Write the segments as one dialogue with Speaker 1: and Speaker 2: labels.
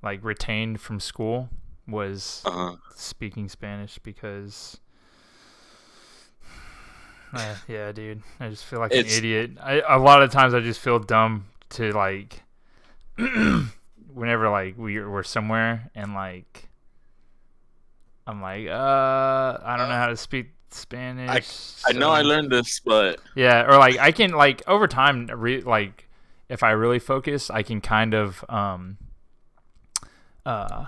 Speaker 1: like retained from school was
Speaker 2: Uh-huh.
Speaker 1: speaking Spanish because yeah, dude, I just feel like an
Speaker 2: It's
Speaker 1: idiot. A lot of times I just feel dumb to like whenever like we're somewhere and like I'm like I don't know how to speak
Speaker 2: I
Speaker 1: Spanish,
Speaker 2: I know I
Speaker 1: so
Speaker 2: learned this, but
Speaker 1: yeah, or like I can like over time like if I really focus, I can kind of uh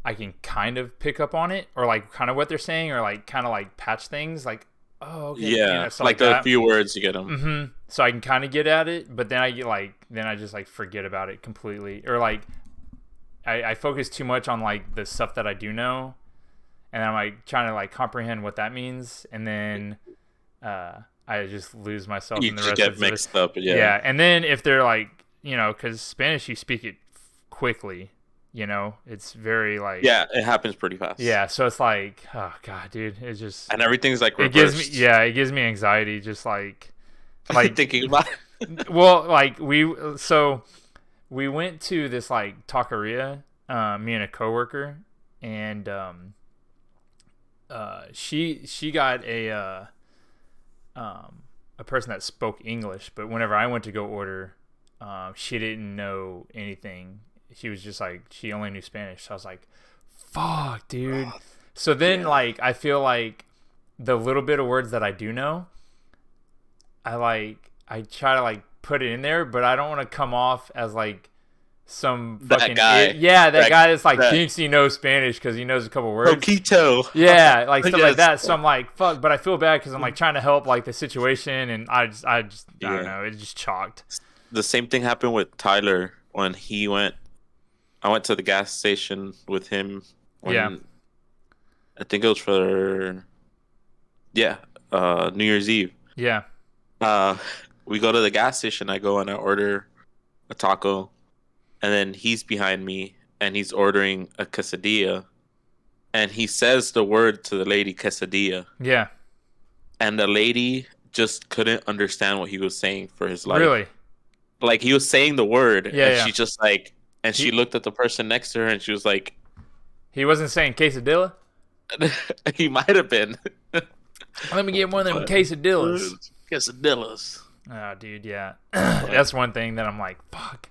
Speaker 1: I can kind of pick up on it or like kind of what they're saying or like kind of like patch things like oh okay,
Speaker 2: yeah,
Speaker 1: stuff
Speaker 2: like
Speaker 1: like
Speaker 2: the
Speaker 1: that.
Speaker 2: few words you get them.
Speaker 1: So I can kind of get at it, but then I get like then I just like forget about it completely or like I focus too much on like the stuff that I do know and I'm like trying to like comprehend what that means and then I just lose myself
Speaker 2: You
Speaker 1: in the
Speaker 2: just
Speaker 1: rest
Speaker 2: get
Speaker 1: of it.
Speaker 2: mixed up. Yeah,
Speaker 1: Yeah, and then if they're like, because Spanish you speak it quickly, it's very like,
Speaker 2: yeah, it happens pretty fast,
Speaker 1: yeah. So it's like, oh god, dude,
Speaker 2: and everything's like
Speaker 1: it gives me,
Speaker 2: reversed.
Speaker 1: yeah, it gives me anxiety. Just like,
Speaker 2: Thinking about
Speaker 1: well, like so we went to this like taqueria, me and a coworker, and she got a person that spoke English, but whenever I went to go order, she didn't know anything. She was just like she only knew Spanish. So I was like, "Fuck, dude."
Speaker 2: it.
Speaker 1: So then,
Speaker 2: Yeah,
Speaker 1: like, I feel like the little bit of words that I do know, I try to like put it in there, but I don't want to come off as like some
Speaker 2: that
Speaker 1: fucking
Speaker 2: guy,
Speaker 1: yeah, that
Speaker 2: that
Speaker 1: guy that's like
Speaker 2: that
Speaker 1: thinks he knows Spanish because he knows a couple words.
Speaker 2: Coquito.
Speaker 1: Yeah, like stuff like
Speaker 2: Yes.
Speaker 1: that. So I'm like, fuck, but I feel bad because I'm like trying to help like the situation, and I don't
Speaker 2: Yeah.
Speaker 1: know, it just chalked.
Speaker 2: The same thing happened with Tyler when he went. I went to the gas station with him
Speaker 1: Yeah,
Speaker 2: when I think it was for yeah, New Year's Eve.
Speaker 1: yeah,
Speaker 2: Uh, we go to the gas station. I go and I order a taco, and then he's behind me and he's ordering a quesadilla, and he says the word to the lady quesadilla,
Speaker 1: yeah.
Speaker 2: and the lady just couldn't understand what he was saying for his life.
Speaker 1: Really?
Speaker 2: Like he was saying the word,
Speaker 1: Yeah,
Speaker 2: and
Speaker 1: yeah.
Speaker 2: she just like, and she
Speaker 1: He
Speaker 2: looked at the person next to her, and she was like,
Speaker 1: he wasn't saying quesadilla.
Speaker 2: he might have been,
Speaker 1: Let me get one of them
Speaker 2: but
Speaker 1: quesadillas.
Speaker 2: quesadillas.
Speaker 1: Oh, dude, yeah.
Speaker 2: But
Speaker 1: That's one thing that I'm like, fuck.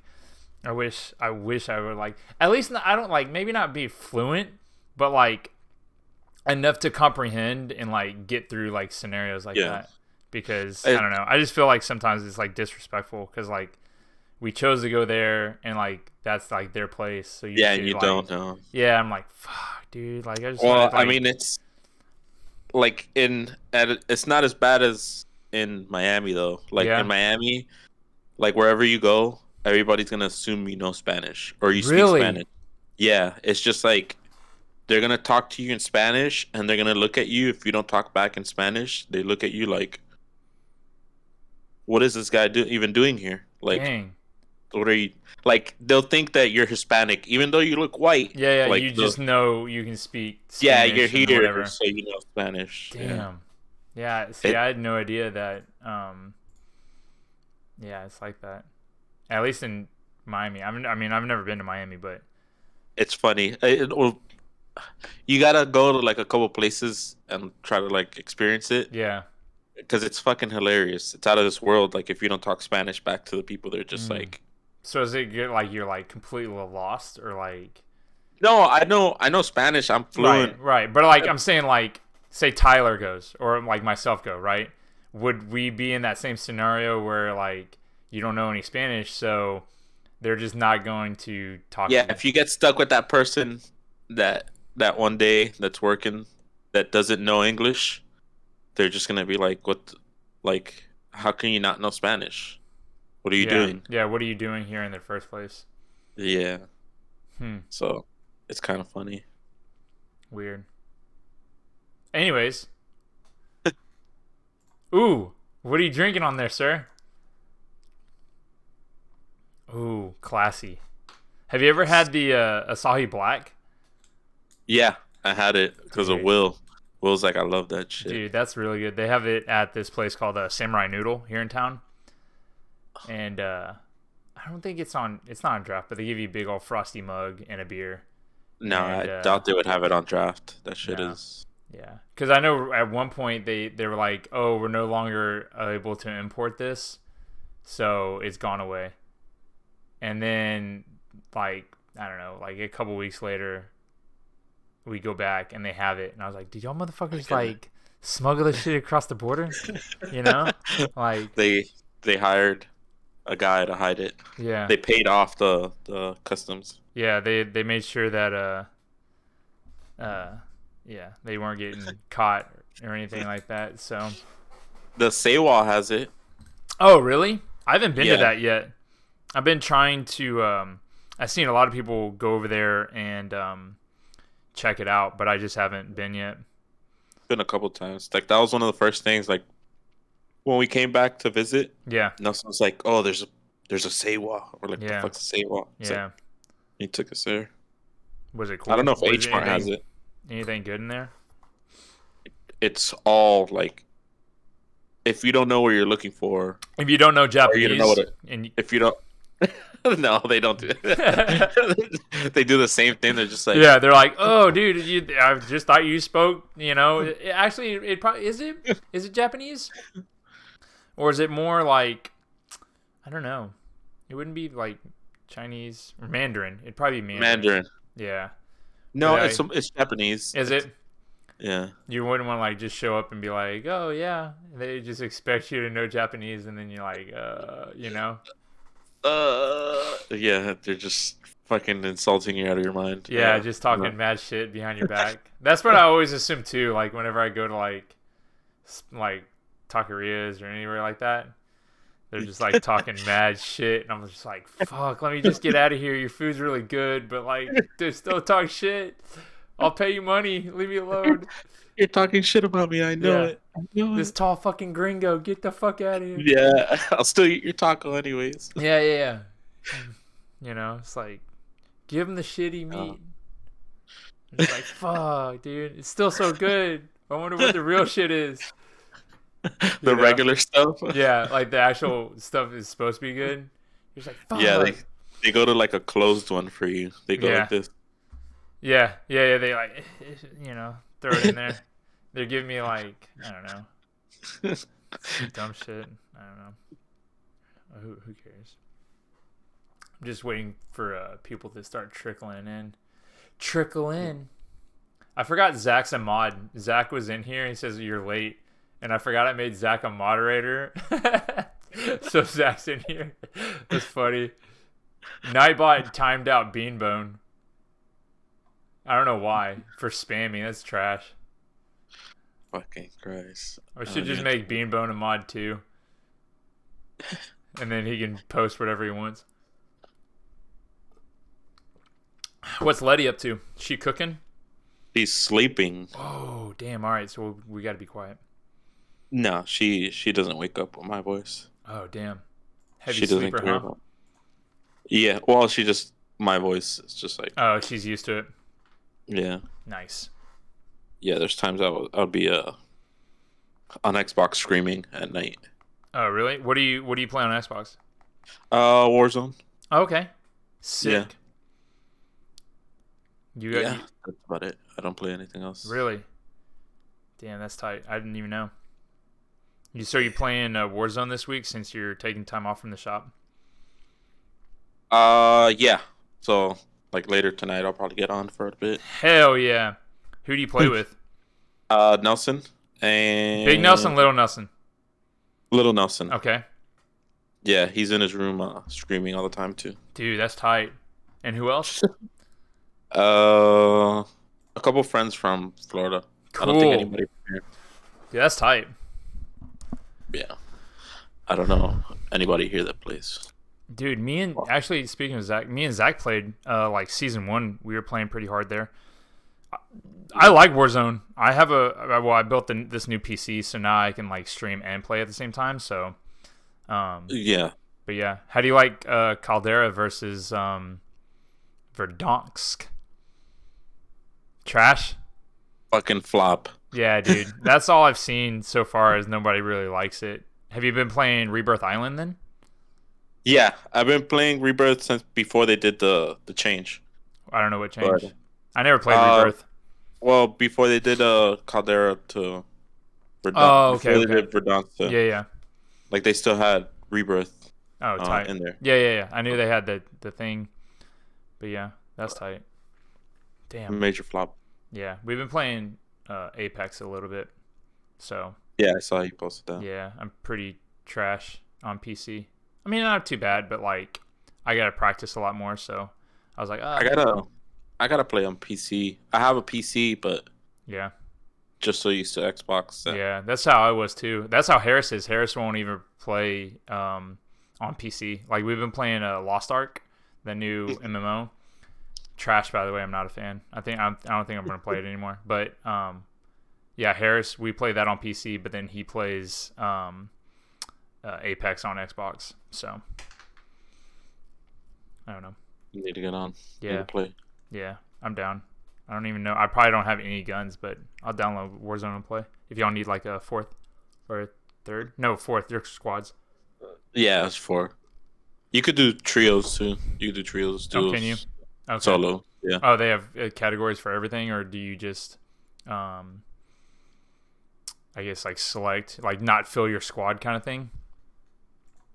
Speaker 1: I wish I would like at least I don't like maybe not be fluent, but like enough to comprehend and like get through like scenarios like
Speaker 2: yeah,
Speaker 1: that because I
Speaker 2: it,
Speaker 1: don't know, I just feel like sometimes it's like disrespectful because like we chose to go there and like that's like their place so you
Speaker 2: yeah, and
Speaker 1: should
Speaker 2: you
Speaker 1: like
Speaker 2: don't know.
Speaker 1: yeah I'm like fuck dude like I just want
Speaker 2: Well,
Speaker 1: to
Speaker 2: I
Speaker 1: like
Speaker 2: mean, it's like it's not as bad as in Miami though. Like in
Speaker 1: yeah
Speaker 2: Miami, like wherever you go, everybody's gonna assume you know Spanish or you speak
Speaker 1: really
Speaker 2: Spanish. Yeah, it's just like they're gonna talk to you in Spanish and they're gonna look at you if you don't talk back in Spanish. They look at you like, what is this guy even doing here? Like,
Speaker 1: dang
Speaker 2: what are you like? They'll think that you're Hispanic, even though you look white.
Speaker 1: yeah
Speaker 2: Like,
Speaker 1: you just know you can speak
Speaker 2: yeah, you're
Speaker 1: Spanish and
Speaker 2: here,
Speaker 1: whatever.
Speaker 2: so you know Spanish. Yeah,
Speaker 1: Damn. Yeah, see,
Speaker 2: it
Speaker 1: I had no idea that. Yeah, it's like that. At least in Miami. I mean, I've never been to Miami, but
Speaker 2: it's funny. Well, you gotta go to like a couple places and try to like experience it
Speaker 1: yeah.
Speaker 2: because it's fucking hilarious. It's out of this world. Like if you don't talk Spanish back to the people, they're just
Speaker 1: Mm.
Speaker 2: like,
Speaker 1: So is it good, like you're like completely lost or like?
Speaker 2: no, I know Spanish. I'm fluent.
Speaker 1: Right, right. But like I'm saying, like say Tyler goes or like myself go, right? Would we be in that same scenario where like you don't know any Spanish, so they're just not going to talk
Speaker 2: Yeah,
Speaker 1: to you?
Speaker 2: if you get stuck with that person that that one day that's working that doesn't know English, they're just gonna be like, "What? Like, how can you not know Spanish? What are you
Speaker 1: Yeah,
Speaker 2: doing?"
Speaker 1: yeah. What are you doing here in the first place?
Speaker 2: Yeah,
Speaker 1: Hmm.
Speaker 2: so it's kind of funny.
Speaker 1: Weird. Anyways, ooh, what are you drinking on there, sir? Ooh, classy. Have you ever had the Asahi Black?
Speaker 2: Yeah, I had it because of
Speaker 1: Dude,
Speaker 2: Will. Will's like, "I love that shit."
Speaker 1: dude, that's really good. They have it at this place called Samurai Noodle here in town, and I I don't think it's on. It's not on draft, but they give you a big old frosty mug and a beer.
Speaker 2: No,
Speaker 1: And
Speaker 2: I doubt they would have it on draft. That shit
Speaker 1: no,
Speaker 2: is.
Speaker 1: yeah, because I know at one point they were like, oh, we're no longer able to import this, so it's gone away. And then like I don't know, like a couple weeks later, we go back and they have it, and I was like, did y'all motherfuckers like smuggle this shit across the border? You know, like
Speaker 2: They hired a guy to hide it.
Speaker 1: yeah,
Speaker 2: They paid off the customs.
Speaker 1: yeah, they made sure that yeah, they weren't getting caught or anything like that. So
Speaker 2: The Saywall has it.
Speaker 1: oh really? I haven't been to
Speaker 2: Yeah.
Speaker 1: that yet. I've been trying to I've seen a lot of people go over there and check it out, but I just haven't been yet.
Speaker 2: Been a couple times. Like that was one of the first things. Like when we came back to visit,
Speaker 1: Yeah,
Speaker 2: Nelson was like, "Oh, there's a Saywall." We're like,
Speaker 1: Yeah.
Speaker 2: "The fuck's a Saywall?" It's
Speaker 1: yeah.
Speaker 2: like, he took us there.
Speaker 1: Was it cool?
Speaker 2: I don't know if
Speaker 1: Was
Speaker 2: H Mart has
Speaker 1: anything-
Speaker 2: it.
Speaker 1: Anything good in there?
Speaker 2: It's all like, if you don't know what you're looking for,
Speaker 1: If you don't know
Speaker 2: or
Speaker 1: Japanese,
Speaker 2: you don't know what it,
Speaker 1: and
Speaker 2: if you don't, no, they don't do it. They do the same thing. They're just like,
Speaker 1: yeah, they're like, oh, dude, I just thought you spoke. You know, actually, it probably is it Japanese, or is it more like I don't know. It wouldn't be like Chinese or Mandarin. It'd probably be Mandarin.
Speaker 2: Mandarin.
Speaker 1: Yeah.
Speaker 2: No,
Speaker 1: Yeah,
Speaker 2: it's Japanese.
Speaker 1: Is it?
Speaker 2: Yeah.
Speaker 1: You wouldn't want to like just show up and be like, oh yeah. They just expect you to know Japanese, and then you're like, you know.
Speaker 2: Yeah, they're just fucking insulting you out of your mind.
Speaker 1: Yeah, just talking mad shit behind your back. That's what I always assume too. Like whenever I go to like taquerias or anywhere like that, they're just like talking mad shit, and I'm just like, fuck, let me just get out of here. Your food's really good, but like, just don't talk shit. I'll pay you money. Leave me alone.
Speaker 2: You're talking shit about me. I know
Speaker 1: Yeah.
Speaker 2: it. I know
Speaker 1: This
Speaker 2: it.
Speaker 1: tall fucking gringo, get the fuck out of here.
Speaker 2: Yeah, I'll still eat your taco anyways.
Speaker 1: Yeah. You know, it's like, give him the shitty meat. It's like, fuck, dude. It's still so good. I wonder what the real shit is.
Speaker 2: The
Speaker 1: You know?
Speaker 2: regular stuff.
Speaker 1: Yeah, like the actual stuff is supposed to be good. You're just like, fuck.
Speaker 2: Yeah, they go to like a closed one for you. They go
Speaker 1: Yeah.
Speaker 2: like this.
Speaker 1: Yeah. They like, you know, throw it in there. They're giving me like, I don't know, some dumb shit. I don't know. Who cares? I'm just waiting for people to start trickling in. Trickle in. I forgot Zach's a mod. Zach was in here. He says you're late, and I forgot I made Zach a moderator. So Zach's in here. That's funny. Nightbot timed out Beanbone. I don't know why. For spamming. That's trash.
Speaker 2: Fucking Christ.
Speaker 1: I should just make Beanbone a mod too. And then he can post whatever he wants. What's Letty up to? She cooking?
Speaker 2: She's sleeping.
Speaker 1: Oh, damn. All right. So we got to be quiet.
Speaker 2: No, she doesn't wake up with my voice.
Speaker 1: Oh, damn. Heavy
Speaker 2: She doesn't
Speaker 1: sleeper,
Speaker 2: care
Speaker 1: huh?
Speaker 2: about. Yeah, well, she just my voice is just like
Speaker 1: Oh, she's used to it.
Speaker 2: yeah.
Speaker 1: Nice.
Speaker 2: Yeah, there's times I'll be on Xbox screaming at night.
Speaker 1: Oh, really? What do you play on Xbox?
Speaker 2: Warzone.
Speaker 1: Oh, okay. Sick.
Speaker 2: Yeah.
Speaker 1: You got
Speaker 2: Yeah, that's about it. I don't play anything else.
Speaker 1: really? Damn, that's tight. I didn't even know. So you playing Warzone this week since you're taking time off from the shop?
Speaker 2: Yeah. So like later tonight, I'll probably get on for a bit.
Speaker 1: Hell yeah. Who do you play with?
Speaker 2: Nelson and
Speaker 1: Big Nelson, Little Nelson.
Speaker 2: Little Nelson.
Speaker 1: Okay.
Speaker 2: Yeah, he's in his room screaming all the time too.
Speaker 1: Dude, that's tight. And who else?
Speaker 2: A couple friends from Florida. I don't think
Speaker 1: Cool.
Speaker 2: anybody from here.
Speaker 1: Dude, that's tight.
Speaker 2: Yeah. I don't know anybody here that plays.
Speaker 1: Dude, actually, speaking of Zach, me and Zach played like season 1. We were playing pretty hard there. I like Warzone. I have I built this new PC, so now I can like stream and play at the same time. So,
Speaker 2: Yeah.
Speaker 1: but yeah, how do you like Caldera versus Verdansk? Trash.
Speaker 2: Fucking flop.
Speaker 1: Yeah, dude, that's all I've seen so far. Is nobody really likes it. Have you been playing Rebirth Island then?
Speaker 2: Yeah, I've been playing Rebirth since before they did the change.
Speaker 1: I don't know what
Speaker 2: But
Speaker 1: changed. I never played
Speaker 2: uh,
Speaker 1: Rebirth.
Speaker 2: well, before they did Caldera to Verdun,
Speaker 1: Oh, okay,
Speaker 2: before they
Speaker 1: okay.
Speaker 2: did Verdun to
Speaker 1: Yeah, yeah.
Speaker 2: like they still had Rebirth
Speaker 1: Oh, tight.
Speaker 2: in there.
Speaker 1: Yeah, yeah, yeah. I knew
Speaker 2: So,
Speaker 1: they had the thing, but yeah, that's tight. Damn.
Speaker 2: major flop.
Speaker 1: Yeah, we've been playing Apex a little bit, so
Speaker 2: Yeah, I saw you posted that.
Speaker 1: yeah, I'm pretty trash on PC. I mean, not too bad, but like I gotta practice a lot more. So I was like,
Speaker 2: I
Speaker 1: you
Speaker 2: gotta
Speaker 1: know,
Speaker 2: I gotta play on PC. I have a PC, but
Speaker 1: yeah,
Speaker 2: just so used to Xbox that
Speaker 1: yeah. That's how I was too. That's how Harris is. Harris won't even play on PC. Like we've been playing Lost Ark, the new MMO. Trash, by the way. I'm not a fan. I don't think I'm gonna play it anymore. But yeah, Harris, we play that on PC, but then he plays Apex on Xbox. So I don't know.
Speaker 2: you need to get on. You need
Speaker 1: Yeah,
Speaker 2: to play.
Speaker 1: yeah, I'm down. I don't even know. I probably don't have any guns, but I'll download Warzone and play. If y'all need like a fourth or a third, no fourth. Your squads.
Speaker 2: Yeah, it's four. You could do trios too. You could do trios,
Speaker 1: Oh, can you?
Speaker 2: duos,
Speaker 1: Okay.
Speaker 2: solo. Yeah.
Speaker 1: Oh, they have categories for everything, or do you just, um, I guess like select like not fill your squad kind of thing?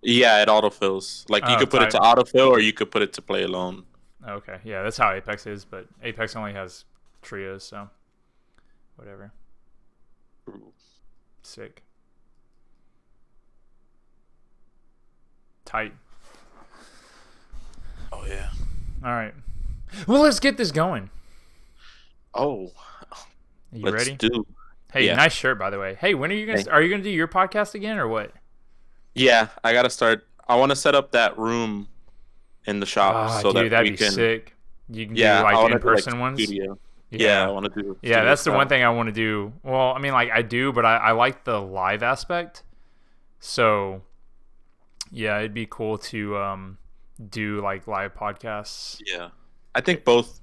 Speaker 2: Yeah, it autofills. Like you
Speaker 1: Oh,
Speaker 2: could put it
Speaker 1: type.
Speaker 2: to autofill or you could put it to play alone.
Speaker 1: Okay, yeah, that's how Apex is, but Apex only has trios, so whatever. Sick. Tight.
Speaker 2: Oh yeah.
Speaker 1: All right. Well, let's get this going.
Speaker 2: Oh,
Speaker 1: Are you
Speaker 2: let's
Speaker 1: ready?
Speaker 2: do.
Speaker 1: Hey,
Speaker 2: Yeah.
Speaker 1: nice shirt, by the way. Hey, when are you gonna
Speaker 2: Hey.
Speaker 1: are you gonna do your podcast again or what?
Speaker 2: Yeah, I gotta start. I want to set up that room in the shop
Speaker 1: Ah,
Speaker 2: so that
Speaker 1: dude, that'd
Speaker 2: we
Speaker 1: be
Speaker 2: can.
Speaker 1: sick. You can do
Speaker 2: Yeah, I
Speaker 1: like
Speaker 2: want
Speaker 1: in
Speaker 2: to do like
Speaker 1: person ones.
Speaker 2: studio. Yeah, I
Speaker 1: Yeah,
Speaker 2: want to do
Speaker 1: yeah,
Speaker 2: studio
Speaker 1: that's the one
Speaker 2: style.
Speaker 1: thing I want to do. Well, I mean, like I do, but I like the live aspect. So yeah, it'd be cool to do like live podcasts.
Speaker 2: Yeah, I think both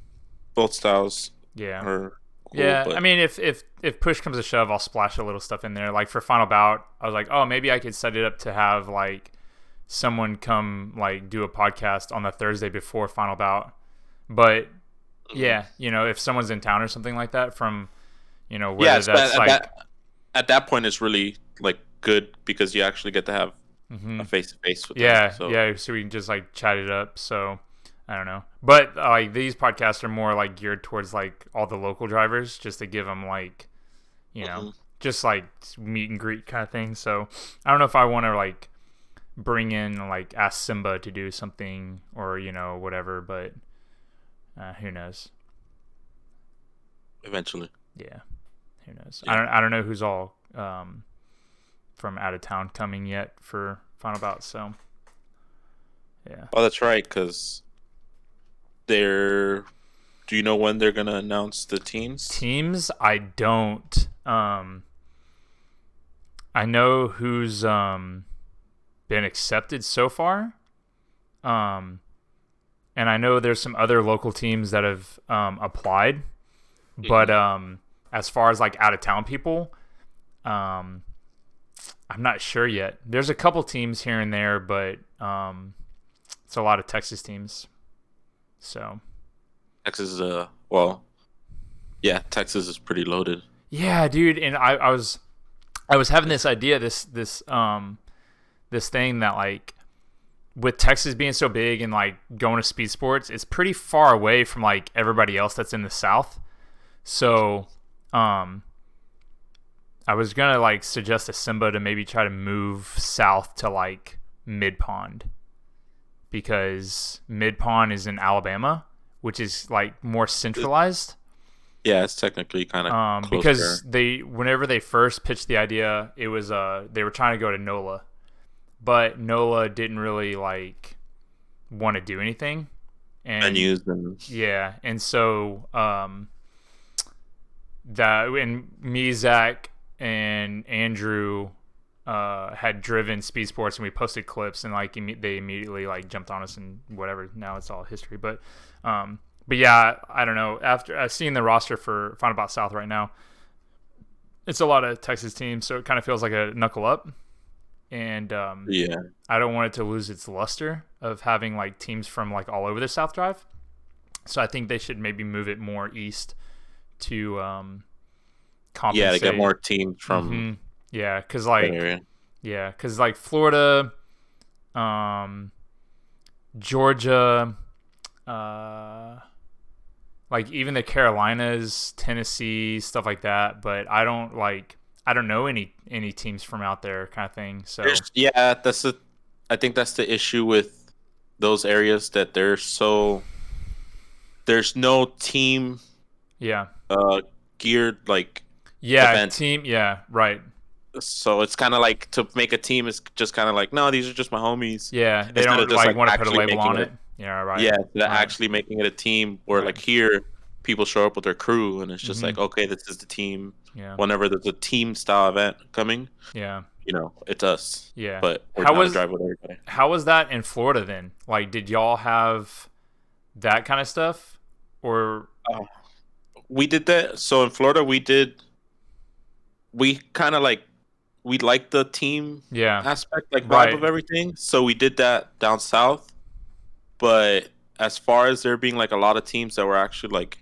Speaker 2: styles
Speaker 1: Yeah.
Speaker 2: are cool,
Speaker 1: Yeah, I
Speaker 2: but
Speaker 1: mean, if push comes to shove, I'll splash a little stuff in there. Like for Final Bout, I was like, oh, maybe I could set it up to have like someone come like do a podcast on the Thursday before Final Bout. But
Speaker 2: mhm.
Speaker 1: yeah, if someone's in town or something like that, from
Speaker 2: Yeah,
Speaker 1: whether
Speaker 2: it's,
Speaker 1: that's like,
Speaker 2: at that point it's really like good because you actually get to have
Speaker 1: hmm
Speaker 2: a face to face with them.
Speaker 1: yeah,
Speaker 2: So
Speaker 1: yeah, so we can just like chat it up. So I don't know, but like these podcasts are more like geared towards like all the local drivers, just to give them like you know,
Speaker 2: mhm.
Speaker 1: just like meet and greet kind of thing. So I don't know if I want to like bring in like ask Simba to do something or whatever, but who knows?
Speaker 2: Eventually,
Speaker 1: Yeah, who knows?
Speaker 2: yeah.
Speaker 1: I don't know who's all from out of town coming yet for Final Bout. So yeah,
Speaker 2: Oh, that's right. Because they're. Do you know when they're gonna announce the teams?
Speaker 1: teams I don't. I know who's been accepted so far. Um, and I know there's some other local teams that have applied, but
Speaker 2: Mhm.
Speaker 1: as far as like out of town people, um, I'm not sure yet. There's a couple teams here and there, but it's a lot of Texas teams. So
Speaker 2: Texas is well, yeah, Texas is pretty loaded.
Speaker 1: yeah, dude, and I was having this idea, this thing that like with Texas being so big and like going to speed sports, it's pretty far away from like everybody else that's in the South. So, um, I was gonna like suggest to Simba to maybe try to move south to like Mid Pond because Mid Pond is in Alabama, which is like more
Speaker 2: It-
Speaker 1: centralized.
Speaker 2: yeah, it's technically kind of close
Speaker 1: Because
Speaker 2: there.
Speaker 1: whenever they first pitched the idea, it was they were trying to go to NOLA, but NOLA didn't really like want to do anything, and
Speaker 2: Menus and
Speaker 1: yeah, and so that and me, Zach, and Andrew had driven speed sports and we posted clips and like they immediately like jumped on us and whatever. Now it's all history, but yeah, I don't know. After seeing the roster for Final Bout South right now, it's a lot of Texas teams, so it kind of feels like a knuckle up. and
Speaker 2: Yeah.
Speaker 1: I don't want it to lose its luster of having like teams from like all over the South Drive. So I think they should maybe move it more east to
Speaker 2: Yeah, to get
Speaker 1: compensate.
Speaker 2: more teams from
Speaker 1: Yeah, because
Speaker 2: that
Speaker 1: like
Speaker 2: area.
Speaker 1: Florida, um, Georgia, uh, like even the Carolinas, Tennessee, stuff like that. But I don't know any teams from out there, kind of thing. So
Speaker 2: Yeah, I think that's the issue with those areas, that there's no team
Speaker 1: yeah,
Speaker 2: uh geared like
Speaker 1: yeah,
Speaker 2: event.
Speaker 1: team, yeah, right,
Speaker 2: So it's kind of like, to make a team is just kind of like, no, these are just my homies,
Speaker 1: yeah. They
Speaker 2: instead of
Speaker 1: don't
Speaker 2: just
Speaker 1: like
Speaker 2: like
Speaker 1: want to put a
Speaker 2: actually
Speaker 1: label
Speaker 2: making
Speaker 1: on
Speaker 2: it
Speaker 1: it. Yeah, right,
Speaker 2: yeah, they're
Speaker 1: right,
Speaker 2: actually making it a team where,
Speaker 1: right.
Speaker 2: like, here people show up with their crew, and it's just
Speaker 1: Mm-hmm.
Speaker 2: like, okay, this is the team.
Speaker 1: Yeah,
Speaker 2: Whenever there's a team style event coming,
Speaker 1: yeah,
Speaker 2: it's us,
Speaker 1: yeah.
Speaker 2: but we're
Speaker 1: How
Speaker 2: down to
Speaker 1: was
Speaker 2: drive with everybody.
Speaker 1: how was that in Florida then? Like, did y'all have that kind of stuff, or
Speaker 2: Uh, we did that. So in Florida, we kind of like, we like the team
Speaker 1: yeah,
Speaker 2: aspect, like vibe
Speaker 1: right,
Speaker 2: of everything. So we did that down south. But as far as there being like a lot of teams that were actually like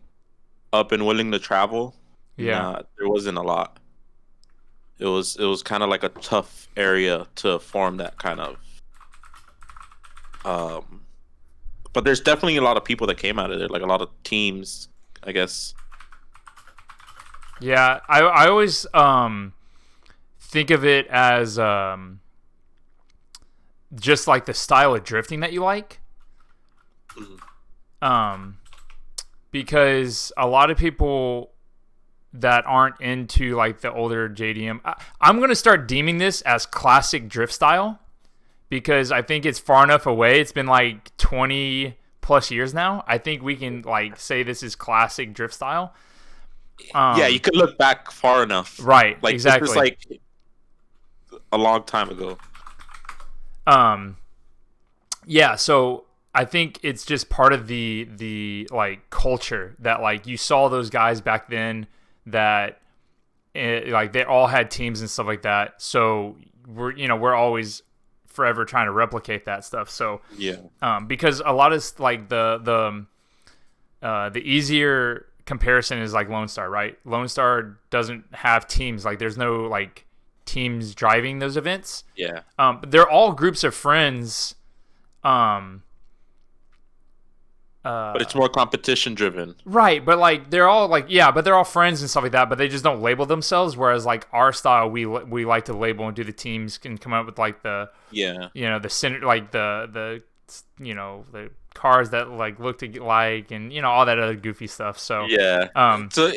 Speaker 2: up and willing to travel,
Speaker 1: yeah,
Speaker 2: nah, there wasn't a lot. It was kind of like a tough area to form that kind of. Um, but there's definitely a lot of people that came out of there, like a lot of teams, I guess.
Speaker 1: yeah. I always think of it as just like the style of drifting that you like.
Speaker 2: Mhm.
Speaker 1: Um, because a lot of people that aren't into like the older JDM, I'm gonna start deeming this as classic drift style because I think it's far enough away. It's been like 20 plus years now. I think we can like say this is classic drift style.
Speaker 2: Yeah, you could look back far enough.
Speaker 1: Right,
Speaker 2: Like, this is
Speaker 1: exactly.
Speaker 2: like a long time ago.
Speaker 1: Um, yeah, so I think it's just part of the like culture that like you saw those guys back then that like they all had teams and stuff like that. So we're always forever trying to replicate that stuff. So
Speaker 2: Yeah.
Speaker 1: because a lot of like the easier comparison is like Lone Star, right? Lone Star doesn't have teams. Like there's no like teams driving those events.
Speaker 2: Yeah.
Speaker 1: But they're all groups of friends. Um,
Speaker 2: But it's more competition driven.
Speaker 1: right, but like they're all like yeah, but they're all friends and stuff like that. But they just don't label themselves. Whereas like our style, we like to label and do the teams and come up with like the
Speaker 2: Yeah.
Speaker 1: the center like the the cars that like look to like and all that other goofy stuff. So
Speaker 2: Yeah.
Speaker 1: um
Speaker 2: So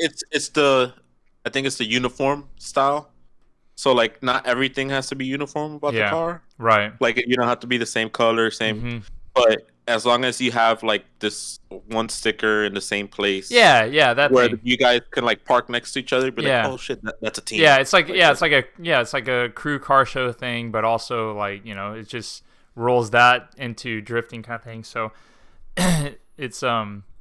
Speaker 2: I think it's the uniform style. So like, not everything has to be uniform about the
Speaker 1: yeah,
Speaker 2: car.
Speaker 1: right.
Speaker 2: Like, you don't have to be the same color, same,
Speaker 1: Mm-hmm.
Speaker 2: but as long as you have like this one sticker in the same place,
Speaker 1: Yeah, that
Speaker 2: where
Speaker 1: thing.
Speaker 2: you guys can like park next to each other, be like,
Speaker 1: Yeah.
Speaker 2: oh shit, that's a team.
Speaker 1: Yeah, it's like
Speaker 2: Like,
Speaker 1: it's like a crew car show thing, but also like it just rolls that into drifting kind of thing. So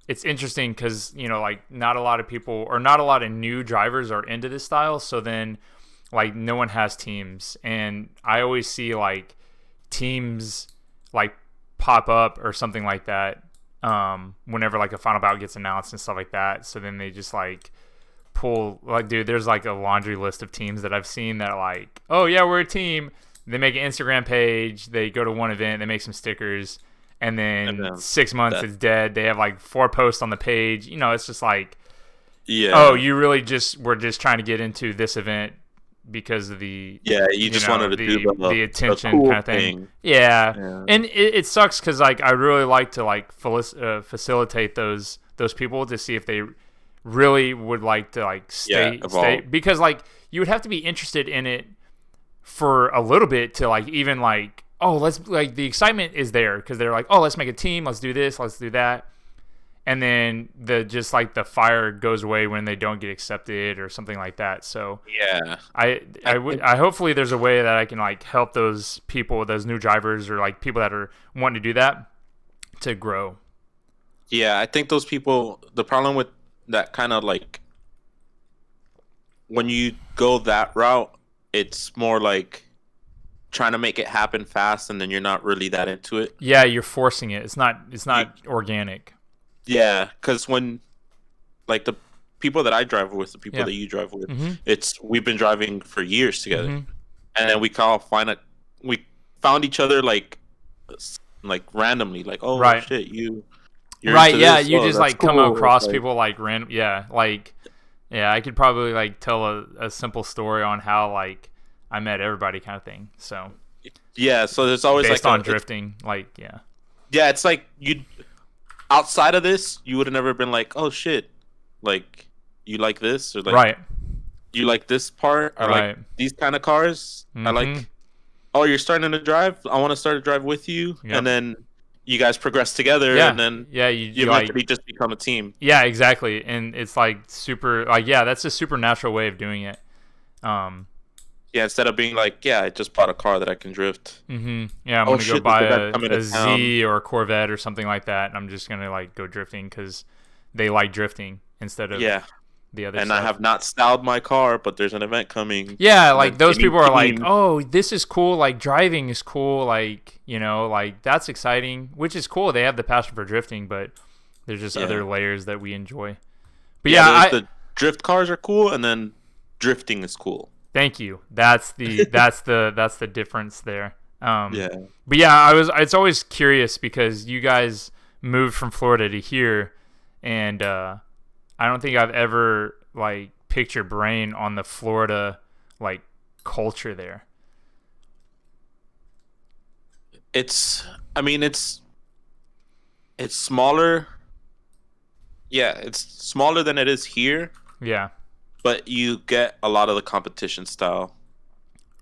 Speaker 1: it's interesting because like not a lot of people or not a lot of new drivers are into this style. So then like no one has teams, and I always see like teams like pop up or something like that whenever like a final bout gets announced and stuff like that. So then they just like pull like dude there's like a laundry list of teams that I've seen that are like, oh yeah, we're a team. They make an Instagram page, they go to one event, they make some stickers, and
Speaker 2: and
Speaker 1: then
Speaker 2: then
Speaker 1: 6 months
Speaker 2: that,
Speaker 1: it's dead. They have like 4 posts on the page. It's just like, oh,
Speaker 2: yeah,
Speaker 1: you really just were just trying to get into this event because of the
Speaker 2: yeah, you just wanted to do
Speaker 1: the
Speaker 2: the
Speaker 1: attention
Speaker 2: cool
Speaker 1: kind of thing.
Speaker 2: thing.
Speaker 1: Yeah,
Speaker 2: Yeah.
Speaker 1: and it sucks because like I really like to like facilitate those people to see if they really would like to like stay
Speaker 2: Evolve.
Speaker 1: because like you would have to be interested in it for a little bit to like even like, oh, let's like the excitement is there because they're like, oh, let's make a team, let's do this, let's do that, and then the just like the fire goes away when they don't get accepted or something like that. So
Speaker 2: Yeah,
Speaker 1: I hopefully there's a way that I can like help those people, those new drivers or like people that are wanting to do that to grow.
Speaker 2: yeah. I think those people. The problem with that kind of like, when you go that route, it's more like trying to make it happen fast, and then you're not really that into it.
Speaker 1: Yeah, you're forcing it. It's not. It's
Speaker 2: You,
Speaker 1: not organic.
Speaker 2: yeah, because when like the people that I drive with, the people
Speaker 1: Yeah.
Speaker 2: that you drive with,
Speaker 1: Mhm.
Speaker 2: it's we've been driving for years together,
Speaker 1: Mhm.
Speaker 2: and then we found each other like randomly, like, oh
Speaker 1: Right.
Speaker 2: shit, you're
Speaker 1: Right.
Speaker 2: into
Speaker 1: Yeah.
Speaker 2: this,
Speaker 1: You
Speaker 2: oh
Speaker 1: just
Speaker 2: that's
Speaker 1: like come
Speaker 2: cool,
Speaker 1: across
Speaker 2: like
Speaker 1: people like random. Yeah. Like. Yeah. I could probably like tell a simple story on how like I met everybody kind of thing. So
Speaker 2: yeah. So there's always
Speaker 1: based
Speaker 2: like
Speaker 1: on
Speaker 2: it's
Speaker 1: drifting. Like yeah.
Speaker 2: yeah, it's like you outside of this, you would have never been like, oh shit, like you like this or like
Speaker 1: Right.
Speaker 2: you like this part. I like
Speaker 1: Right.
Speaker 2: these kind of cars. I
Speaker 1: Mhm.
Speaker 2: like. Oh, you're starting to drive. I want to start to drive with you, and
Speaker 1: Yep.
Speaker 2: then you guys progress together, and
Speaker 1: Yeah.
Speaker 2: then
Speaker 1: Yeah.
Speaker 2: you
Speaker 1: You like.
Speaker 2: eventually just become a team.
Speaker 1: Yeah. Exactly. And it's like super. Like yeah. That's a super natural way of doing it. Um.
Speaker 2: Yeah, instead of being like, yeah, I just bought a car that I can drift.
Speaker 1: Yeah, I'm
Speaker 2: Oh
Speaker 1: gonna go
Speaker 2: shit, this
Speaker 1: buy
Speaker 2: guy's coming to
Speaker 1: a
Speaker 2: town.
Speaker 1: Z or a Corvette or something like that, and I'm just gonna like go drifting because they like drifting instead of
Speaker 2: Yeah,
Speaker 1: the other
Speaker 2: and I
Speaker 1: stuff.
Speaker 2: have not styled my car, but there's an event coming,
Speaker 1: Yeah,
Speaker 2: and
Speaker 1: like
Speaker 2: then
Speaker 1: those
Speaker 2: they need
Speaker 1: people are like,
Speaker 2: teams.
Speaker 1: oh, this is cool. Like driving is cool. Like like that's exciting, which is cool. They have the passion for drifting, but there's just
Speaker 2: Yeah,
Speaker 1: other layers that we enjoy. But
Speaker 2: yeah.
Speaker 1: yeah,
Speaker 2: There's
Speaker 1: I
Speaker 2: the drift cars are cool, and then drifting is cool.
Speaker 1: thank you. That's the difference there.
Speaker 2: Yeah,
Speaker 1: But yeah, it's always curious because you guys moved from Florida to here, and I don't think I've ever like picked your brain on the Florida like culture there.
Speaker 2: it's. I mean, it's smaller. Yeah, it's smaller than it is here,
Speaker 1: Yeah,
Speaker 2: but you get a lot of the competition style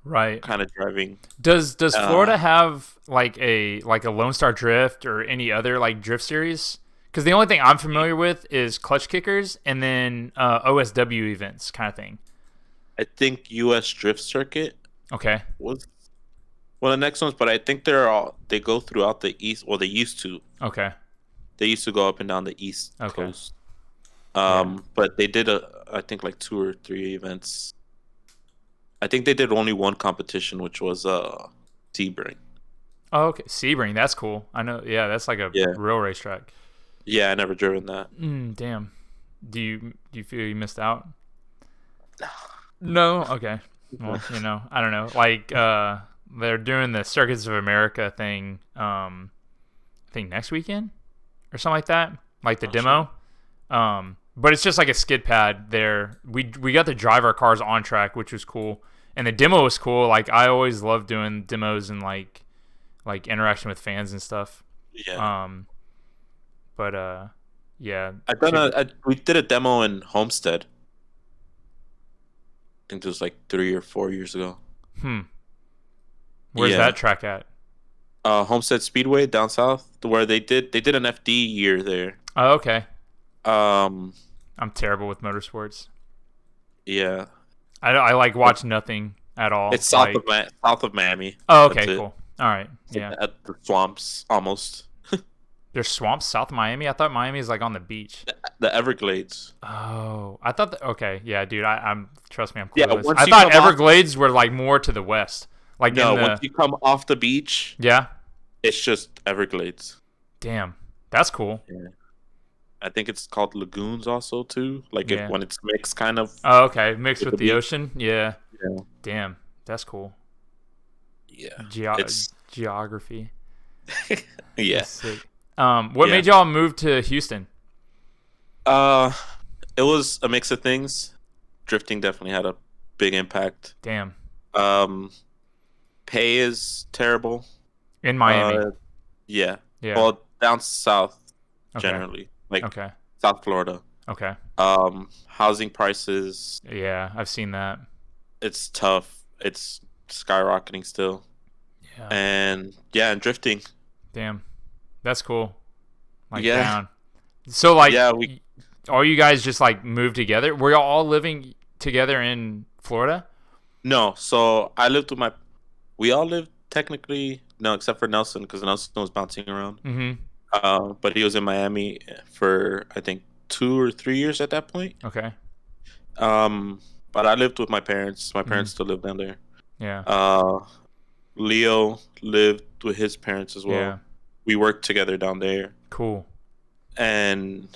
Speaker 1: right.
Speaker 2: kind of driving.
Speaker 1: Does
Speaker 2: Uh,
Speaker 1: Florida have like a Lone Star Drift or any other like drift series? Because the only thing I'm familiar with is clutch kickers and then OSW events kind of thing.
Speaker 2: I think U.S. Drift Circuit
Speaker 1: Okay.
Speaker 2: was one of the next ones, but I think they go throughout the east. Well, they used to.
Speaker 1: Okay.
Speaker 2: They used to go up and down the east
Speaker 1: Okay.
Speaker 2: coast.
Speaker 1: Yeah.
Speaker 2: But they did I think like two or three events. I think they did only one competition, which was Sebring.
Speaker 1: Oh, okay. Sebring, that's cool. I know. Yeah, that's like a
Speaker 2: Yeah,
Speaker 1: real racetrack.
Speaker 2: yeah, I never driven that.
Speaker 1: Damn. Do you feel you missed out? No. Okay. Well, I don't know. Like they're doing the Circuits of America thing. I think next weekend or something like that. Like the
Speaker 2: Oh shit.
Speaker 1: demo. But it's just like a skid pad there. We got to drive our cars on track, which was cool, and the demo was cool. Like I always love doing demos and like interaction with fans and stuff.
Speaker 2: Yeah,
Speaker 1: Um, but yeah, super.
Speaker 2: we did a demo in Homestead. I think it was like 3 or 4 years ago.
Speaker 1: Hmm. Where's
Speaker 2: Yeah,
Speaker 1: that track at?
Speaker 2: Homestead Speedway down south, where they did an FD year there.
Speaker 1: Oh, okay.
Speaker 2: Um,
Speaker 1: I'm terrible with motorsports.
Speaker 2: yeah,
Speaker 1: I like
Speaker 2: but
Speaker 1: watch nothing at all.
Speaker 2: it's
Speaker 1: Like,
Speaker 2: south of Miami.
Speaker 1: oh,
Speaker 2: That's
Speaker 1: okay,
Speaker 2: it.
Speaker 1: cool. All right,
Speaker 2: It's like
Speaker 1: yeah.
Speaker 2: at the swamps almost.
Speaker 1: There's swamps south of Miami. I thought Miami is like on the beach.
Speaker 2: The Everglades.
Speaker 1: Oh, I thought that. Okay, yeah, dude. I'm trust me, I'm
Speaker 2: Yeah,
Speaker 1: clueless.
Speaker 2: once
Speaker 1: I
Speaker 2: you
Speaker 1: thought
Speaker 2: come off.
Speaker 1: Everglades were like more to the west, like in
Speaker 2: No, once
Speaker 1: the.
Speaker 2: you come off the beach,
Speaker 1: Yeah.
Speaker 2: it's just Everglades.
Speaker 1: Damn, that's cool.
Speaker 2: Yeah. I think it's called lagoons also too. Like
Speaker 1: Yeah.
Speaker 2: when it's mixed kind of
Speaker 1: Oh, okay, mixed
Speaker 2: with
Speaker 1: with
Speaker 2: the
Speaker 1: the
Speaker 2: beach.
Speaker 1: ocean. Yeah.
Speaker 2: Yeah.
Speaker 1: Damn, that's cool.
Speaker 2: Yeah.
Speaker 1: Geo-
Speaker 2: It's
Speaker 1: geography.
Speaker 2: yeah.
Speaker 1: That's sick. What
Speaker 2: Yeah.
Speaker 1: made y'all move to Houston?
Speaker 2: Uh it was a mix of things. Drifting definitely had a big impact.
Speaker 1: Damn,
Speaker 2: Um Pay is terrible.
Speaker 1: in Miami.
Speaker 2: Uh yeah.
Speaker 1: Yeah.
Speaker 2: Well, down south
Speaker 1: Okay.
Speaker 2: generally. Like
Speaker 1: Okay.
Speaker 2: South Florida.
Speaker 1: Okay.
Speaker 2: Housing prices,
Speaker 1: Yeah, I've seen that.
Speaker 2: it's tough. It's skyrocketing still.
Speaker 1: Yeah.
Speaker 2: And yeah, and drifting.
Speaker 1: Damn, that's cool. Like
Speaker 2: Yeah.
Speaker 1: down. So like,
Speaker 2: Yeah, we
Speaker 1: all you guys just like moved together? Were y'all all living together in Florida?
Speaker 2: no. So I lived with my. We all lived technically no, except for Nelson because Nelson was bouncing around.
Speaker 1: Mm-hmm.
Speaker 2: But he was in Miami for I think 2 or 3 years at that point.
Speaker 1: Okay.
Speaker 2: Um, but I lived with my parents. My
Speaker 1: Mm-hmm.
Speaker 2: parents still live down there.
Speaker 1: Yeah.
Speaker 2: Uh, Leo lived with his parents as
Speaker 1: Yeah.
Speaker 2: well. We worked together down there,
Speaker 1: Cool.
Speaker 2: and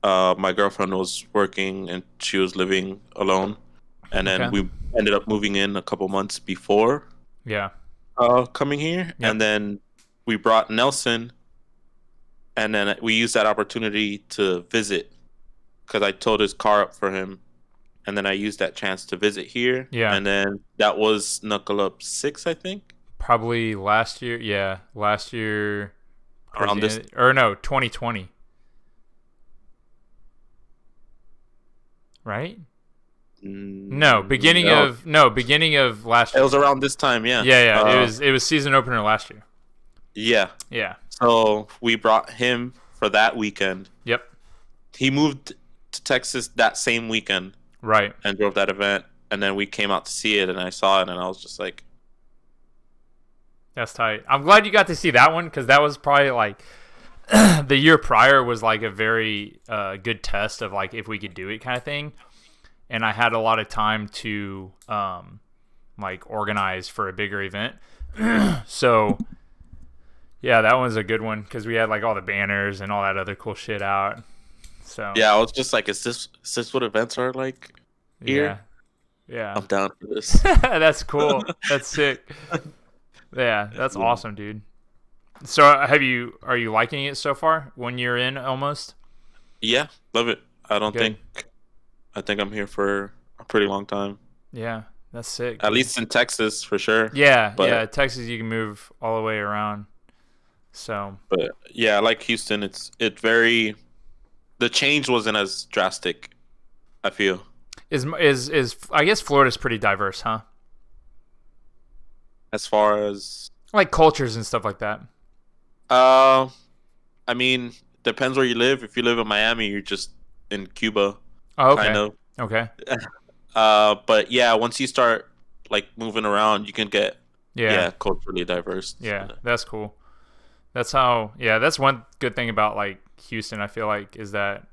Speaker 2: my girlfriend was working and she was living alone, and then
Speaker 1: Okay.
Speaker 2: we ended up moving in a couple months before
Speaker 1: Yeah.
Speaker 2: coming here,
Speaker 1: Yep.
Speaker 2: and then we brought Nelson, and then we used that opportunity to visit because I towed his car up for him, and then I used that chance to visit here,
Speaker 1: Yeah.
Speaker 2: and then that was Knuckle Up 6, I think,
Speaker 1: Probably last year. Yeah. Last year. Towards
Speaker 2: around
Speaker 1: the
Speaker 2: this.
Speaker 1: end. Or no, 2020. Right? No,
Speaker 2: No,
Speaker 1: beginning of last
Speaker 2: it
Speaker 1: year.
Speaker 2: was around this time, yeah.
Speaker 1: Yeah, yeah. It was season opener last year.
Speaker 2: Yeah.
Speaker 1: Yeah.
Speaker 2: So we brought him for that weekend.
Speaker 1: Yep.
Speaker 2: He moved to Texas that same weekend
Speaker 1: Right.
Speaker 2: and drove that event, and then we came out to see it, and I saw it, and I was just like,
Speaker 1: That's tight. I'm glad you got to see that one because that was probably like the year prior was like a very good test of like if we could do it kind of thing. And I had a lot of time to like organize for a bigger event. So yeah, that one's a good one because we had like all the banners and all that other cool shit out. So
Speaker 2: yeah, I was just like, is this what events are like
Speaker 1: yeah,
Speaker 2: here?
Speaker 1: yeah,
Speaker 2: I'm down for this.
Speaker 1: that's cool. That's sick. Yeah, that's
Speaker 2: Yeah.
Speaker 1: awesome, dude. So are you liking it so far? 1 year in almost.
Speaker 2: Yeah, love it. I don't
Speaker 1: Good.
Speaker 2: think I think I'm here for a pretty long time.
Speaker 1: Yeah, that's sick,
Speaker 2: At
Speaker 1: dude.
Speaker 2: least in Texas for sure.
Speaker 1: Yeah,
Speaker 2: But
Speaker 1: yeah. Texas, you can move all the way around. So
Speaker 2: but yeah, like Houston, it's very the change wasn't as drastic, I feel.
Speaker 1: is I guess Florida's pretty diverse, huh?
Speaker 2: As far as
Speaker 1: Like cultures and stuff like that.
Speaker 2: uh I mean, depends where you live. If you live in Miami, you're just in Cuba,
Speaker 1: Oh,
Speaker 2: kind
Speaker 1: okay.
Speaker 2: of.
Speaker 1: Okay.
Speaker 2: But yeah, once you start like moving around, you can get
Speaker 1: Yeah.
Speaker 2: culturally diverse.
Speaker 1: Yeah. That's cool. That's how. Yeah. That's one good thing about like Houston. I feel like is that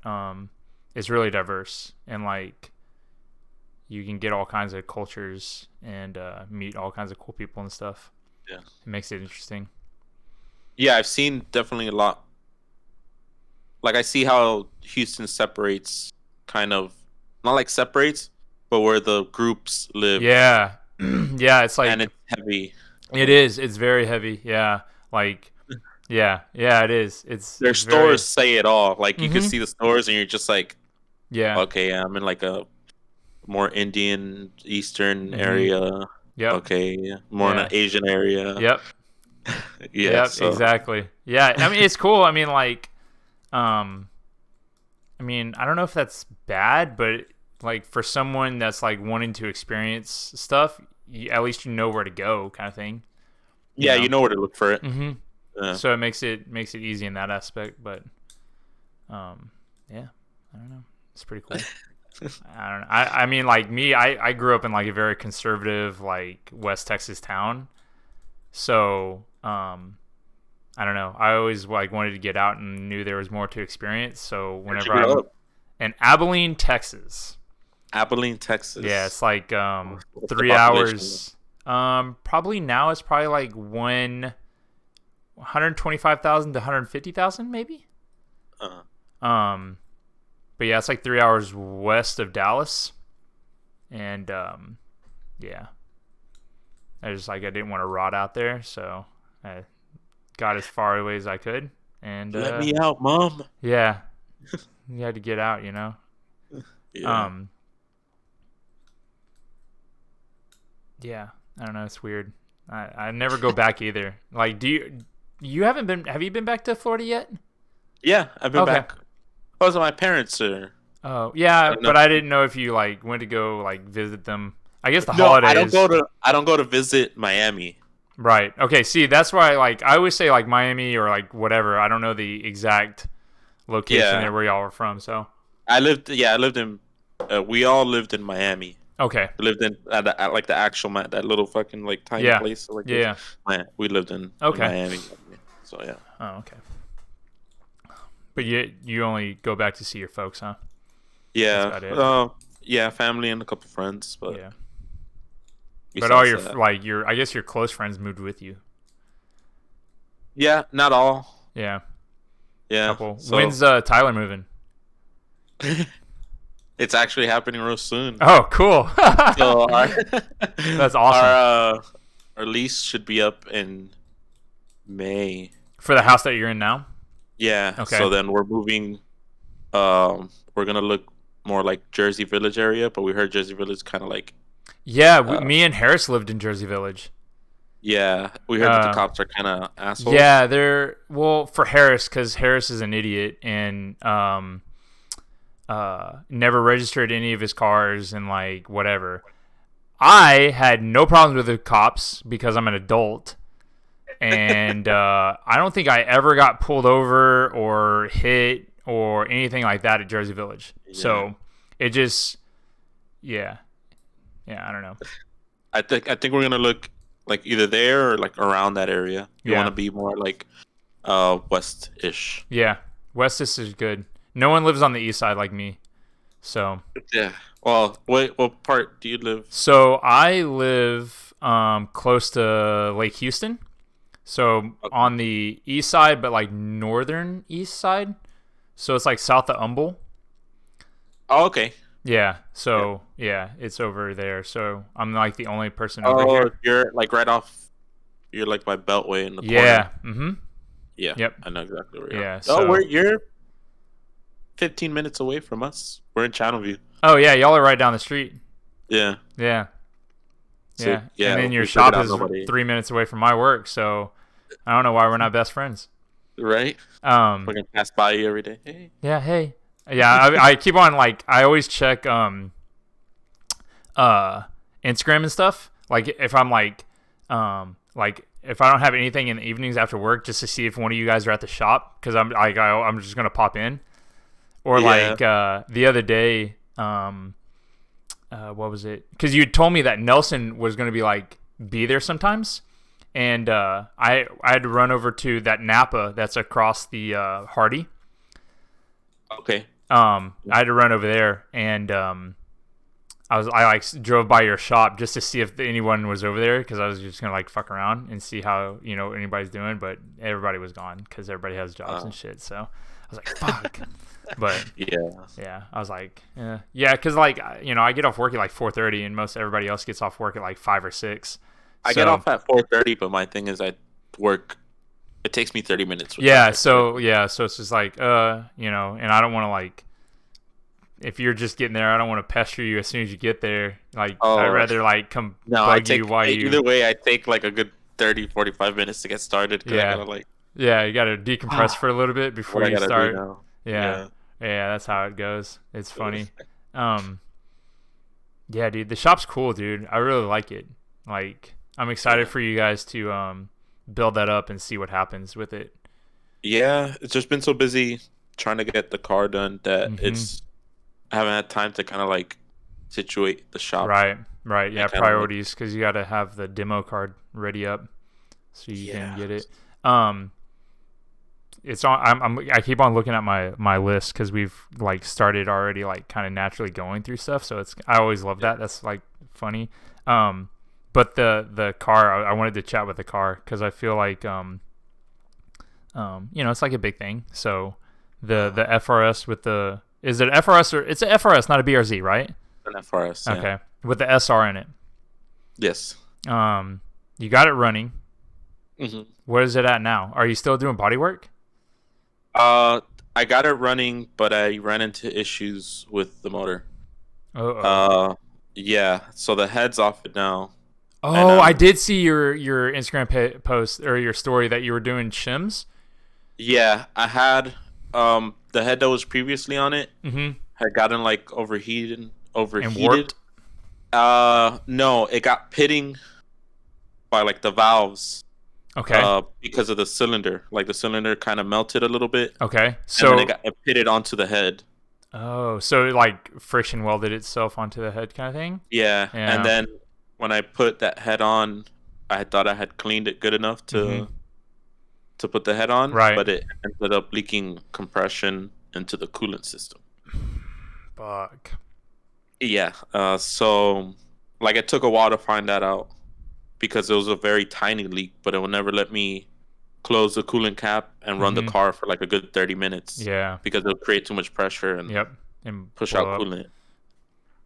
Speaker 1: it's really diverse and like you can get all kinds of cultures and meet all kinds of cool people and stuff.
Speaker 2: Yeah.
Speaker 1: It makes it interesting.
Speaker 2: Yeah, I've seen definitely a lot. Like I see how Houston separates, kind of not like separates, but where the groups live,
Speaker 1: Yeah. Yeah. It's
Speaker 2: and
Speaker 1: like
Speaker 2: it's heavy.
Speaker 1: it is. It's very heavy. Yeah. Like yeah. Yeah. It is.
Speaker 2: Their
Speaker 1: It's very.
Speaker 2: stores say it all. Like you can
Speaker 1: Mhm.
Speaker 2: see the stores, and you're just like,
Speaker 1: Yeah.
Speaker 2: okay, I'm in like a more Indian Eastern
Speaker 1: Mhm.
Speaker 2: area.
Speaker 1: Yep.
Speaker 2: Okay, yeah, more in an
Speaker 1: Yeah.
Speaker 2: Asian area.
Speaker 1: Yep.
Speaker 2: Yeah,
Speaker 1: Yep.
Speaker 2: so
Speaker 1: Exactly. Yeah. I mean, it's cool. I mean, like, um, I mean, I don't know if that's bad, but like for someone that's like wanting to experience stuff, at least you know where to go, kind of thing. You
Speaker 2: yeah,
Speaker 1: know.
Speaker 2: you know where to look for it.
Speaker 1: Mhm.
Speaker 2: Yeah.
Speaker 1: So it makes it easy in that aspect, but yeah, I don't know. It's pretty cool. I don't know. I mean, like me, I grew up in like a very conservative, like West Texas town. So, I don't know. I always like wanted to get out and knew there was more to experience. So
Speaker 2: Where'd you
Speaker 1: whenever
Speaker 2: grow
Speaker 1: I'm
Speaker 2: up?
Speaker 1: in Abilene, Texas,
Speaker 2: Abilene,
Speaker 1: yeah,
Speaker 2: Texas.
Speaker 1: it's like
Speaker 2: What's the
Speaker 1: three
Speaker 2: population?
Speaker 1: hours. Probably now it's probably like 125,000 to 150,000 maybe.
Speaker 2: Uh,
Speaker 1: Um, but yeah, it's like 3 hours west of Dallas, and yeah, I didn't want to rot out there, so I got as far away as I could, and
Speaker 2: Let me out, mom.
Speaker 1: yeah, you had to get out, you know.
Speaker 2: Yeah.
Speaker 1: Um, yeah, I don't know, it's weird. I never go back either. Like, you haven't been? Have you been back to Florida yet?
Speaker 2: Yeah, I've been
Speaker 1: Okay.
Speaker 2: back. Because my parents are.
Speaker 1: Oh
Speaker 2: I
Speaker 1: yeah,
Speaker 2: don't know.
Speaker 1: but I didn't know if you like went to go like visit them. I guess the
Speaker 2: No, I don't
Speaker 1: holidays.
Speaker 2: go to. I don't go to visit Miami.
Speaker 1: Right. Okay. See, that's why like I always say like Miami or like whatever. I don't know the exact location
Speaker 2: Yeah,
Speaker 1: there where y'all are from. So
Speaker 2: I lived. Yeah, I lived in. We all lived in Miami.
Speaker 1: okay.
Speaker 2: We lived in at like the actual that little fucking like tiny
Speaker 1: Yeah.
Speaker 2: place like this.
Speaker 1: Yeah.
Speaker 2: We lived in
Speaker 1: Okay.
Speaker 2: Miami. So yeah.
Speaker 1: Oh, okay. But you only go back to see your folks, huh? That's
Speaker 2: Yeah.
Speaker 1: about it.
Speaker 2: Yeah, family and a couple friends, but
Speaker 1: Yeah. But all
Speaker 2: besides
Speaker 1: your
Speaker 2: that.
Speaker 1: like your I guess your close friends moved with you.
Speaker 2: Yeah, not all.
Speaker 1: Yeah,
Speaker 2: Yeah.
Speaker 1: couple.
Speaker 2: So
Speaker 1: When's Tyler moving?
Speaker 2: it's actually happening real soon.
Speaker 1: Oh, cool.
Speaker 2: So our
Speaker 1: That's awesome.
Speaker 2: our uh, our lease should be up in May.
Speaker 1: For the house that you're in now.
Speaker 2: Yeah.
Speaker 1: Okay.
Speaker 2: So then we're moving. We're gonna look more like Jersey Village area, but we heard Jersey Village kind of like.
Speaker 1: Yeah,
Speaker 2: Uh,
Speaker 1: me and Harris lived in Jersey Village.
Speaker 2: yeah, we heard that the
Speaker 1: Uh,
Speaker 2: cops are kind of assholes.
Speaker 1: yeah, they're well for Harris because Harris is an idiot and never registered any of his cars and like whatever. I had no problems with the cops because I'm an adult, and I don't think I ever got pulled over or hit or anything like that at Jersey Village.
Speaker 2: Yeah.
Speaker 1: So it just, yeah, I don't know.
Speaker 2: I think we're gonna look like either there or like around that area. You want
Speaker 1: Yeah,
Speaker 2: to be more like west-ish.
Speaker 1: yeah. Westis is good. No one lives on the east side like me. So,
Speaker 2: Yeah. Well, what part do you live?
Speaker 1: I live close to Lake Houston. So
Speaker 2: Okay.
Speaker 1: on the east side, but like northern east side. So it's like south of Humble.
Speaker 2: Oh, okay.
Speaker 1: Yeah.
Speaker 2: Yeah.
Speaker 1: So yeah, it's over there. So I'm like the only person over
Speaker 2: Oh,
Speaker 1: here.
Speaker 2: you're like right off. You're like by Beltway in the corner.
Speaker 1: Yeah. Mm-hmm.
Speaker 2: Yeah,
Speaker 1: Yep.
Speaker 2: I know exactly where you are.
Speaker 1: Yeah.
Speaker 2: Oh,
Speaker 1: So.
Speaker 2: you're 15 minutes away from us. We're in Channelview.
Speaker 1: Oh yeah, y'all are right down the street.
Speaker 2: Yeah.
Speaker 1: Yeah.
Speaker 2: So
Speaker 1: Yeah.
Speaker 2: yeah,
Speaker 1: And then your
Speaker 2: we figured
Speaker 1: shop
Speaker 2: out
Speaker 1: is
Speaker 2: nobody.
Speaker 1: 3 minutes away from my work. So I don't know why we're not best friends.
Speaker 2: Right? We're
Speaker 1: Um.
Speaker 2: gonna pass by you every day. Hey.
Speaker 1: Yeah. Hey. Yeah. I keep on like I always check uh Instagram and stuff. Like if I'm like if I don't have anything in the evenings after work, just to see if one of you guys are at the shop because I'm just gonna pop in. Or
Speaker 2: Yeah.
Speaker 1: like the other day, what was it? Because you told me that Nelson was gonna be there sometimes, and I had to run over to that Napa that's across the Hardy.
Speaker 2: Okay.
Speaker 1: I had to run over there, and I like drove by your shop just to see if anyone was over there because I was just gonna like fuck around and see how anybody's doing, but everybody was gone because everybody has jobs and shit. So I was like, fuck. But
Speaker 2: Yeah.
Speaker 1: yeah, I was like, yeah, because like I get off work at like 4:30, and most everybody else gets off work at like 5 or 6.
Speaker 2: I get off at 4:30, but my thing is I work. It takes me 30 minutes with
Speaker 1: Yeah,
Speaker 2: traffic.
Speaker 1: so it's just like and I don't want to like if you're just getting there, I don't want to pester you as soon as you get there. Like I'd
Speaker 2: Oh
Speaker 1: rather like come
Speaker 2: no,
Speaker 1: bug you while
Speaker 2: either
Speaker 1: you
Speaker 2: way. I take like a good 30, 45 minutes to get started because I
Speaker 1: yeah
Speaker 2: gotta like
Speaker 1: you got to decompress for a little bit before
Speaker 2: what I
Speaker 1: you
Speaker 2: gotta do
Speaker 1: start.
Speaker 2: now.
Speaker 1: Yeah,
Speaker 2: Yeah.
Speaker 1: yeah, that's how it goes. It's funny. Um, yeah, dude, the shop's cool, dude. I really like it. Like I'm excited
Speaker 2: Yeah.
Speaker 1: for you guys to build that up and see what happens with it.
Speaker 2: Yeah, it's just been so busy trying to get the car done that
Speaker 1: Mm-hmm.
Speaker 2: I haven't had time to kind of like situate the shop
Speaker 1: Right, right. Yeah,
Speaker 2: and kind of like
Speaker 1: priorities because you got to have the demo card ready up so you can
Speaker 2: yeah.
Speaker 1: get it. Um, it's on. I keep on looking at my list because we've like started already like kind of naturally going through stuff. So I always love that. That's like funny. But the car I wanted to chat with the car because I feel like it's like a big thing. So the FRS with the is it FRS or it's a FRS not a BRZ right?
Speaker 2: An FRS. Yeah.
Speaker 1: Okay, with the SR in it.
Speaker 2: Yes.
Speaker 1: You got it running.
Speaker 2: hmm
Speaker 1: Where is it at now? Are you still doing body work?
Speaker 2: Uh, I got it running, but I ran into issues with the motor.
Speaker 1: Oh.
Speaker 2: Yeah. So the head's off it now, and
Speaker 1: Oh, I did see your Instagram post or your story that you were doing shims.
Speaker 2: yeah, I had the head that was previously on it
Speaker 1: Mm-hmm.
Speaker 2: had gotten like
Speaker 1: And
Speaker 2: overheated.
Speaker 1: warped.
Speaker 2: No, it got pitting by like the valves.
Speaker 1: Okay.
Speaker 2: Because of the cylinder. Like the cylinder kind of melted a little bit,
Speaker 1: Okay.
Speaker 2: and
Speaker 1: So
Speaker 2: then it pitted onto the head.
Speaker 1: so it like friction welded itself onto the head kind of thing.
Speaker 2: Yeah,
Speaker 1: Yeah.
Speaker 2: and then when I put that head on, I thought I had cleaned it good enough
Speaker 1: Mhm.
Speaker 2: to put the head on,
Speaker 1: Right.
Speaker 2: but it ended up leaking compression into the coolant system.
Speaker 1: Fuck.
Speaker 2: Yeah. So like it took a while to find that out because it was a very tiny leak, but it would never let me close the coolant cap and run the
Speaker 1: Mm-hmm.
Speaker 2: car for like a good 30 minutes
Speaker 1: Yeah.
Speaker 2: because it would create too much pressure and
Speaker 1: Yep. And
Speaker 2: push out
Speaker 1: blow up.
Speaker 2: coolant.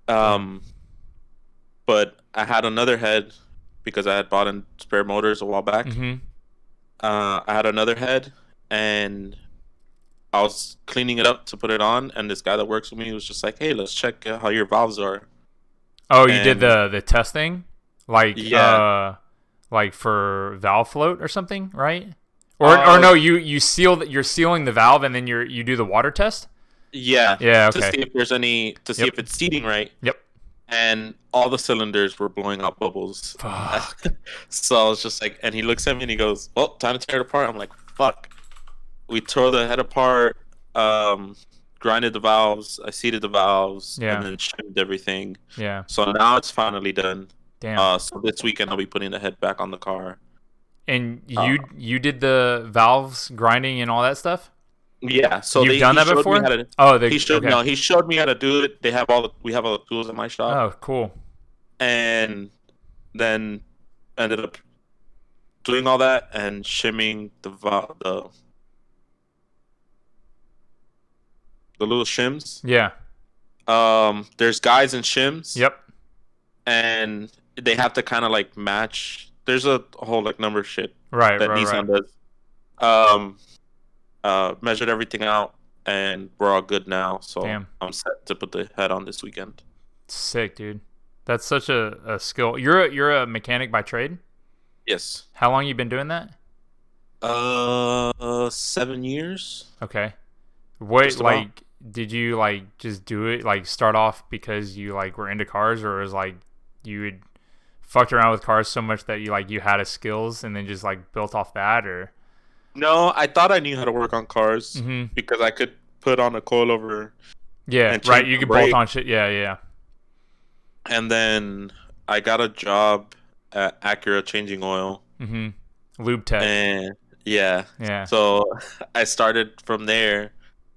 Speaker 1: Damn.
Speaker 2: But I had another head because I had bought in spare motors a while back.
Speaker 1: Mm-hmm.
Speaker 2: I had another head and I was cleaning it up to put it on, and this guy that works with me was just like, "Hey, let's check how your valves are."
Speaker 1: Oh, you did
Speaker 2: And
Speaker 1: the testing, like
Speaker 2: yeah,
Speaker 1: like for valve float or something, right? Or no, you seal you're sealing the valve and then you do the water test.
Speaker 2: yeah,
Speaker 1: Yeah.
Speaker 2: to
Speaker 1: Okay.
Speaker 2: see if there's any to see
Speaker 1: Yep.
Speaker 2: if it's seating right,
Speaker 1: Yep.
Speaker 2: and all the cylinders were blowing out bubbles.
Speaker 1: Fuck.
Speaker 2: So I was just like, and he looks at me and he goes, "Well, time to tear it apart." I'm like, "Fuck." We tore the head apart, grinded the valves, I seated the valves, and
Speaker 1: Yeah.
Speaker 2: then shimmed everything.
Speaker 1: Yeah.
Speaker 2: So now it's finally done.
Speaker 1: Damn.
Speaker 2: So this weekend I'll be putting the head back on the car.
Speaker 1: And
Speaker 2: Uh,
Speaker 1: you did the valves grinding and all that stuff?
Speaker 2: yeah. So
Speaker 1: You've done
Speaker 2: he
Speaker 1: that
Speaker 2: showed me
Speaker 1: before?
Speaker 2: how to.
Speaker 1: Oh,
Speaker 2: No,
Speaker 1: okay.
Speaker 2: he showed me how to do it. We have all the tools at my shop,
Speaker 1: Oh, cool.
Speaker 2: and then ended up doing all that and shimming the little shims.
Speaker 1: Yeah.
Speaker 2: There's guides and shims.
Speaker 1: Yep.
Speaker 2: And they have to kind of like match. There's a whole like number of shit
Speaker 1: Right.
Speaker 2: that
Speaker 1: Right.
Speaker 2: Nissan
Speaker 1: Right.
Speaker 2: does. Measured everything out, and we're all good now. So
Speaker 1: Damn.
Speaker 2: I'm set to put the head on this weekend.
Speaker 1: Sick, dude. That's such a skill. You're a mechanic by trade?
Speaker 2: Yes.
Speaker 1: How long you been doing that?
Speaker 2: 7 years.
Speaker 1: Okay. What
Speaker 2: Just about.
Speaker 1: like did you like just do it like start off because you like were into cars, or was like you had fucked around with cars so much that you had a skills and then just like built off that, or
Speaker 2: No, I thought I knew how to work on cars
Speaker 1: mm-hmm.
Speaker 2: because I could put on a coilover
Speaker 1: Yeah,
Speaker 2: and
Speaker 1: right,
Speaker 2: change
Speaker 1: you
Speaker 2: the
Speaker 1: could bolt
Speaker 2: brake.
Speaker 1: on shit. Yeah.
Speaker 2: And then I got a job at Acura changing oil.
Speaker 1: Mm-hmm. Lube tech.
Speaker 2: And yeah.
Speaker 1: Yeah.
Speaker 2: So I started from there,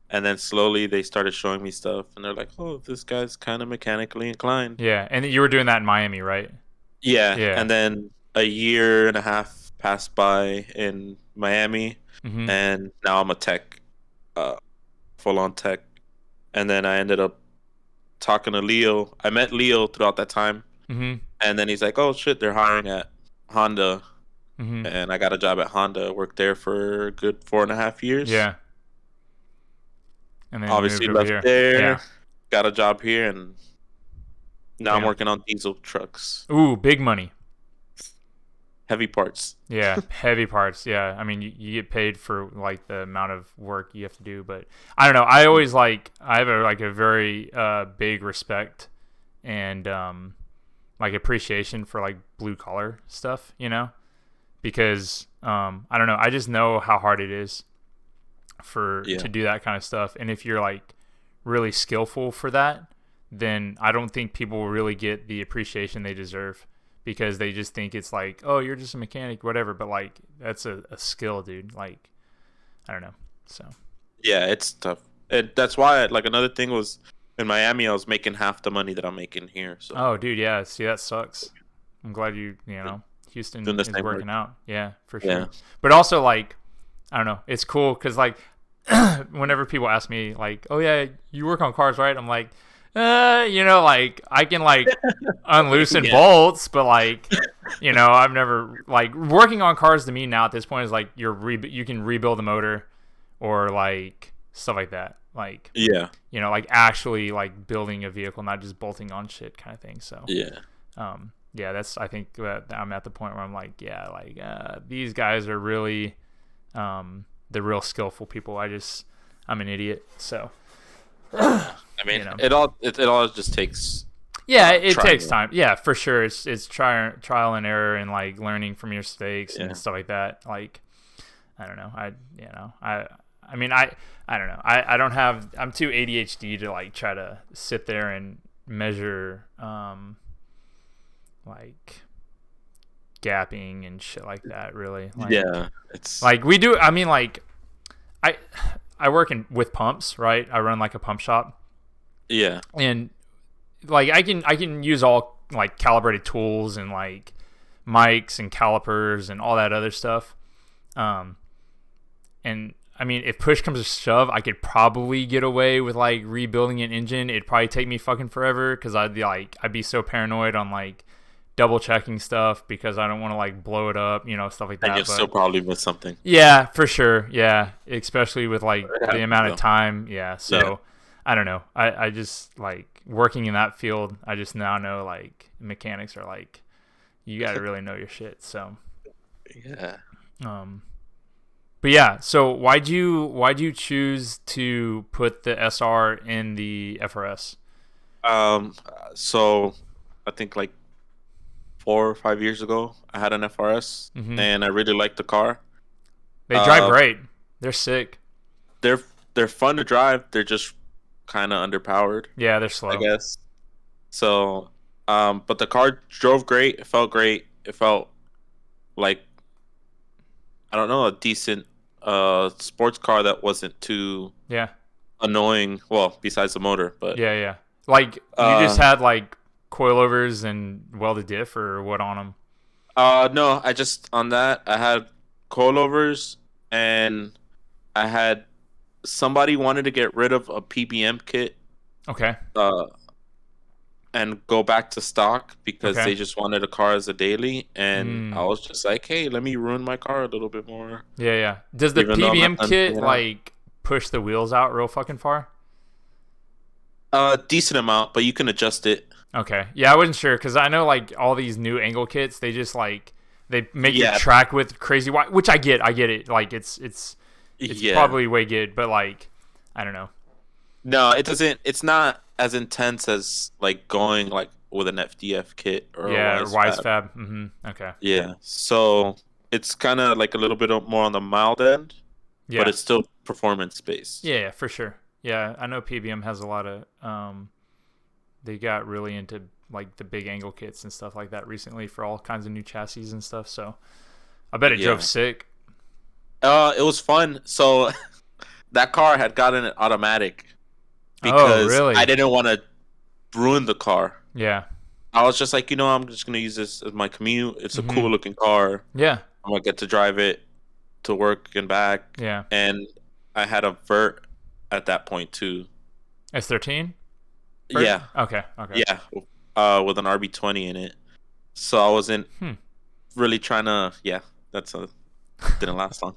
Speaker 2: and then slowly they started showing me stuff, and they're like, "Oh, this guy's kind of mechanically inclined."
Speaker 1: Yeah. And you were doing that in Miami, right?
Speaker 2: Yeah.
Speaker 1: Yeah.
Speaker 2: And then a year and a half passed by in Miami,
Speaker 1: Mm-hmm.
Speaker 2: and now I'm a tech, full on tech. And then I ended up talking to Leo. I met Leo throughout that time,
Speaker 1: Mm-hmm.
Speaker 2: and then he's like, "Oh shit, they're hiring at Honda."
Speaker 1: Mm-hmm.
Speaker 2: And I got a job at Honda. Worked there for a good 4.5 years.
Speaker 1: Yeah. And then
Speaker 2: Obviously
Speaker 1: moved over
Speaker 2: left
Speaker 1: here.
Speaker 2: there.
Speaker 1: Yeah.
Speaker 2: Got a job here, and now I'm
Speaker 1: Damn.
Speaker 2: working on diesel trucks,
Speaker 1: Ooh, big money.
Speaker 2: heavy parts.
Speaker 1: Yeah, heavy parts. Yeah, I mean, you get paid for like the amount of work you have to do, but I don't know. I always I have a very big respect and like appreciation for like blue collar stuff, because I don't know. I just know how hard it is to do that kind of stuff, and if you're like really skillful for that, then I don't think people really get the appreciation they deserve. Because they just think it's like, oh, you're just a mechanic, whatever. But like, that's a skill, dude. Like, I don't know. So
Speaker 2: Yeah, it's tough. That's why, like, another thing was in Miami, I was making half the money that I'm making here. So
Speaker 1: oh, dude, yeah. See, that sucks. I'm glad Houston
Speaker 2: doing the
Speaker 1: is
Speaker 2: same
Speaker 1: working
Speaker 2: work.
Speaker 1: out. Yeah, for sure.
Speaker 2: Yeah.
Speaker 1: But also, like, I don't know. It's cool because like, whenever people ask me like, oh yeah, you work on cars, right? I'm like, like I can like unloosen
Speaker 2: Yeah.
Speaker 1: bolts, but like, I've never like working on cars to me now at this point is like you can rebuild the motor or like stuff like that. Like,
Speaker 2: Yeah.
Speaker 1: like actually like building a vehicle, not just bolting on shit kind of thing. So,
Speaker 2: Yeah.
Speaker 1: I think that I'm at the point where I'm like, yeah, like, these guys are really, the real skillful people. I'm an idiot. So,
Speaker 2: I mean, it all just takes.
Speaker 1: yeah, it
Speaker 2: trial.
Speaker 1: takes time. Yeah, for sure. It's trial and error and like learning from your mistakes
Speaker 2: Yeah.
Speaker 1: and stuff like that. Like, I don't know. I mean, I don't know. I don't have. I'm too ADHD to like try to sit there and measure like gapping and shit like that. Really. Like,
Speaker 2: Yeah, it's
Speaker 1: like we do. I mean, like I work with pumps, right? I run like a pump shop.
Speaker 2: yeah,
Speaker 1: And like I can use all like calibrated tools and like mics and calipers and all that other stuff. And I mean, if push comes to shove, I could probably get away with like rebuilding an engine. It'd probably take me fucking forever because I'd be so paranoid on like double checking stuff because I don't want to like blow it up, stuff like that.
Speaker 2: And you'll still probably miss something.
Speaker 1: Yeah, for sure. Yeah, especially with like the amount of
Speaker 2: though.
Speaker 1: time. Yeah, so
Speaker 2: Yeah.
Speaker 1: I don't know. I just like working in that field. I just now know like mechanics are like you got to really know your shit. So
Speaker 2: Yeah.
Speaker 1: But yeah, so why'd you choose to put the SR in the FRS?
Speaker 2: So I think like 4 or 5 years ago, I had an FRS, and I really liked the car.
Speaker 1: They drive great. They're sick.
Speaker 2: They're fun to drive. They're just kind of underpowered,
Speaker 1: Yeah, they're slow.
Speaker 2: I guess. So, but the car drove great. It felt great. It felt like, I don't know, a decent sports car that wasn't too
Speaker 1: Yeah.
Speaker 2: annoying. Well, besides the motor, but
Speaker 1: Yeah. Like you just had like coilovers and welded diff or what on them?
Speaker 2: no, I just on that I had coilovers, and I had somebody wanted to get rid of a PBM kit.
Speaker 1: Okay.
Speaker 2: And go back to stock because
Speaker 1: Okay.
Speaker 2: they just wanted a car as a daily, and I was just like, hey, let me ruin my car a little bit more.
Speaker 1: Yeah. Does the
Speaker 2: Even though I'm
Speaker 1: PBM
Speaker 2: not done
Speaker 1: kit
Speaker 2: paying it out.
Speaker 1: like push the wheels out real fucking far?
Speaker 2: Decent amount, but you can adjust it.
Speaker 1: Okay. Yeah, I wasn't sure because I know like all these new angle kits, they just like they make your
Speaker 2: Yeah.
Speaker 1: track width crazy wide, which I get it. Like it's
Speaker 2: Yeah.
Speaker 1: probably way good, but like I don't know.
Speaker 2: No, it doesn't. It's not as intense as like going like with an FDF kit or
Speaker 1: Yeah,
Speaker 2: a
Speaker 1: or
Speaker 2: Wise
Speaker 1: wise
Speaker 2: Fab.
Speaker 1: fab. Okay.
Speaker 2: Yeah. So it's kind of like a little bit more on the mild end, but
Speaker 1: Yeah.
Speaker 2: it's still performance based.
Speaker 1: Yeah, for sure. Yeah, I know PBM has a lot of they got really into like the big angle kits and stuff like that recently for all kinds of new chassis and stuff. So I bet it
Speaker 2: Yeah.
Speaker 1: drove sick.
Speaker 2: It was fun. So that car had gotten an automatic
Speaker 1: Oh,
Speaker 2: because
Speaker 1: really?
Speaker 2: I didn't want to ruin the car.
Speaker 1: Yeah.
Speaker 2: I was just like, I'm just gonna use this as my commute. It's a
Speaker 1: Mhm.
Speaker 2: cool looking car.
Speaker 1: Yeah.
Speaker 2: I'm gonna get to drive it to work and back.
Speaker 1: Yeah.
Speaker 2: And I had a vert at that point too.
Speaker 1: S13?
Speaker 2: Yeah,
Speaker 1: Okay.
Speaker 2: yeah. With an RB20 in it. So I wasn't really trying to. Yeah, didn't last long.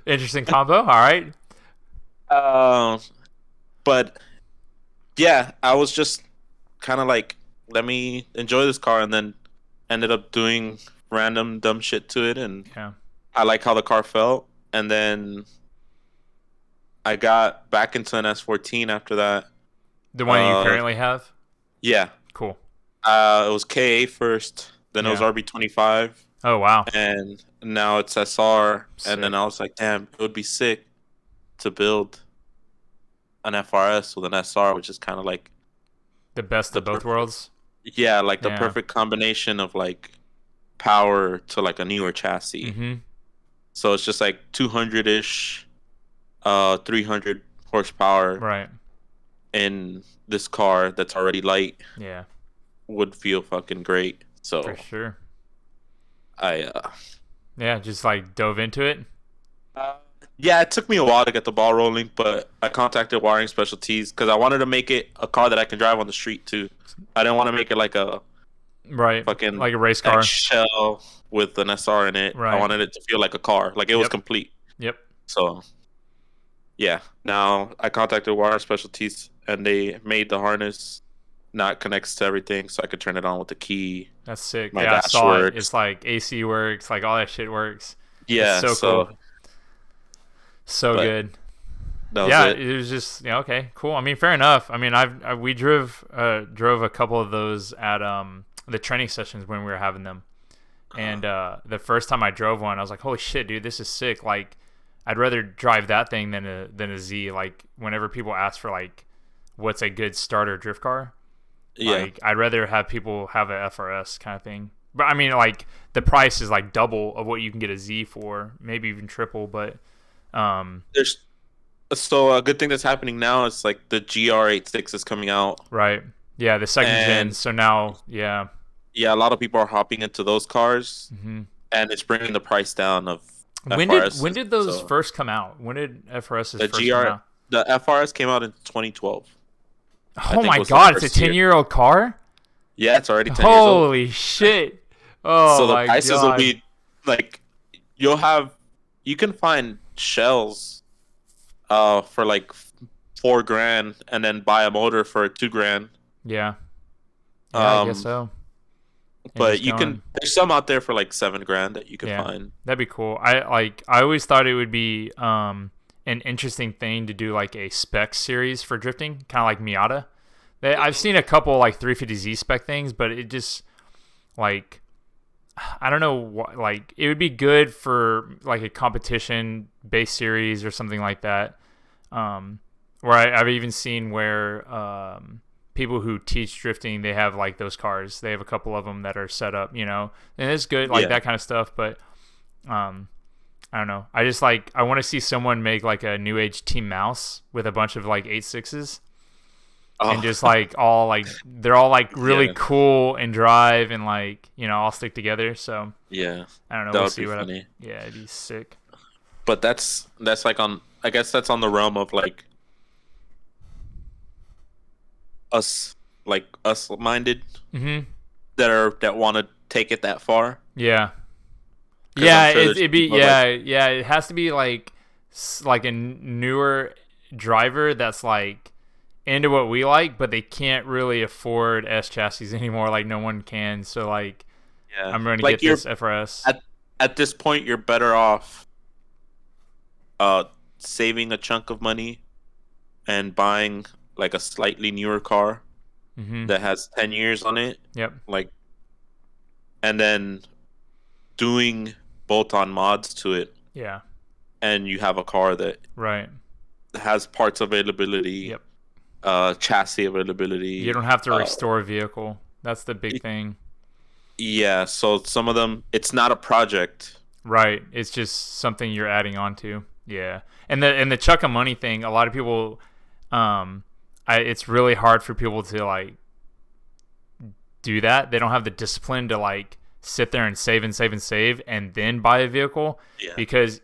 Speaker 1: Interesting combo. All right.
Speaker 2: But yeah, I was just kind of like, let me enjoy this car, and then ended up doing random dumb shit to it, and
Speaker 1: Yeah.
Speaker 2: I like how the car felt, and then I got back into an S14 after that.
Speaker 1: The one you currently have?
Speaker 2: Yeah.
Speaker 1: Cool.
Speaker 2: It was KA first, then it was
Speaker 1: Yeah.
Speaker 2: RB25,
Speaker 1: Oh, wow.
Speaker 2: and now it's SR.
Speaker 1: Sick.
Speaker 2: And then I was like, damn, it would be sick to build an FRS with an SR, which is kind of like
Speaker 1: The best of both worlds.
Speaker 2: yeah, like the
Speaker 1: Yeah.
Speaker 2: perfect combination of like power to like a newer chassis.
Speaker 1: Mm-hmm.
Speaker 2: So it's just like 200-ish, 300 horsepower
Speaker 1: Right.
Speaker 2: in this car that's already light
Speaker 1: Yeah.
Speaker 2: would feel fucking great. So
Speaker 1: For sure.
Speaker 2: I
Speaker 1: Yeah, just like dove into it.
Speaker 2: yeah, it took me a while to get the ball rolling, but I contacted Wiring Specialties because I wanted to make it a car that I can drive on the street too. I didn't want to make it like a
Speaker 1: Right.
Speaker 2: fucking
Speaker 1: Like a race car.
Speaker 2: shell with an SR in it.
Speaker 1: Right.
Speaker 2: I wanted it to feel like a car, like it was
Speaker 1: Yep.
Speaker 2: complete.
Speaker 1: Yep.
Speaker 2: So yeah, now I contacted Wiring Specialties and they made the harness not connects to everything, so I could turn it on with the key.
Speaker 1: That's sick.
Speaker 2: My
Speaker 1: Yeah, I
Speaker 2: dash
Speaker 1: saw it.
Speaker 2: works.
Speaker 1: It's like AC works, like all that shit works.
Speaker 2: Yeah,
Speaker 1: It's so cool. So
Speaker 2: but
Speaker 1: good.
Speaker 2: that was
Speaker 1: Yeah,
Speaker 2: it.
Speaker 1: it was just okay, cool. I mean, fair enough. I mean, we drove a couple of those at the training sessions when we were having them, and the first time I drove one, I was like, holy shit, dude, this is sick. Like, I'd rather drive that thing than a Z. Like, whenever people ask for like what's a good starter drift car,
Speaker 2: Yeah.
Speaker 1: like I'd rather have people have a FRS kind of thing. But I mean, like the price is like double of what you can get a Z for, maybe even triple. But
Speaker 2: So a good thing that's happening now is like the GR86 is coming out.
Speaker 1: right, Yeah, the second gen.
Speaker 2: And
Speaker 1: So now, yeah.
Speaker 2: yeah, a lot of people are hopping into those cars,
Speaker 1: Hmm.
Speaker 2: and it's bringing the price down of
Speaker 1: When
Speaker 2: FRSs.
Speaker 1: did those
Speaker 2: So
Speaker 1: first come out? When did FRSs
Speaker 2: the
Speaker 1: first come
Speaker 2: GR,
Speaker 1: out?
Speaker 2: the FRS came out in 2012. I
Speaker 1: Oh
Speaker 2: think
Speaker 1: my
Speaker 2: was the
Speaker 1: God! It's a
Speaker 2: first year.
Speaker 1: 10-year-old car.
Speaker 2: Yeah, it's already 10 years old.
Speaker 1: Holy shit! Oh
Speaker 2: So the
Speaker 1: my
Speaker 2: prices will
Speaker 1: God!
Speaker 2: be like you'll have you can find shells for like 4 grand and then buy a motor for 2 grand.
Speaker 1: Yeah, yeah, I guess
Speaker 2: Um,
Speaker 1: so. And
Speaker 2: but
Speaker 1: just
Speaker 2: you can
Speaker 1: going.
Speaker 2: there's some out there for like 7 grand that you could
Speaker 1: Yeah,
Speaker 2: find.
Speaker 1: that'd be cool. I always thought it would be an interesting thing to do like a spec series for drifting, kind of like Miata. I've seen a couple like 350Z spec things, but it just like I don't know what, like it would be good for like a competition based series or something like that. Where I've even seen where people who teach drifting, they have like those cars. They have a couple of them that are set up, and it's good, like
Speaker 2: Yeah.
Speaker 1: that kind of stuff. But um, I don't know. I just like I want to see someone make like a new age Team Mouse with a bunch of like 8.6s and
Speaker 2: Oh,
Speaker 1: just like all like they're all like really
Speaker 2: yeah.
Speaker 1: cool and drive and like all stick together. So
Speaker 2: Yeah.
Speaker 1: I don't know.
Speaker 2: That
Speaker 1: We'll
Speaker 2: would
Speaker 1: see
Speaker 2: be
Speaker 1: what.
Speaker 2: funny.
Speaker 1: Yeah, it'd be sick.
Speaker 2: But that's like on I guess that's on the realm of us us minded
Speaker 1: Hmm.
Speaker 2: that want to take it that far.
Speaker 1: Yeah.
Speaker 2: Because I'm
Speaker 1: Yeah,
Speaker 2: sure there's
Speaker 1: it'd be
Speaker 2: people like
Speaker 1: yeah. It has to be like like a newer driver that's like into what we like, but they can't really afford S chassis anymore. Like no one can. So like
Speaker 2: yeah,
Speaker 1: I'm going to
Speaker 2: like
Speaker 1: get
Speaker 2: you're
Speaker 1: this FRS.
Speaker 2: at this point you're better off uh saving a chunk of money and buying like a slightly newer car
Speaker 1: Hmm.
Speaker 2: that has 10 years on it,
Speaker 1: Yep.
Speaker 2: like, and then doing bolt-on mods to it,
Speaker 1: Yeah.
Speaker 2: and you have a car that
Speaker 1: Right.
Speaker 2: has parts availability,
Speaker 1: Yep.
Speaker 2: chassis
Speaker 1: You
Speaker 2: availability.
Speaker 1: don't have to restore a vehicle. That's the big thing.
Speaker 2: Yeah, so some of them, it's not a project.
Speaker 1: Right. It's just something you're adding on to. Yeah. And the chuck of money thing, a lot of people it's really hard for people to like do that. They don't have the discipline to like sit there and save and save and save and then buy a vehicle
Speaker 2: Yeah,
Speaker 1: because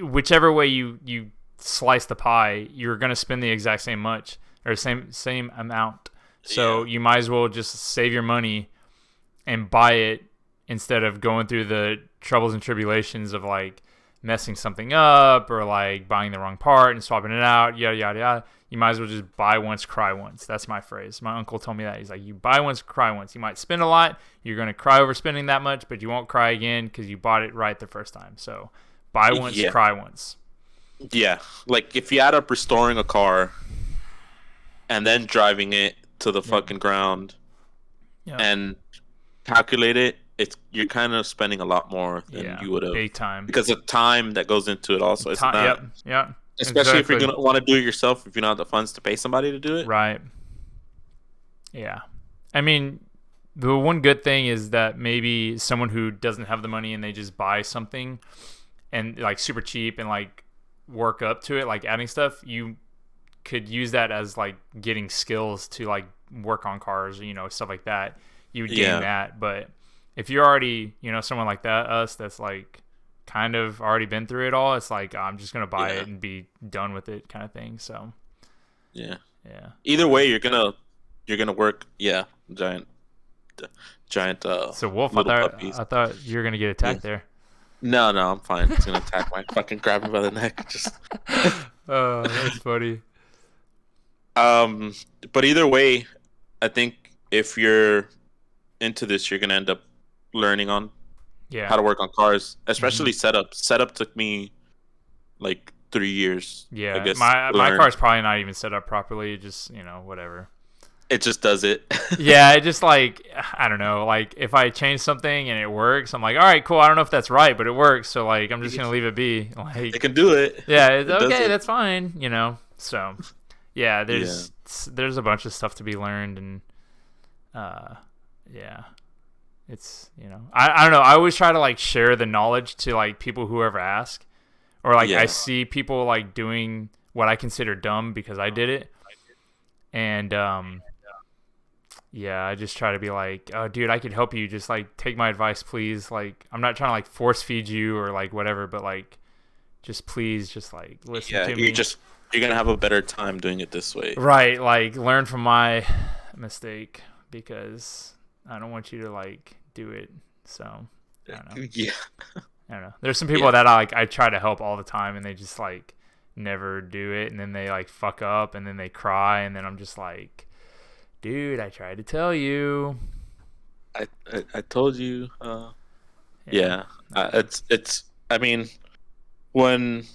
Speaker 1: whichever way you slice the pie, you're going to spend the exact same much or same amount. So
Speaker 2: yeah,
Speaker 1: you might as well just save your money and buy it instead of going through the troubles and tribulations of like messing something up or like buying the wrong part and swapping it out, yada yada yada. You might as well just buy once, cry once. That's my phrase. My uncle told me that. He's like, you buy once, cry once. You might spend a lot. You're going to cry over spending that much, but you won't cry again because you bought it right the first time. So buy once,
Speaker 2: yeah,
Speaker 1: cry once.
Speaker 2: yeah. Like if you add up restoring a car and then driving it to the
Speaker 1: Yep.
Speaker 2: fucking ground
Speaker 1: Yep.
Speaker 2: and calculate it, you're kind of spending a lot more than
Speaker 1: Yeah.
Speaker 2: you would have
Speaker 1: Big time.
Speaker 2: because the time that goes into it also it's not,
Speaker 1: Yep. Yep.
Speaker 2: especially if you're
Speaker 1: Exactly.
Speaker 2: gonna want to do it yourself if you don't have the funds to pay somebody to do it.
Speaker 1: Right. Yeah. I mean, the one good thing is that maybe someone who doesn't have the money and they just buy something and like super cheap and like work up to it, like adding stuff, you could use that as like getting skills to like work on cars, stuff like that. You would gain
Speaker 2: Yeah,
Speaker 1: that. But if you're already, someone like that, us, that's like kind of already been through it all, it's like I'm just gonna buy
Speaker 2: yeah,
Speaker 1: it and be done with it, kind of thing. So
Speaker 2: yeah.
Speaker 1: yeah,
Speaker 2: Either way, you're gonna work. Yeah, giant, giant
Speaker 1: so Wolf, I
Speaker 2: little
Speaker 1: thought
Speaker 2: puppies.
Speaker 1: I thought you were gonna get
Speaker 2: Yeah.
Speaker 1: attacked there.
Speaker 2: No, no, I'm fine. It's gonna attack my fucking grab me by the neck. Just
Speaker 1: Oh, that's funny.
Speaker 2: um, but either way, I think if you're into this, you're gonna end up learning on how
Speaker 1: Yeah.
Speaker 2: to work on cars,
Speaker 1: Hmm.
Speaker 2: especially setup. Setup took me like 3 years, I
Speaker 1: Yeah.
Speaker 2: guess,
Speaker 1: My
Speaker 2: to
Speaker 1: my
Speaker 2: learn.
Speaker 1: car's probably not even set up properly. Just whatever.
Speaker 2: It just does it.
Speaker 1: Yeah, it just like I don't know. Like if I change something and it works, I'm like, all right, cool. I don't know if that's right, but it works. So like I'm just gonna leave it be.
Speaker 2: It
Speaker 1: Like
Speaker 2: can do it.
Speaker 1: yeah, it's
Speaker 2: It does
Speaker 1: okay.
Speaker 2: it.
Speaker 1: That's fine. So yeah,
Speaker 2: Yeah.
Speaker 1: there's a bunch of stuff to be learned and uh yeah. It's I don't know. I always try to like share the knowledge to like people who ever ask, or like I
Speaker 2: Yeah.
Speaker 1: see people like doing what I consider dumb because I did it, and yeah, I just try to be like, oh, dude, I could help you. Just like take my advice, please. Like, I'm not trying to like force feed you or like whatever, but like, just please, just like listen
Speaker 2: Yeah,
Speaker 1: to me.
Speaker 2: you're gonna have a better time doing it this way.
Speaker 1: Right, like learn from my mistake because I don't want you to like do it. So I don't know.
Speaker 2: Yeah.
Speaker 1: I don't know. There's some people that I try to help all the time and they just like never do it, and then they like fuck up and then they cry, and then I'm just like, dude, I tried to tell you.
Speaker 2: I told you. Yeah. It's. I mean, when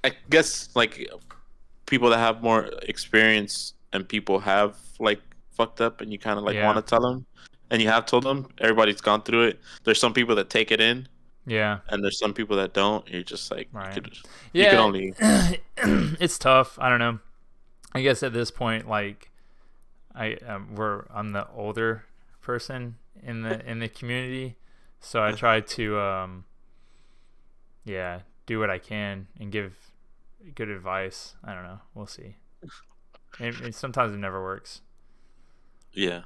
Speaker 2: I guess like people that have more experience and people have like fucked up, and you kind of like want to tell them, and you have told them. Everybody's gone through it. There's some people that take it in.
Speaker 1: Yeah.
Speaker 2: And there's some people that don't. You're just like,
Speaker 1: right.
Speaker 2: You can only.
Speaker 1: It's tough. I don't know. I guess at this point, like, I'm the older person in the community, so I try to do what I can and give good advice. I don't know. We'll see. And sometimes it never works.
Speaker 2: Yeah,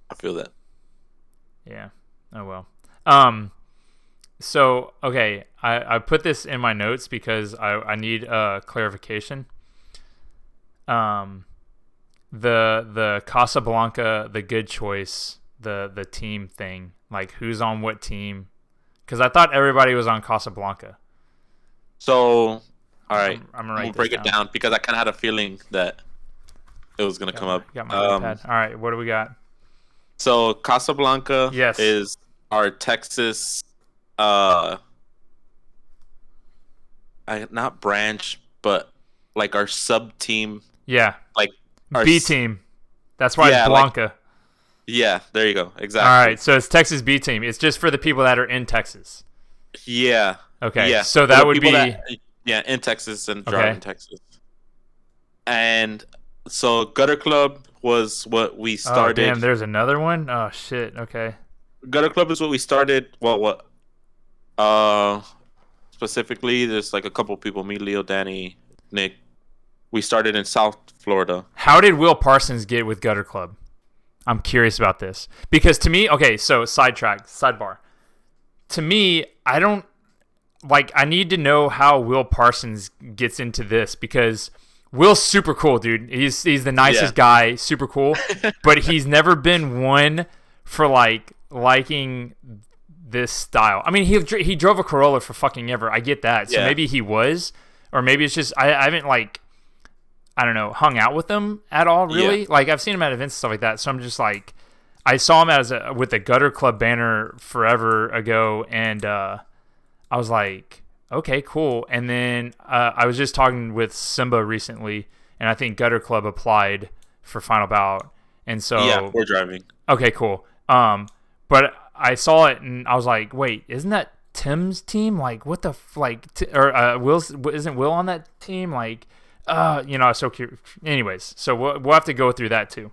Speaker 2: I feel that.
Speaker 1: Yeah. Oh well. So okay, I put this in my notes because I need clarification. The Casablanca, the good choice, the team thing, like who's on what team? Because I thought everybody was on Casablanca.
Speaker 2: So, all right,
Speaker 1: I'm gonna
Speaker 2: break it down because I kind of had a feeling that it was gonna come up.
Speaker 1: Got my iPad. All right, what do we got?
Speaker 2: So Casablanca
Speaker 1: Yes.
Speaker 2: is our Texas, not branch, but like our sub team.
Speaker 1: Yeah.
Speaker 2: Like
Speaker 1: our B team. That's why it's Blanca.
Speaker 2: Like, yeah, there you go. Exactly.
Speaker 1: All right, so it's Texas B team. It's just for the people that are in Texas.
Speaker 2: Yeah.
Speaker 1: Okay.
Speaker 2: Yeah.
Speaker 1: So that would be
Speaker 2: in Texas and driving Texas. And so Gutter Club was what we started.
Speaker 1: Oh, damn, there's another one? Oh shit. Okay.
Speaker 2: Gutter Club is what we started. Well, what specifically there's like a couple people, me, Leo, Danny, Nick. We started in South Florida.
Speaker 1: How did Will Parsons get with Gutter Club? I'm curious about this. Because to me, okay, so sidebar. To me, I don't I need to know how Will Parsons gets into this because Will's super cool, dude. He's the nicest guy, super cool. But he's never been one for liking this style. I mean, he drove a Corolla for fucking ever. I get that. So maybe he was, or maybe it's just I haven't I don't know, hung out with him at all, really. Yeah. Like, I've seen him at events and stuff like that. So I'm just like, I saw him with the Gutter Club banner forever ago, and I was like, okay, cool. And then I was just talking with Simba recently, and I think Gutter Club applied for Final Bout. And so
Speaker 2: yeah, we're driving.
Speaker 1: Okay, cool. But I saw it, and I was like, wait, isn't that Tim's team? Like, what the isn't Will on that team? Like, so curious. Anyways, so we'll have to go through that too.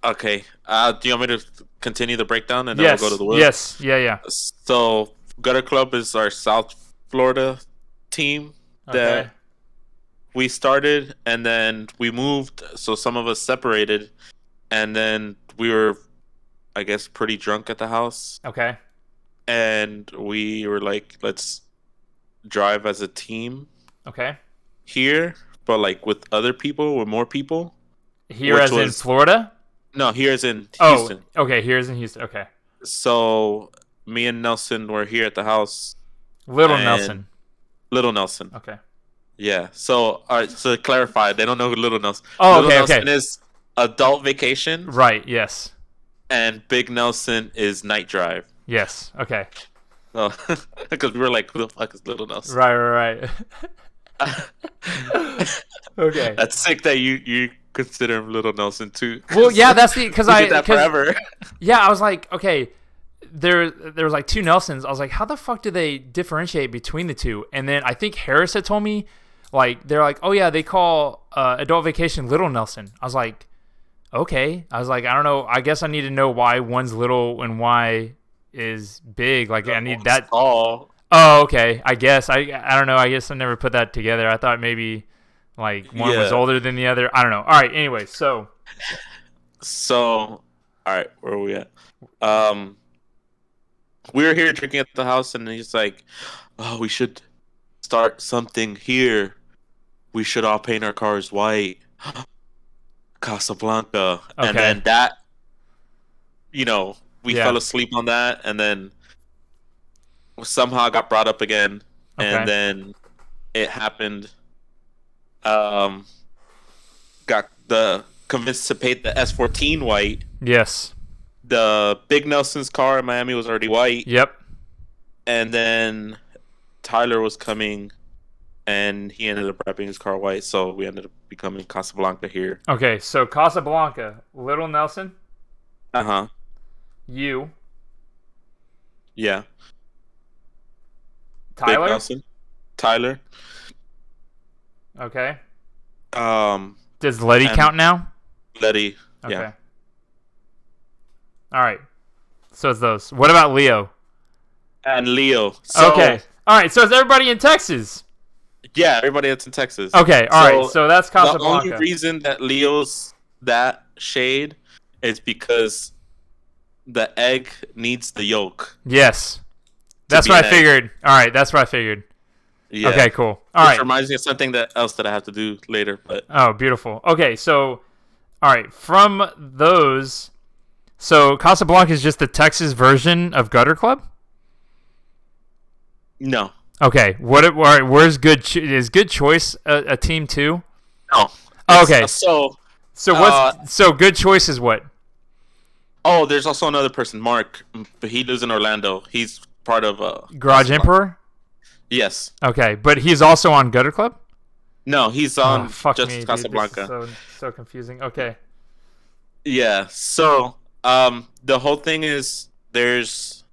Speaker 2: Okay. Do you want me to continue the breakdown and then we'll go to the Will?
Speaker 1: Yes. Yeah.
Speaker 2: So Gutter Club is our South Florida team that we started, and then we moved. So some of us separated, and then we were, I guess, pretty drunk at the house.
Speaker 1: Okay.
Speaker 2: And we were like, let's drive as a team.
Speaker 1: Okay.
Speaker 2: Here. But with other people, with more people.
Speaker 1: Here as in Florida?
Speaker 2: No, here as in Houston.
Speaker 1: Oh, okay. Here as in Houston. Okay.
Speaker 2: So me and Nelson were here at the house.
Speaker 1: Little Nelson.
Speaker 2: Okay. Yeah. So, all right. So to clarify, they don't know who Little Nelson.
Speaker 1: Oh,
Speaker 2: Little Nelson is Adult Vacation.
Speaker 1: Right. Yes.
Speaker 2: And Big Nelson is Night Drive.
Speaker 1: Yes. Okay.
Speaker 2: Oh, because we were like, who the fuck is Little Nelson?
Speaker 1: Right. Okay.
Speaker 2: That's sick that you consider him Little Nelson too.
Speaker 1: Well, yeah, that's because I
Speaker 2: did that forever.
Speaker 1: Yeah, I was like, okay, there was two Nelsons. I was like, how the fuck do they differentiate between the two? And then I think Harris had told me, they're like, oh yeah, they call Adult Vacation Little Nelson. I was like, okay. I was like, I don't know. I guess I need to know why one's little and why is big. I need that. Oh, okay. I guess I don't know. I guess I never put that together. I thought maybe one was older than the other. I don't know. All right. Anyway, so
Speaker 2: So, all right, where are we at? Um, we were here drinking at the house, and he's like, "Oh, we should start something here. We should all paint our cars white, Casablanca." And
Speaker 1: Okay.
Speaker 2: then that, you know, we
Speaker 1: Yeah.
Speaker 2: fell asleep on that, and then somehow got brought up again, and
Speaker 1: Okay.
Speaker 2: then it happened. Um, got the convinced to paint the S14 white.
Speaker 1: Yes.
Speaker 2: The Big Nelson's car in Miami was already white,
Speaker 1: Yep.
Speaker 2: and then Tyler was coming, and he ended up wrapping his car white, so we ended up becoming Casablanca here.
Speaker 1: Okay. So Casablanca, Little Nelson,
Speaker 2: Uh huh.
Speaker 1: you,
Speaker 2: Yeah. Big
Speaker 1: Tyler.
Speaker 2: Nelson, Tyler,
Speaker 1: Okay.
Speaker 2: um,
Speaker 1: Does Letty
Speaker 2: and
Speaker 1: count now?
Speaker 2: Letty. Yeah.
Speaker 1: Okay. All right. So it's those. What about Leo?
Speaker 2: And Leo.
Speaker 1: Okay.
Speaker 2: So
Speaker 1: All right. So it's everybody in Texas.
Speaker 2: yeah, everybody that's in Texas.
Speaker 1: Okay. All right.
Speaker 2: So
Speaker 1: So that's
Speaker 2: the only
Speaker 1: Casablanca.
Speaker 2: reason that Leo's that shade is because the egg needs the yolk
Speaker 1: Yes.
Speaker 2: to
Speaker 1: That's
Speaker 2: be
Speaker 1: what
Speaker 2: an
Speaker 1: I
Speaker 2: egg.
Speaker 1: figured. All right. That's what I figured.
Speaker 2: Yeah.
Speaker 1: Okay. Cool. All
Speaker 2: Which
Speaker 1: right.
Speaker 2: reminds me of something that else that I have to do later, but
Speaker 1: Oh, beautiful. Okay. So, all right. From those, so Casablanca is just the Texas version of Gutter Club.
Speaker 2: no.
Speaker 1: Okay. What? All right. Where's is Good Choice a team too?
Speaker 2: No.
Speaker 1: Oh,
Speaker 2: It's,
Speaker 1: okay. So
Speaker 2: uh
Speaker 1: what's so Good Choice is what?
Speaker 2: oh, there's also another person, Mark, but he lives in Orlando. He's part of
Speaker 1: Garage
Speaker 2: Casablanca.
Speaker 1: Emperor.
Speaker 2: Yes.
Speaker 1: Okay, but he's also on Gutter Club.
Speaker 2: No, he's
Speaker 1: Oh
Speaker 2: on
Speaker 1: fuck me,
Speaker 2: just
Speaker 1: dude. This is
Speaker 2: Casablanca.
Speaker 1: so confusing. Okay.
Speaker 2: Yeah. So, the whole thing is there's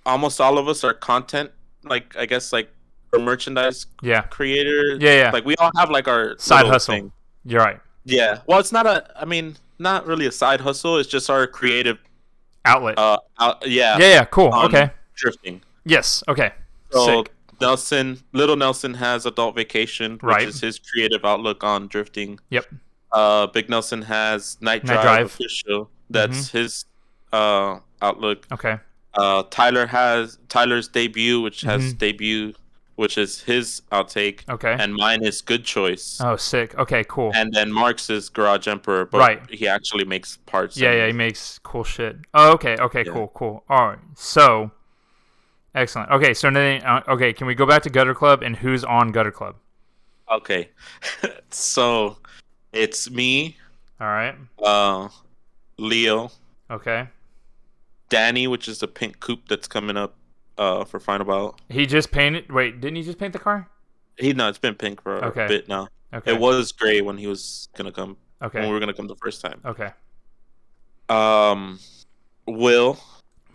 Speaker 2: almost all of us are content, like I guess like or merchandise
Speaker 1: Yeah.
Speaker 2: creators.
Speaker 1: Yeah. Yeah.
Speaker 2: Like we all have like our
Speaker 1: Side
Speaker 2: little
Speaker 1: hustle.
Speaker 2: thing.
Speaker 1: You're right.
Speaker 2: Yeah. Well, it's not a. I mean, not really a side hustle. It's just our creative.
Speaker 1: Outlet.
Speaker 2: Yeah,
Speaker 1: Yeah. Yeah. Cool.
Speaker 2: on
Speaker 1: Okay.
Speaker 2: drifting.
Speaker 1: Yes. Okay.
Speaker 2: So
Speaker 1: Sick.
Speaker 2: Little Nelson has Adult Vacation, which
Speaker 1: Right.
Speaker 2: is his creative outlook on drifting.
Speaker 1: Yep.
Speaker 2: Big Nelson has Night
Speaker 1: Night
Speaker 2: Drive
Speaker 1: Drive.
Speaker 2: Official.
Speaker 1: Mm-hmm.
Speaker 2: That's his outlook.
Speaker 1: Okay.
Speaker 2: Tyler has Tyler's debut, which has
Speaker 1: Mm-hmm.
Speaker 2: debut, which is his outtake,
Speaker 1: Okay.
Speaker 2: and mine is Good Choice.
Speaker 1: Oh, sick. Okay. Cool.
Speaker 2: And then Mark's is Garage Emperor, but
Speaker 1: Right.
Speaker 2: he actually makes parts.
Speaker 1: Yeah. Yeah. He makes cool shit. Oh, okay. Okay.
Speaker 2: Yeah.
Speaker 1: Cool. Cool. All right. So. Excellent. Okay. So then. Okay. Can we go back to Gutter Club and who's on Gutter Club?
Speaker 2: Okay, so it's me,
Speaker 1: All right.
Speaker 2: uh, Leo,
Speaker 1: Okay.
Speaker 2: Danny, which is the pink coupe that's coming up, for Final Bout.
Speaker 1: He just painted. Wait, didn't he just paint the car?
Speaker 2: No, it's been pink for
Speaker 1: Okay.
Speaker 2: a bit now.
Speaker 1: Okay.
Speaker 2: It was gray when he was gonna come.
Speaker 1: Okay.
Speaker 2: When we were gonna come the first time.
Speaker 1: Okay.
Speaker 2: Um, Will,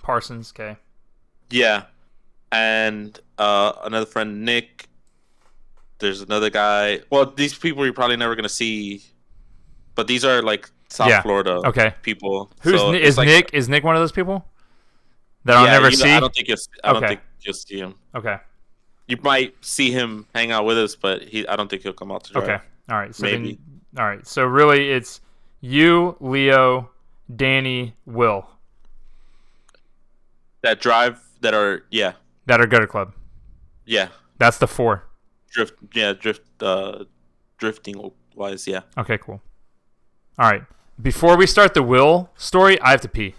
Speaker 1: Parsons. Okay.
Speaker 2: yeah, and another friend, Nick. There's another guy. Well, these people you're probably never gonna see, but these are like South
Speaker 1: Yeah.
Speaker 2: Florida
Speaker 1: Okay.
Speaker 2: people.
Speaker 1: Who's
Speaker 2: So
Speaker 1: is
Speaker 2: it's like,
Speaker 1: Nick? Is Nick one of those people that I'll
Speaker 2: yeah,
Speaker 1: never
Speaker 2: you know,
Speaker 1: see?
Speaker 2: I don't think I don't
Speaker 1: Okay.
Speaker 2: think you'll see him.
Speaker 1: Okay.
Speaker 2: You might see him hang out with us, but I don't think he'll come out to drive.
Speaker 1: Okay. All right. So
Speaker 2: Maybe.
Speaker 1: Then, all right. So really, it's you, Leo, Danny, Will
Speaker 2: That drive that are
Speaker 1: that are Gutter Club.
Speaker 2: yeah
Speaker 1: That's the 4.
Speaker 2: drifting wise, yeah.
Speaker 1: Okay. Cool. All right. Before we start the Will story, I have to pee.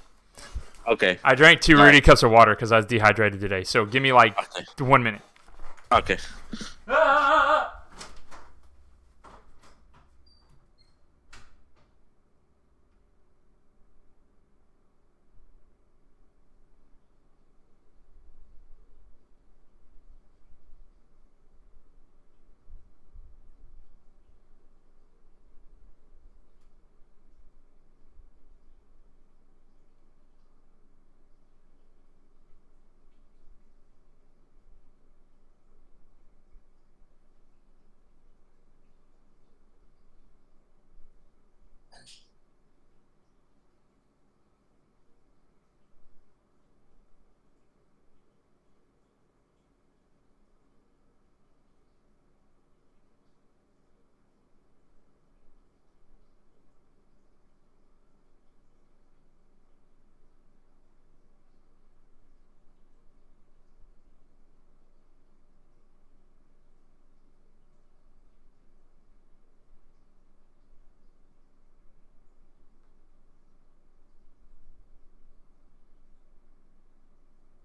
Speaker 2: Okay.
Speaker 1: I drank 2
Speaker 2: All
Speaker 1: Rudy
Speaker 2: right.
Speaker 1: cups of water because I was dehydrated today. So give me like
Speaker 2: Okay.
Speaker 1: 1 minute.
Speaker 2: Okay.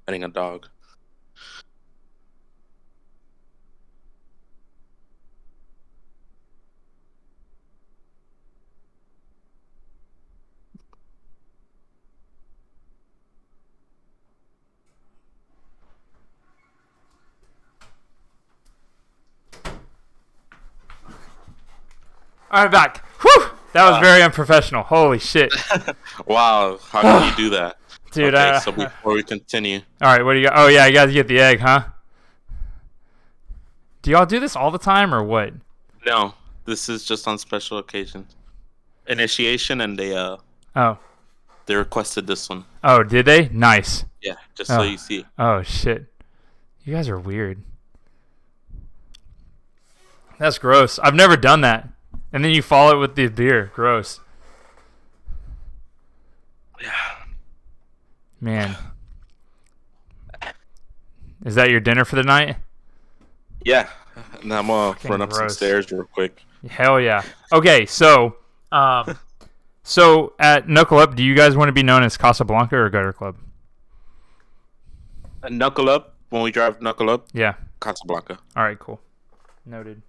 Speaker 2: petting a dog.
Speaker 1: All right, back. Whew! That was very unprofessional. Holy shit.
Speaker 2: Wow, how can you do that?
Speaker 1: Dude,
Speaker 2: okay, so before we continue.
Speaker 1: All right, what do you got? Oh, yeah, you guys get the egg, huh? Do y'all do this all the time or what?
Speaker 2: No, this is just on special occasions. Initiation, and
Speaker 1: Oh.
Speaker 2: they requested this one.
Speaker 1: Oh, did they? Nice.
Speaker 2: Yeah, just so you see.
Speaker 1: Oh, shit. You guys are weird. That's gross. I've never done that. And then you follow it with the beer. Gross.
Speaker 2: Yeah.
Speaker 1: Man. Is that your dinner for the night?
Speaker 2: Yeah. And I'm going to run up some
Speaker 1: gross.
Speaker 2: stairs real quick.
Speaker 1: Hell yeah. Okay, so at Knuckle Up, do you guys want to be known as Casablanca or Gutter Club?
Speaker 2: Knuckle Up, when we drive Knuckle Up?
Speaker 1: Yeah.
Speaker 2: Casablanca.
Speaker 1: All right, cool. Noted.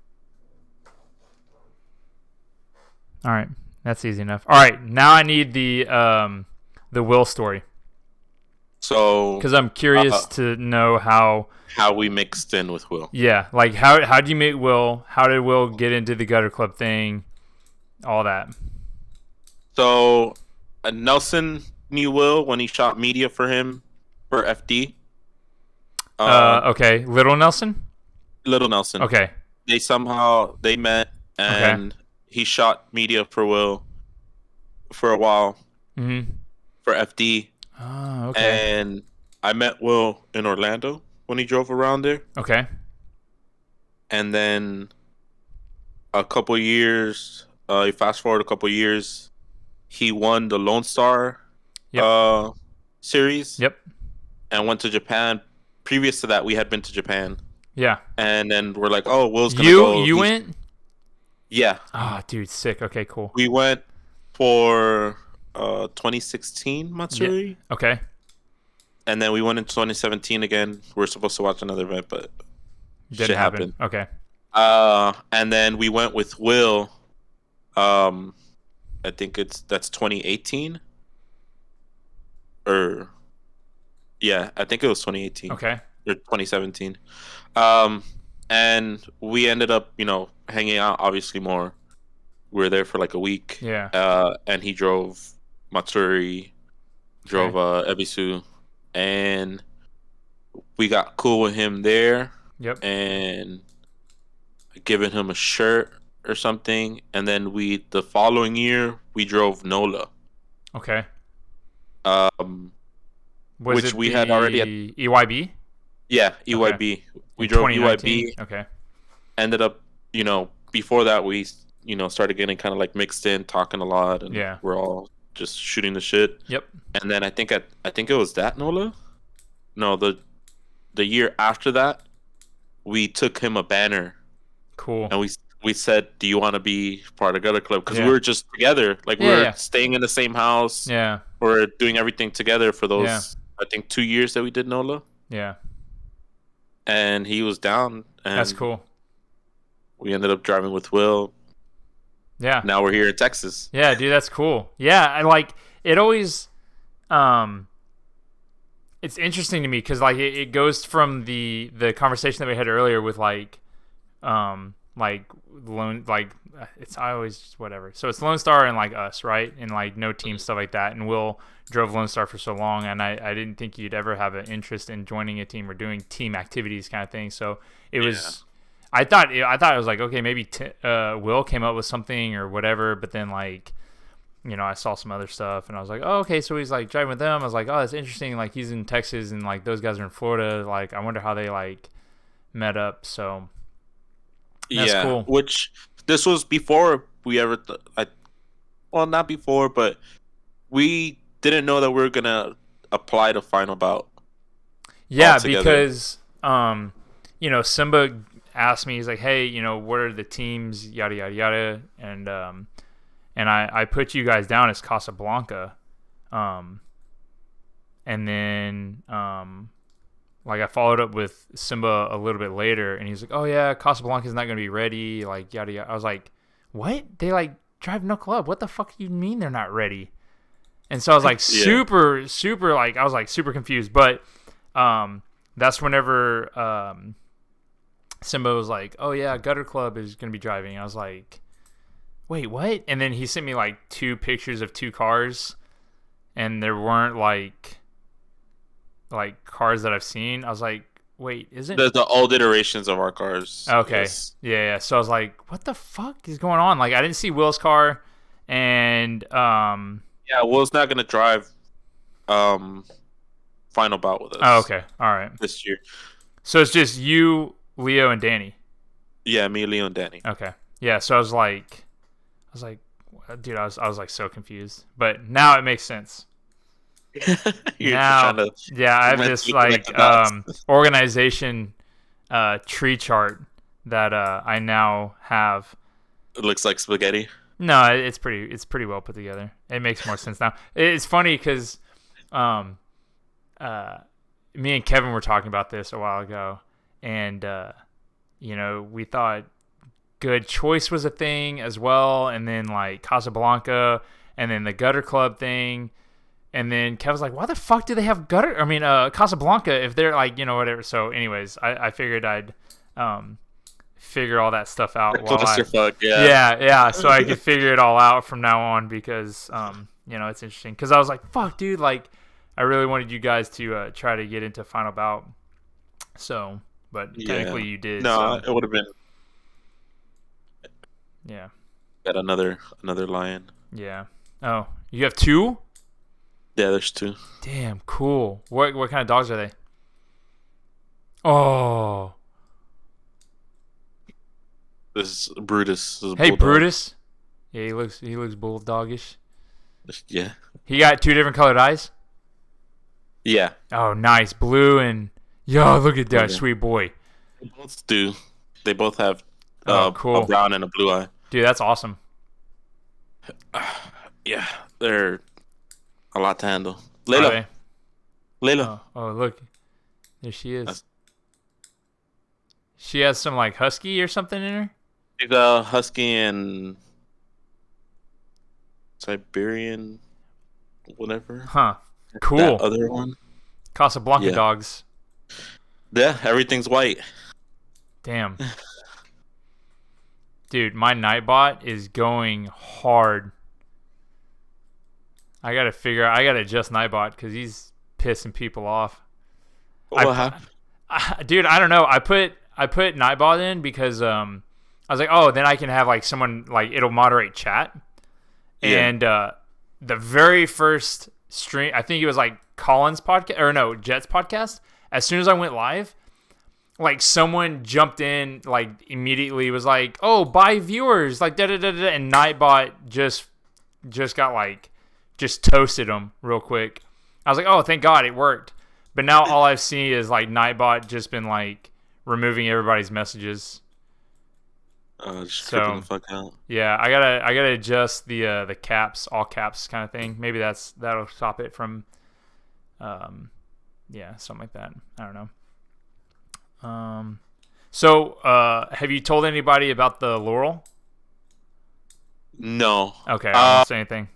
Speaker 1: All right, that's easy enough. All right, now I need the Will story.
Speaker 2: So,
Speaker 1: because I'm curious to know how
Speaker 2: we mixed in with Will.
Speaker 1: Yeah, like how did you meet Will? How did Will get into the Gutter Club thing? All that.
Speaker 2: So, Nelson knew Will when he shot media for him for FD.
Speaker 1: Okay, Little Nelson.
Speaker 2: Little Nelson.
Speaker 1: Okay.
Speaker 2: They met and he shot media for Will for a while.
Speaker 1: Mm-hmm.
Speaker 2: For FD.
Speaker 1: Oh, okay.
Speaker 2: And I met Will in Orlando when he drove around there.
Speaker 1: Okay.
Speaker 2: And then a couple years, fast forward a couple years, he won the Lone Star series.
Speaker 1: Yep.
Speaker 2: And went to Japan. Previous to that, we had been to Japan.
Speaker 1: Yeah.
Speaker 2: And then we're like, oh, Will's gonna go.
Speaker 1: You went?
Speaker 2: Yeah.
Speaker 1: Oh, dude, sick. Okay, cool.
Speaker 2: We went for 2016 Matsuri.
Speaker 1: Yeah. Okay.
Speaker 2: And then we went in 2017 again. We were supposed to watch another event, but
Speaker 1: Didn't happen. Okay.
Speaker 2: And then we went with Will. I think that's 2018. Or yeah, I think it was 2018.
Speaker 1: Okay.
Speaker 2: Or 2017. And we ended up, hanging out obviously more. We were there for like a week.
Speaker 1: Yeah.
Speaker 2: And he drove Matsuri, drove Ebisu, and we got cool with him there.
Speaker 1: Yep.
Speaker 2: And giving him a shirt or something, and then the following year we drove NOLA.
Speaker 1: Okay.
Speaker 2: Which we had already at
Speaker 1: EYB?
Speaker 2: Yeah, EYB.
Speaker 1: Okay.
Speaker 2: We drove EYB.
Speaker 1: Okay.
Speaker 2: Ended up, before that we, started getting kind of like mixed in, talking a lot, and we're all just shooting the shit.
Speaker 1: Yep.
Speaker 2: And then I think it was that NOLA. No, the year after that, we took him a banner.
Speaker 1: Cool.
Speaker 2: And we said, do you want to be part of Gutter Club? Because we were just together. Like, we were staying in the same house.
Speaker 1: Yeah.
Speaker 2: We're doing everything together for those, I think, 2 years that we did NOLA.
Speaker 1: Yeah.
Speaker 2: And he was down. And
Speaker 1: that's cool.
Speaker 2: We ended up driving with Will.
Speaker 1: Yeah.
Speaker 2: Now we're here in Texas.
Speaker 1: Yeah, dude, that's cool. Yeah, I like it always it's interesting to me because like it goes from the conversation that we had earlier with like it's I always just whatever. So it's Lone Star and like us, right? And like no team stuff like that. And Will drove Lone Star for so long, and I didn't think you'd ever have an interest in joining a team or doing team activities kind of thing. So it was. I thought it was like, okay, maybe Will came up with something or whatever, but then like, I saw some other stuff and I was like, oh, okay, so he's like driving with them. I was like, oh, that's interesting. Like he's in Texas and like those guys are in Florida. Like I wonder how they like met up. So that's cool.
Speaker 2: Which this was before we ever, not before, but we didn't know that we were gonna apply to Final Bout.
Speaker 1: Yeah, because Simba asked me, he's like, hey, what are the teams, yada yada yada, and I put you guys down as Casablanca, and then like I followed up with Simba a little bit later, and he's like, "Oh yeah, Casablanca's not gonna be ready." Like yada yada. I was like, "What? They like drive no club? What the fuck do you mean they're not ready?" And so I was like
Speaker 2: Yeah.
Speaker 1: super like I was like super confused. But that's whenever Simba was like, "Oh yeah, Gutter Club is gonna be driving." And I was like, "Wait, what?" And then he sent me like 2 pictures of 2 cars, and there weren't like cars that I've seen. I was like, "Wait, isn't?"
Speaker 2: The old iterations of our cars.
Speaker 1: Okay,
Speaker 2: Yes.
Speaker 1: yeah. So I was like, "What the fuck is going on?" Like I didn't see Will's car, and
Speaker 2: Yeah. Will's not gonna drive um final bout with
Speaker 1: oh,
Speaker 2: us
Speaker 1: okay, all right.
Speaker 2: this year.
Speaker 1: So it's just you, Leo, and Danny.
Speaker 2: Yeah, me, Leo, and Danny.
Speaker 1: Okay, yeah. So I was like, dude, I was like so confused, but now it makes sense.
Speaker 2: You're just trying
Speaker 1: Now,
Speaker 2: to
Speaker 1: yeah, I have this
Speaker 2: mentally connect
Speaker 1: like
Speaker 2: the dots.
Speaker 1: organization tree chart that I now have.
Speaker 2: It looks like spaghetti.
Speaker 1: No, it's pretty well put together. It makes more sense now. It's funny because um, me and Kevin were talking about this a while ago, and we thought Good Choice was a thing as well, and then like Casablanca, and then the Gutter Club thing, and then Kevin's like, "Why the fuck do they have Casablanca if they're like whatever?" So, anyways, I figured I'd figure all that stuff out while I
Speaker 2: Clusterfuck, yeah.
Speaker 1: yeah, so I could figure it all out from now on because it's interesting because I was like, "Fuck, dude!" Like, I really wanted you guys to try to get into Final Bout, so but
Speaker 2: Yeah.
Speaker 1: technically you did.
Speaker 2: No,
Speaker 1: So
Speaker 2: it would have been
Speaker 1: yeah.
Speaker 2: got another lion.
Speaker 1: Yeah. Oh, you have 2?
Speaker 2: Yeah, there's 2.
Speaker 1: Damn, cool. What kind of dogs are they? Oh,
Speaker 2: This is Brutus. This is
Speaker 1: hey
Speaker 2: Bulldog.
Speaker 1: Brutus. Yeah, he looks bulldogish.
Speaker 2: Yeah.
Speaker 1: He got 2 different colored eyes.
Speaker 2: Yeah.
Speaker 1: Oh, nice, blue and yo, look at that
Speaker 2: Okay.
Speaker 1: sweet boy.
Speaker 2: They both do. They both have
Speaker 1: Oh,
Speaker 2: a
Speaker 1: cool,
Speaker 2: brown and a blue eye.
Speaker 1: dude. That's awesome.
Speaker 2: Yeah, they're a lot to handle.
Speaker 1: Are
Speaker 2: Layla.
Speaker 1: they?
Speaker 2: Layla.
Speaker 1: Oh, look, there she is.
Speaker 2: That's-
Speaker 1: She has some like husky or something in her.
Speaker 2: She's a husky and Siberian, whatever.
Speaker 1: Huh. Cool.
Speaker 2: That other one.
Speaker 1: Casablanca
Speaker 2: Yeah.
Speaker 1: dogs.
Speaker 2: Yeah, everything's white.
Speaker 1: Damn. Dude, my Nightbot is going hard. I gotta adjust Nightbot because he's pissing people off.
Speaker 2: What happened?
Speaker 1: Dude, I don't know. I put Nightbot in because I was like, oh, then I can have like someone like it'll moderate chat.
Speaker 2: Yeah.
Speaker 1: And the very first stream, I think it was like Colin's podcast or no, Jet's podcast. As soon as I went live, like someone jumped in, like immediately was like, "Oh, buy viewers!" Like da da da da, and Nightbot just got like just toasted them real quick. I was like, "Oh, thank God it worked." But now all I've seen is like Nightbot just been like removing everybody's messages.
Speaker 2: Just
Speaker 1: So-
Speaker 2: tripping the fuck out.
Speaker 1: Yeah, I gotta adjust the caps, all caps kind of thing. Maybe that'll stop it from, yeah, something like that. I don't know. So have you told anybody about the Laurel?
Speaker 2: No.
Speaker 1: Okay, I won't say anything.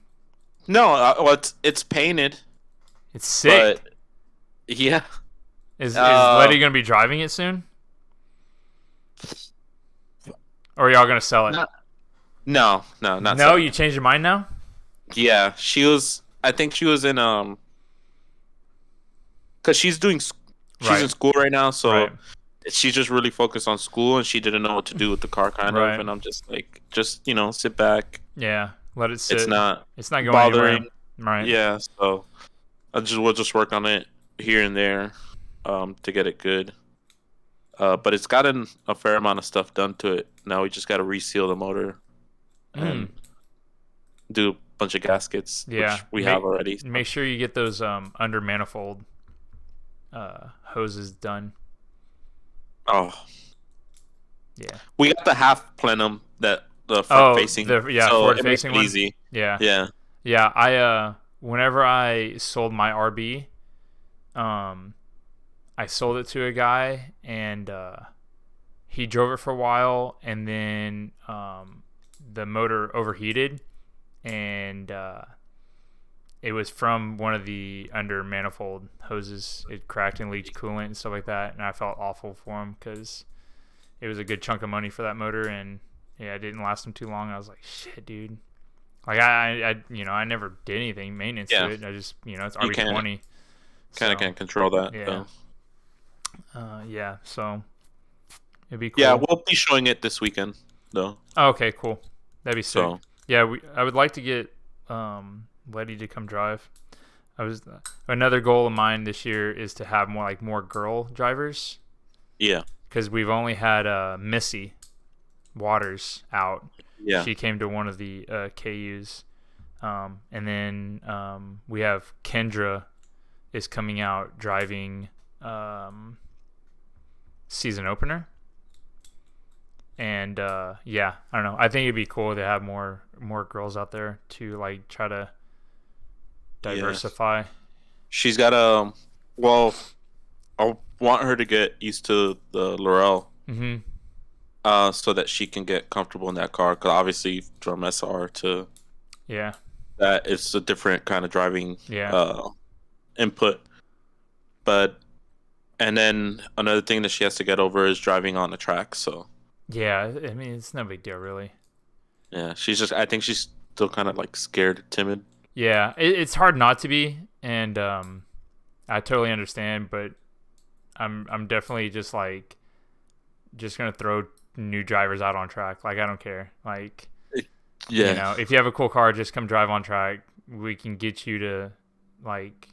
Speaker 2: No, well, it's painted,
Speaker 1: It's sick.
Speaker 2: but yeah.
Speaker 1: Is Letty gonna be driving it soon? Or are y'all gonna sell it?
Speaker 2: No, not
Speaker 1: No,
Speaker 2: so.
Speaker 1: you changed your mind now?
Speaker 2: Yeah, she was. I think she was in because she's in
Speaker 1: Right.
Speaker 2: school right now, so
Speaker 1: Right.
Speaker 2: she's just really focused on school, and she didn't know what to do with the car, kind
Speaker 1: Right.
Speaker 2: of. And I'm just like, sit back.
Speaker 1: Yeah. Let it sit.
Speaker 2: It's not
Speaker 1: going
Speaker 2: bothering.
Speaker 1: anywhere. Right.
Speaker 2: Yeah, so we'll just work on it here and there, to get it good. But it's gotten a fair amount of stuff done to it. Now we just got to reseal the motor and do a bunch of gaskets,
Speaker 1: Yeah.
Speaker 2: which we have already.
Speaker 1: Make sure you get those under manifold hoses done.
Speaker 2: Oh,
Speaker 1: Yeah.
Speaker 2: we got the half plenum, that the front facing.
Speaker 1: so forward
Speaker 2: it makes
Speaker 1: facing
Speaker 2: it
Speaker 1: one.
Speaker 2: easy.
Speaker 1: Yeah.
Speaker 2: Yeah.
Speaker 1: Yeah, I whenever I sold my RB, I sold it to a guy, and he drove it for a while, and then the motor overheated, and it was from one of the under manifold hoses. It cracked and leaked coolant and stuff like that, and I felt awful for him because it was a good chunk of money for that motor, and yeah, it didn't last him too long. I was like, shit, dude. Like I never did anything maintenance to it. I just, it's
Speaker 2: You can't
Speaker 1: RB20.
Speaker 2: kind of can't control that.
Speaker 1: Yeah. Yeah. So it'd be cool.
Speaker 2: Yeah, we'll be showing it this weekend though.
Speaker 1: Oh, okay, cool. That'd be sick.
Speaker 2: So
Speaker 1: Yeah, I would like to get Letty to come drive. Another goal of mine this year is to have more girl drivers.
Speaker 2: Yeah.
Speaker 1: Because we've only had Missy Waters out.
Speaker 2: Yeah.
Speaker 1: She came to one of the KUs. And then we have Kendra is coming out driving season opener. And yeah, I don't know. I think it'd be cool to have more girls out there to like try to diversify.
Speaker 2: She's got well, I want her to get used to the Laurel. So that she can get comfortable in that car. Because obviously from SR to that, it's a different kind of driving input. And then another thing that she has to get over is driving on the track. So
Speaker 1: yeah, I mean it's no big deal really.
Speaker 2: Yeah, I think she's still kind of like scared, timid.
Speaker 1: Yeah, it's hard not to be, and I totally understand, but I'm definitely just gonna throw new drivers out on track. Like I don't care. Like if you have a cool car, just come drive on track. We can get you to like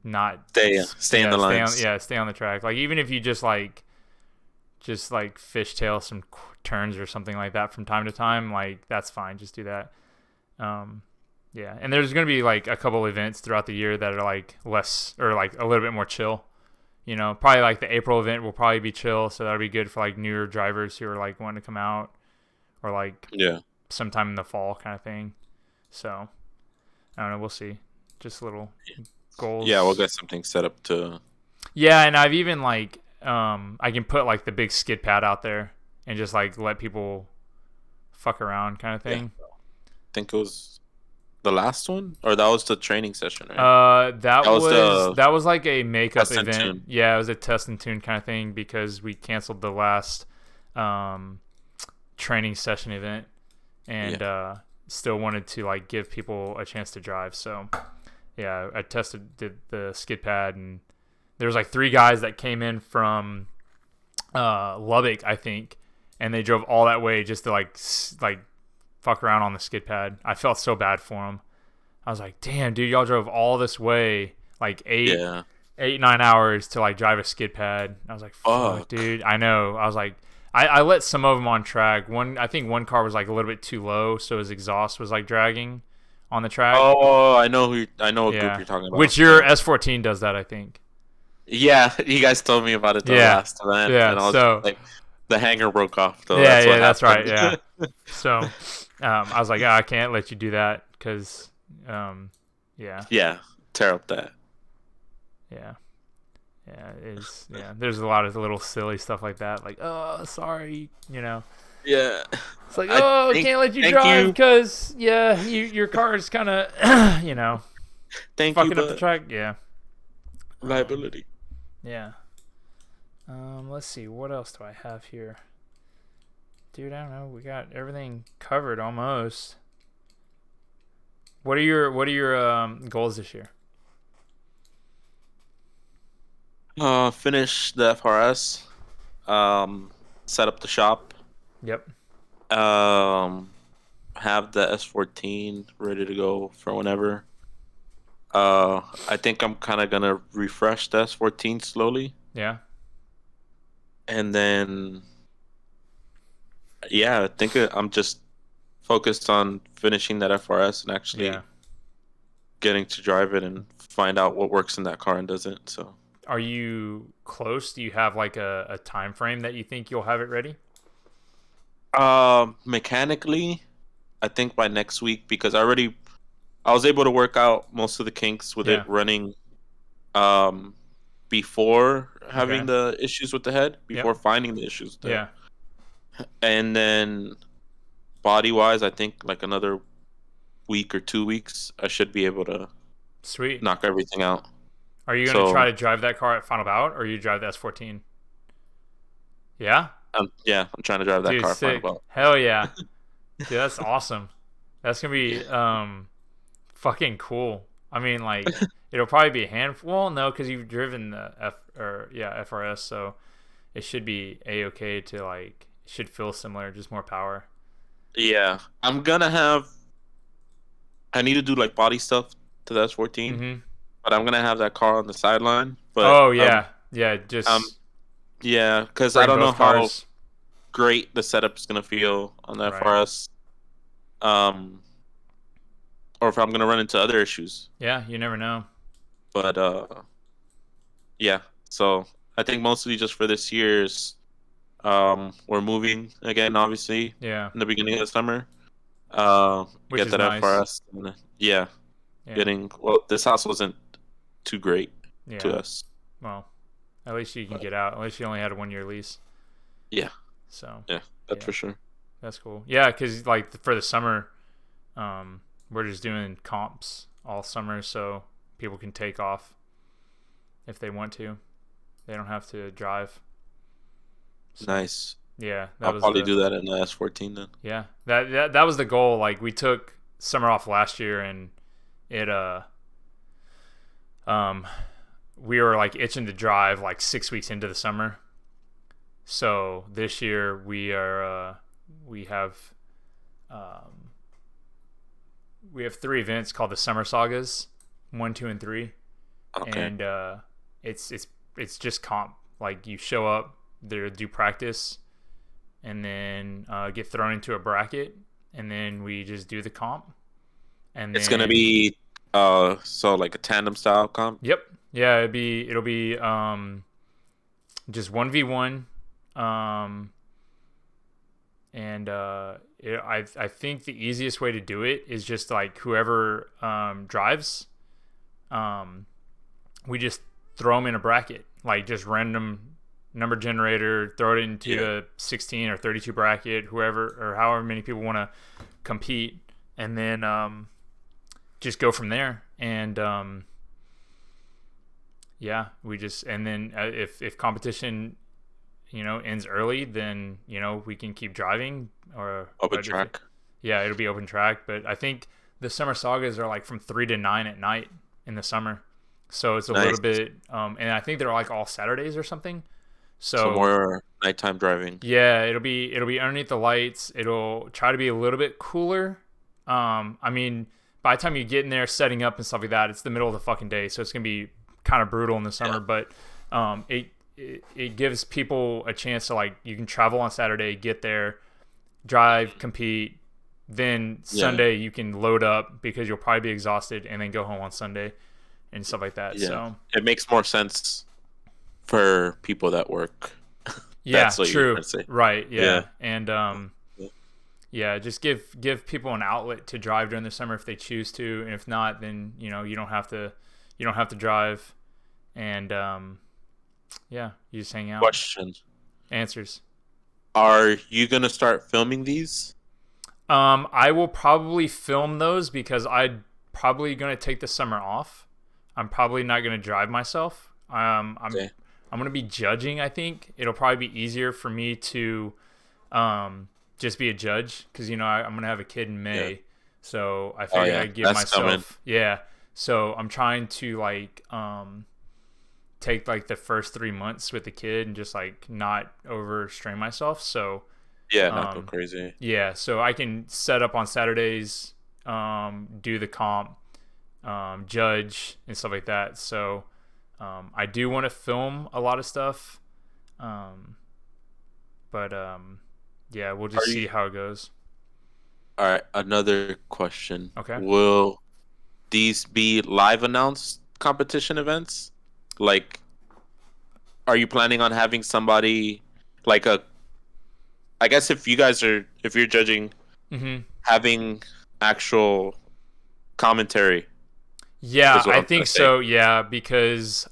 Speaker 1: not
Speaker 2: stay in the lines.
Speaker 1: Stay on the track. Like even if you just fishtail some turns or something like that from time to time, like that's fine. Just do that. Yeah, and there's gonna be like a couple events throughout the year that are like less or like a little bit more chill. Probably like the April event will probably be chill, so that'll be good for like newer drivers who are like wanting to come out, or like sometime in the fall kind of thing. So I don't know, we'll see. Just little goals.
Speaker 2: Yeah, we'll get something set up to.
Speaker 1: Yeah, and I've even I can put like the big skid pad out there and just like let people fuck around kind of thing.
Speaker 2: Yeah. I think it was the last one, or that was the training session, right?
Speaker 1: That was like a makeup event.
Speaker 2: Tune.
Speaker 1: Yeah, it was a test and tune kind of thing because we canceled the last training session event, and still wanted to like give people a chance to drive. So yeah, I did the skid pad, and there was like 3 guys that came in from Lubbock, I think, and they drove all that way just to like fuck around on the skid pad. I felt so bad for them. I was like, damn, dude, y'all drove all this way, like 9 hours to like drive a skid pad. I was like, fuck, dude. I know. I was like, I let some of them on track. I think one car was like a little bit too low, so his exhaust was like dragging on the track.
Speaker 2: Oh, I know what group you're talking about.
Speaker 1: Which your S14 does that, I think.
Speaker 2: Yeah, you guys told me about it the last event.
Speaker 1: Yeah,
Speaker 2: and I was like, the hanger broke off. Though.
Speaker 1: That's right. Yeah. So I was like, I can't let you do that because,
Speaker 2: yeah, tear up that.
Speaker 1: Yeah. There's a lot of little silly stuff like that. Like, oh, sorry,
Speaker 2: Yeah.
Speaker 1: It's like, I can't let you drive because, your car is kind of, fucking up the track. Yeah.
Speaker 2: Liability.
Speaker 1: Yeah. Let's see. What else do I have here? Dude, I don't know. We got everything covered almost. What are your goals this year?
Speaker 2: Finish the FRS. Set up the shop.
Speaker 1: Yep.
Speaker 2: Have the S14 ready to go for whenever. I think I'm kind of gonna refresh the S14 slowly.
Speaker 1: Yeah.
Speaker 2: And then, I think I'm just focused on finishing that FRS and actually getting to drive it and find out what works in that car and doesn't. So,
Speaker 1: are you close? Do you have like a time frame that you think you'll have it ready?
Speaker 2: Mechanically, I think by next week, because I was able to work out most of the kinks with it running before
Speaker 1: Okay.
Speaker 2: having the issues with the head,
Speaker 1: Yep.
Speaker 2: before finding the issues with the head.
Speaker 1: Yeah.
Speaker 2: And then body wise, I think like another week or 2 weeks, I should be able to
Speaker 1: Sweet.
Speaker 2: knock everything out.
Speaker 1: Are you gonna try
Speaker 2: So
Speaker 1: to drive that car at Final Bout, or you drive the S14? Yeah.
Speaker 2: yeah, I'm trying to drive that
Speaker 1: Dude,
Speaker 2: car final
Speaker 1: sick.
Speaker 2: belt.
Speaker 1: Hell yeah. Dude, that's awesome. That's gonna be fucking cool. I mean, like, it'll probably be a handful. Well, no, because you've driven the FRS, so it should be a okay to like. It should feel similar, just more power.
Speaker 2: Yeah, I'm gonna have. I need to do like body stuff to the S14,
Speaker 1: Mm-hmm.
Speaker 2: but I'm gonna have that car on the sideline. But
Speaker 1: Oh yeah, yeah. Just
Speaker 2: yeah, because I
Speaker 1: bring
Speaker 2: don't know
Speaker 1: both
Speaker 2: how
Speaker 1: cars.
Speaker 2: great the setup is gonna feel on the
Speaker 1: Right.
Speaker 2: FRS, um, or if I'm gonna run into other issues.
Speaker 1: Yeah, you never know.
Speaker 2: But yeah. So I think mostly just for this year's, we're moving again, obviously,
Speaker 1: Yeah,
Speaker 2: in the beginning of the summer.
Speaker 1: which
Speaker 2: Get
Speaker 1: is
Speaker 2: that
Speaker 1: nice.
Speaker 2: FRS. And, yeah,
Speaker 1: Yeah,
Speaker 2: getting well. This house wasn't too great to
Speaker 1: yeah.
Speaker 2: us,
Speaker 1: Well, at least you can
Speaker 2: but
Speaker 1: get out. At least you only had a 1 year lease.
Speaker 2: yeah,
Speaker 1: So
Speaker 2: yeah, that's
Speaker 1: yeah,
Speaker 2: for sure.
Speaker 1: that's cool. Yeah, because like for the summer, we're just doing comps all summer, so people can take off if they want to. They don't have to drive. So
Speaker 2: Nice.
Speaker 1: yeah, that
Speaker 2: I'll
Speaker 1: was
Speaker 2: probably
Speaker 1: the
Speaker 2: do that in the S14 then.
Speaker 1: yeah that was the goal. Like we took summer off last year, and it um we were like itching to drive like 6 weeks into the summer. So this year we have um, we have 3 events called the Summer Sagas, 1, 2, and 3,
Speaker 2: Okay.
Speaker 1: and it's just comp. Like you show up, there do practice, and then get thrown into a bracket, and then we just do the comp, and
Speaker 2: It's gonna
Speaker 1: then
Speaker 2: be so like a tandem style comp.
Speaker 1: yep, yeah, it'll be just 1v1, um, and I think the easiest way to do it is just like whoever drives, um, we just throw them in a bracket, like just random number generator, throw it into
Speaker 2: Yeah.
Speaker 1: the 16 or 32 bracket, whoever or however many people want to compete, and then just go from there. And yeah, we just and then if competition ends early, then we can keep driving. Or
Speaker 2: Open
Speaker 1: but if
Speaker 2: track.
Speaker 1: yeah, it'll be open track. But I think the summer sagas are like from 3 to 9 at night in the summer, so it's a little
Speaker 2: Nice.
Speaker 1: bit and I think they're like all Saturdays or something.
Speaker 2: So
Speaker 1: So
Speaker 2: more nighttime driving.
Speaker 1: yeah, it'll be underneath the lights. It'll try to be a little bit cooler. I mean, by the time you get in there, setting up and stuff like that, it's the middle of the fucking day, so it's gonna be kind of brutal in the
Speaker 2: Yeah.
Speaker 1: summer. But it gives people a chance to like you can travel on Saturday, get there, drive, compete. Then
Speaker 2: Yeah.
Speaker 1: Sunday you can load up because you'll probably be exhausted, and then go home on Sunday and stuff like that.
Speaker 2: Yeah.
Speaker 1: So
Speaker 2: It makes more sense for people that work.
Speaker 1: yeah,
Speaker 2: That's what you're
Speaker 1: true,
Speaker 2: trying to say.
Speaker 1: right,
Speaker 2: Yeah.
Speaker 1: yeah, and
Speaker 2: Yeah.
Speaker 1: yeah, just give people an outlet to drive during the summer if they choose to, and if not, then you don't have to drive, and yeah, you just hang out.
Speaker 2: Question.
Speaker 1: Answers.
Speaker 2: Are you gonna start filming these?
Speaker 1: I will probably film those because I'm probably gonna take the summer off. I'm probably not gonna drive myself.
Speaker 2: Okay.
Speaker 1: I'm gonna be judging. I think it'll probably be easier for me to just be a judge because I'm gonna have a kid in
Speaker 2: Yeah.
Speaker 1: May, so I
Speaker 2: Oh
Speaker 1: figured
Speaker 2: yeah.
Speaker 1: I'd give
Speaker 2: That's coming.
Speaker 1: myself yeah. So I'm trying to like take like the first 3 months with the kid and just like not overstrain myself. So
Speaker 2: Yeah, not go
Speaker 1: um,
Speaker 2: crazy.
Speaker 1: yeah, so I can set up on Saturdays, do the comp, judge and stuff like that. So I do want to film a lot of stuff, um, but yeah, we'll
Speaker 2: Are
Speaker 1: just
Speaker 2: you
Speaker 1: see how it goes.
Speaker 2: Alright, another question.
Speaker 1: Okay.
Speaker 2: Will these be live announced competition events? Like, are you planning on having somebody like a I guess if you're judging,
Speaker 1: hmm
Speaker 2: having actual commentary
Speaker 1: Yeah,
Speaker 2: is what
Speaker 1: I
Speaker 2: I'm trying
Speaker 1: think
Speaker 2: to say.
Speaker 1: so. Yeah, because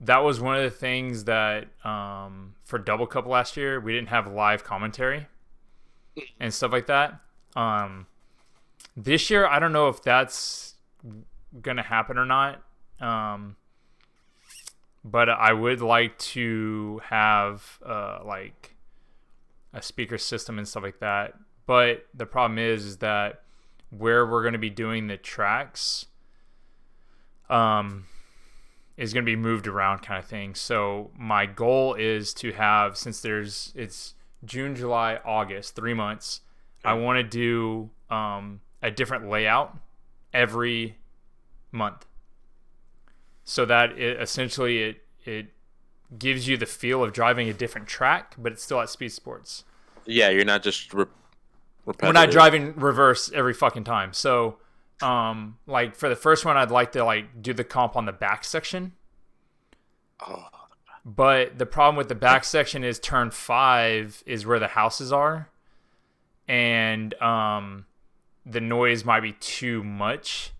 Speaker 1: that was one of the things that for Double Cup last year we didn't have live commentary and stuff like that. This year I don't know if that's gonna happen or not. But I would like to have like a speaker system and stuff like that. But the problem is that where we're going to be doing the tracks is going to be moved around kind of thing. So my goal is to have, since it's June, July, August, 3 months, I want to do a different layout every month. So that essentially it gives you the feel of driving a different track, but it's still at Speed Sports.
Speaker 2: Yeah, you're not just repetitive.
Speaker 1: We're not driving reverse every fucking time. So, like for the first one, I'd like to like do the comp on the back section.
Speaker 2: Oh.
Speaker 1: But the problem with the back section is turn 5 is where the houses are, and the noise might be too much.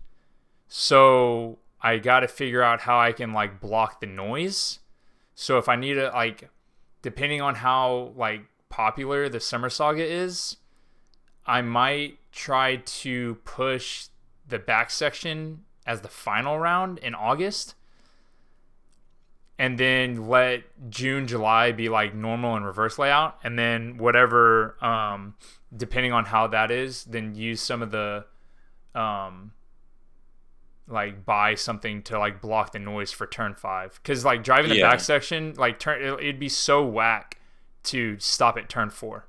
Speaker 1: So I got to figure out how I can like block the noise. So if I need to like, depending on how like popular the Summer Saga is, I might try to push the back section as the final round in August, and then let June, July be like normal and reverse layout, and then whatever, depending on how that is, then use some of the like buy something to like block the noise for turn 5, because like driving the back section, like it'd be so whack to stop at turn 4.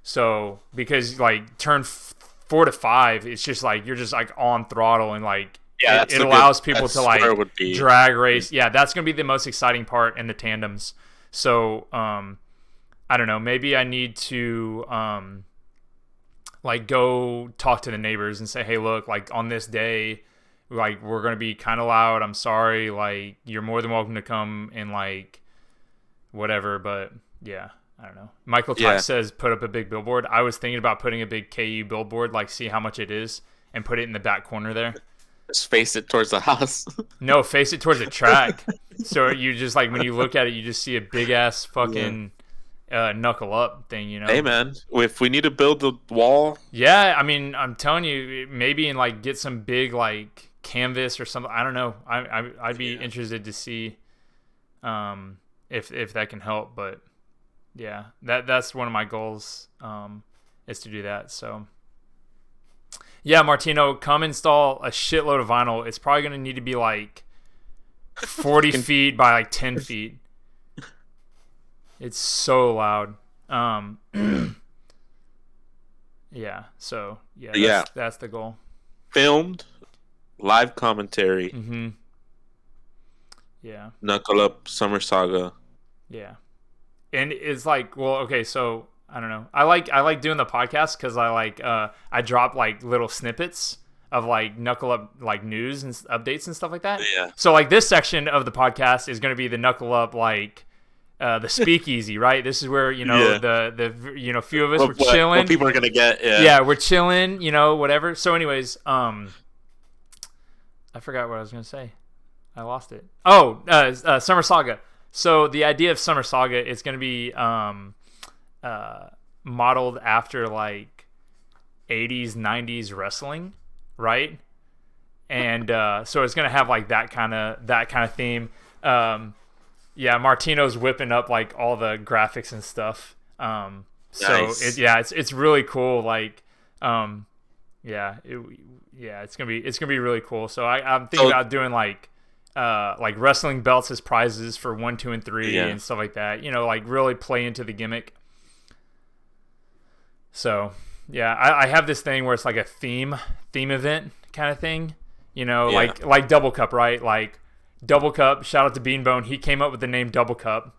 Speaker 1: So because like turn 4 to 5, it's just like you're just like on throttle, and like it allows people to like drag race. Yeah, that's gonna be the most exciting part in the tandems. So I don't know, maybe I need to like go talk to the neighbors and say, hey, look, like on this day, like we're gonna be kind of loud. I'm sorry. Like you're more than welcome to come and like whatever. But yeah, I don't know. Michael Tyke says put up a big billboard. I was thinking about putting a big KU billboard, like see how much it is, and put it in the back corner there.
Speaker 2: Just face it towards the house.
Speaker 1: No, face it towards the track. So you just like when you look at it, you just see a big ass fucking knuckle up thing, you know.
Speaker 2: Hey man, if we need to build the wall,
Speaker 1: yeah, I mean, I'm telling you, maybe and like get some big like canvas or something. I don't know. I'd be interested to see if that can help. But yeah, that's one of my goals is to do that. So yeah, Martino, come install a shitload of vinyl. It's probably gonna need to be like 40 feet by like 10 feet. It's so loud. Yeah. So that's the goal.
Speaker 2: Filmed, live commentary.
Speaker 1: Mm-hmm. Yeah.
Speaker 2: Knuckle Up Summer Saga.
Speaker 1: Yeah. And it's like, well, okay, so I don't know. I like doing the podcast because I drop like little snippets of like Knuckle Up like news and updates and stuff like that.
Speaker 2: Yeah.
Speaker 1: So like this section of the podcast is going to be the Knuckle Up like the speakeasy, right? This is where the few of us were chilling.
Speaker 2: What people are gonna get.
Speaker 1: Yeah, we're chilling. Whatever. So anyways, I forgot what I was gonna say. I lost it. Oh, Summer Saga. So the idea of Summer Saga is going to be modeled after like 80s, 90s wrestling, right? And so it's going to have like that kind of theme. Yeah, Martino's whipping up like all the graphics and stuff.
Speaker 2: Nice.
Speaker 1: So it's really cool. Like, it's gonna be really cool. So I'm thinking about doing like wrestling belts as prizes for 1, 2, and 3 and stuff like that. Like really play into the gimmick. So yeah, I have this thing where it's like a theme event kind of thing. Like Double Cup, right? Like Double Cup. Shout out to Beanbone. He came up with the name Double Cup.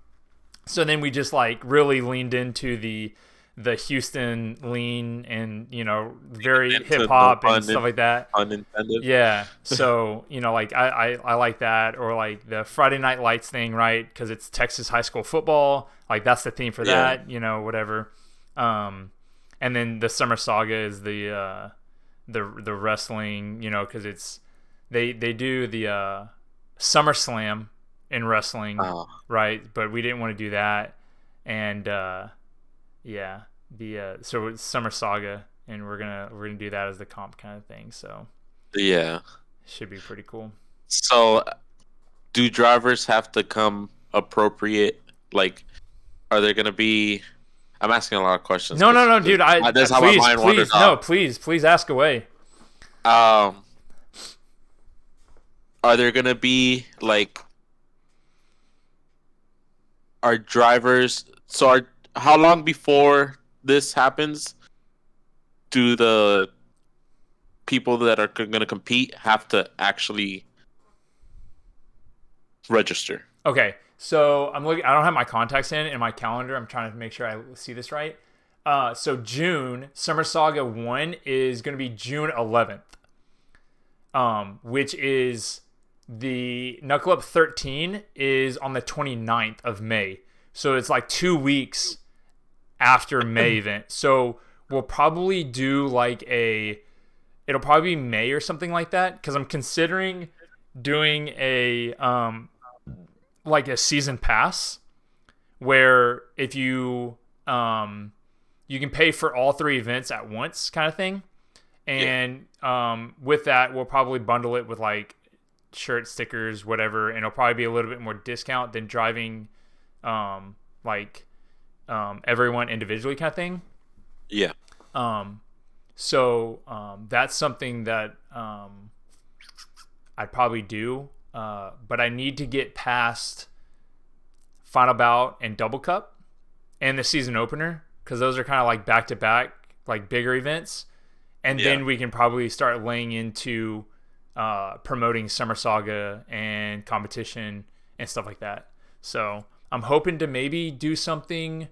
Speaker 1: So then we just like really leaned into the Houston lean and very hip hop and stuff like that.
Speaker 2: Unintended.
Speaker 1: Yeah. So like I like that, or like the Friday Night Lights thing, right? Because it's Texas high school football. Like that's the theme for that. Whatever. And then the Summer Saga is the wrestling. Because it's they do the SummerSlam in wrestling,
Speaker 2: Oh,
Speaker 1: right? But we didn't want to do that, and yeah, the so it's Summer Saga, and we're gonna do that as the comp kind of thing. So
Speaker 2: yeah.
Speaker 1: should be pretty cool.
Speaker 2: So, do drivers have to come appropriate? Like, are there gonna be? I'm asking a lot of questions
Speaker 1: No, no,
Speaker 2: because
Speaker 1: no, dude.
Speaker 2: that's how my
Speaker 1: Please,
Speaker 2: mind wandered
Speaker 1: please, no,
Speaker 2: off.
Speaker 1: please ask away.
Speaker 2: Um, are there gonna be like are drivers? So, how long before this happens do the people that are gonna compete have to actually register?
Speaker 1: Okay, so I'm looking. I don't have my contacts in my calendar. I'm trying to make sure I see this right. So June Summer Saga 1 is going to be June 11th, which is the Knuckle Up 13 is on the 29th of May. So it's like 2 weeks after May event. So we'll probably do like it'll probably be May or something like that because I'm considering doing a like a season pass where if you can pay for all three events at once kind of thing,
Speaker 2: Yeah,
Speaker 1: and with that we'll probably bundle it with like shirt stickers whatever, and it'll probably be a little bit more discount than driving like everyone individually kind of thing.
Speaker 2: yeah,
Speaker 1: So that's something that I'd probably do, but I need to get past Final Bout and Double Cup and the season opener because those are kind of like back to back, like bigger events, and
Speaker 2: yeah.
Speaker 1: then we can probably start laying into promoting Summer Saga and competition and stuff like that. So I'm hoping to maybe do something,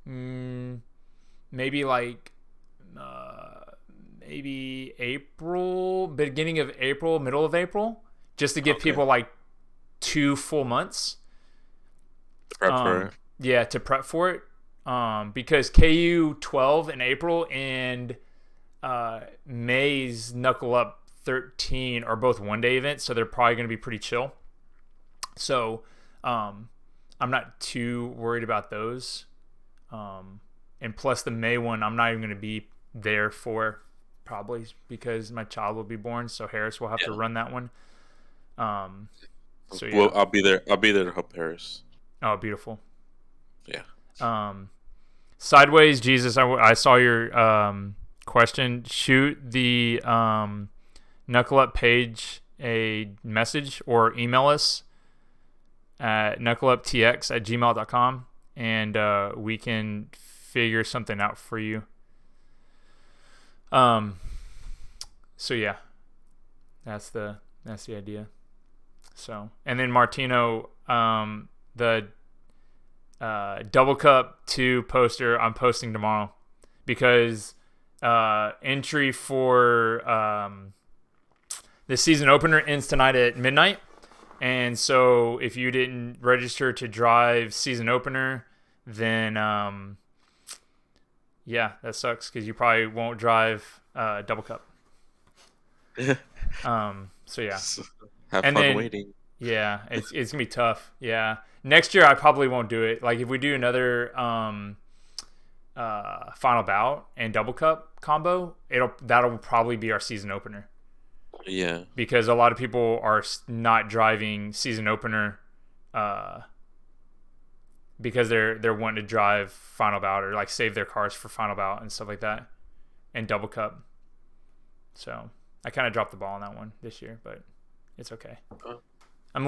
Speaker 1: maybe like maybe April, beginning of April, middle of April, just to give
Speaker 2: Okay.
Speaker 1: people like 2 full months.
Speaker 2: Prep for it.
Speaker 1: Yeah, to prep for it. Because KU 12 in April and May's Knuckle Up 13 are both 1 day events, so they're probably going to be pretty chill. So I'm not too worried about those. And plus the May one, I'm not even going to be there for probably because my child will be born, so Harris will have to
Speaker 2: Yeah.
Speaker 1: run that one. So yeah.
Speaker 2: Well, I'll be there. I'll be there to help Paris.
Speaker 1: Oh, beautiful.
Speaker 2: Yeah.
Speaker 1: Sideways, Jesus, I saw your question. Shoot the Knuckle Up page a message or email us at knuckleuptx@gmail.com and we can figure something out for you. So yeah, that's the idea. So, and then Martino, the Double Cup 2 poster I'm posting tomorrow because entry for the season opener ends tonight at midnight. And so if you didn't register to drive season opener, then yeah, that sucks because you probably won't drive Double Cup. So yeah.
Speaker 2: Have
Speaker 1: And
Speaker 2: fun
Speaker 1: then
Speaker 2: waiting.
Speaker 1: yeah, it's gonna be tough. Yeah, next year I probably won't do it. Like if we do another Final Bout and Double Cup combo, that'll probably be our season opener
Speaker 2: Yeah.
Speaker 1: because a lot of people are not driving season opener because they're wanting to drive Final Bout or like save their cars for Final Bout and stuff like that and Double Cup. So I kind of dropped the ball on that one this year, but it's okay. I'm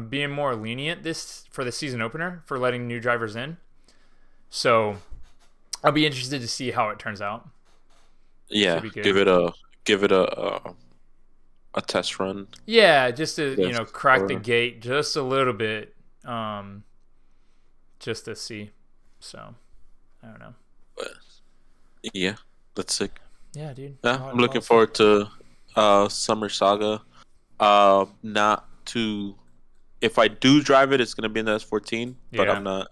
Speaker 1: being more lenient this for the season opener for letting new drivers in. So I'll be interested to see how it turns out.
Speaker 2: Yeah.
Speaker 1: Should be good.
Speaker 2: Give it a test run.
Speaker 1: Yeah, just to
Speaker 2: Yes.
Speaker 1: crack the gate just a little bit, just to see. So I don't know.
Speaker 2: But yeah, that's sick.
Speaker 1: Yeah, dude.
Speaker 2: Yeah,
Speaker 1: Oh,
Speaker 2: I'm looking
Speaker 1: awesome.
Speaker 2: forward to Summer Saga. Not to if I do drive it, it's gonna be in the S14, but
Speaker 1: Yeah.
Speaker 2: I'm not